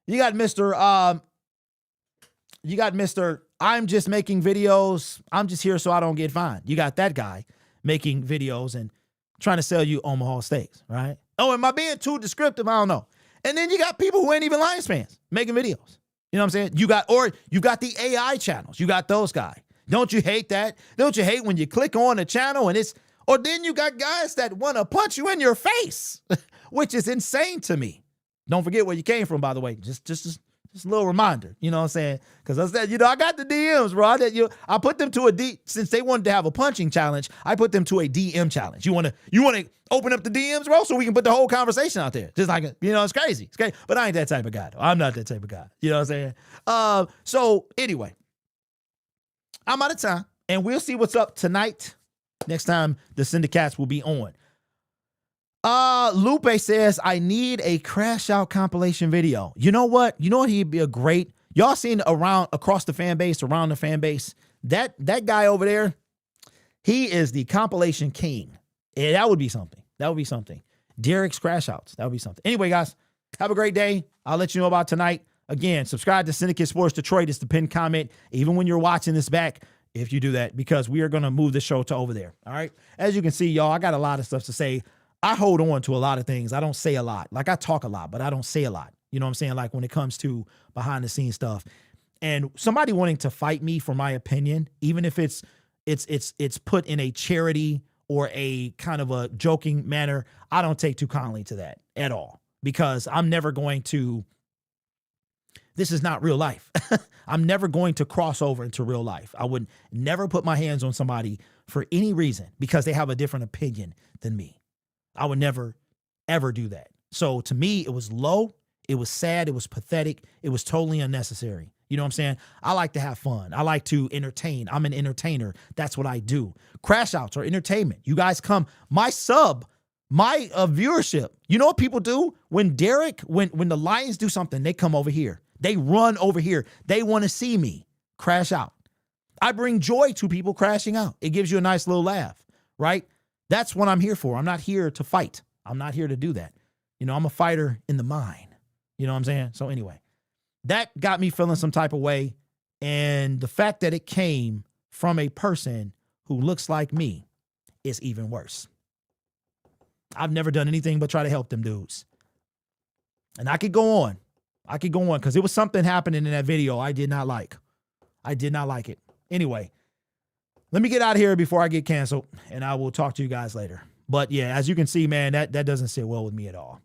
Mr. I'm just making videos. I'm just here so I don't get fined. You got that guy making videos and trying to sell you Omaha steaks, right? Oh, am I being too descriptive? I don't know. And then you got people who ain't even Lions fans making videos. You know what I'm saying? You got the AI channels. You got those guys. Don't you hate that? Don't you hate when you click on a channel and or then you got guys that want to punch you in your face, which is insane to me. Don't forget where you came from, by the way. Just a little reminder, you know what I'm saying? Because I said, I got the DMs, bro. I put them to since they wanted to have a punching challenge, I put them to a DM challenge. You want to open up the DMs, bro, so we can put the whole conversation out there. Just like, it's crazy. It's crazy. But I ain't that type of guy, though. I'm not that type of guy. You know what I'm saying? So anyway, I'm out of time, and we'll see what's up tonight. Next time the Syndicates will be on. Lupe says, I need a crash out compilation video. You know what? He'd be a great, y'all seen across the fan base, around the fan base, that guy over there, he is the compilation king. Yeah, that would be something. Derek's crash outs. That would be something. Anyway, guys, have a great day. I'll let you know about tonight. Again, subscribe to Syndicate Sports Detroit. It's the pinned comment, even when you're watching this back, if you do that, because we are going to move the show to over there. All right. As you can see, y'all, I got a lot of stuff to say. I hold on to a lot of things. I don't say a lot. Like, I talk a lot, but I don't say a lot. You know what I'm saying? Like, when it comes to behind the scenes stuff, and somebody wanting to fight me for my opinion, even if it's put in a charity or a kind of a joking manner, I don't take too kindly to that at all, because I'm never going to, this is not real life. I'm never going to cross over into real life. I would never put my hands on somebody for any reason because they have a different opinion than me. I would never, ever do that. So to me, it was low. It was sad. It was pathetic. It was totally unnecessary. You know what I'm saying? I like to have fun. I like to entertain. I'm an entertainer. That's what I do. Crash outs are entertainment. You guys come. My viewership. You know what people do? When the Lions do something, they come over here. They run over here. They want to see me crash out. I bring joy to people crashing out. It gives you a nice little laugh, right? That's what I'm here for. I'm not here to fight. I'm not here to do that. I'm a fighter in the mind. You know what I'm saying? So anyway, that got me feeling some type of way. And the fact that it came from a person who looks like me is even worse. I've never done anything but try to help them dudes. And I could go on. Because it was something happening in that video I did not like. I did not like it. Anyway, let me get out of here before I get canceled, and I will talk to you guys later. But yeah, as you can see, man, that doesn't sit well with me at all.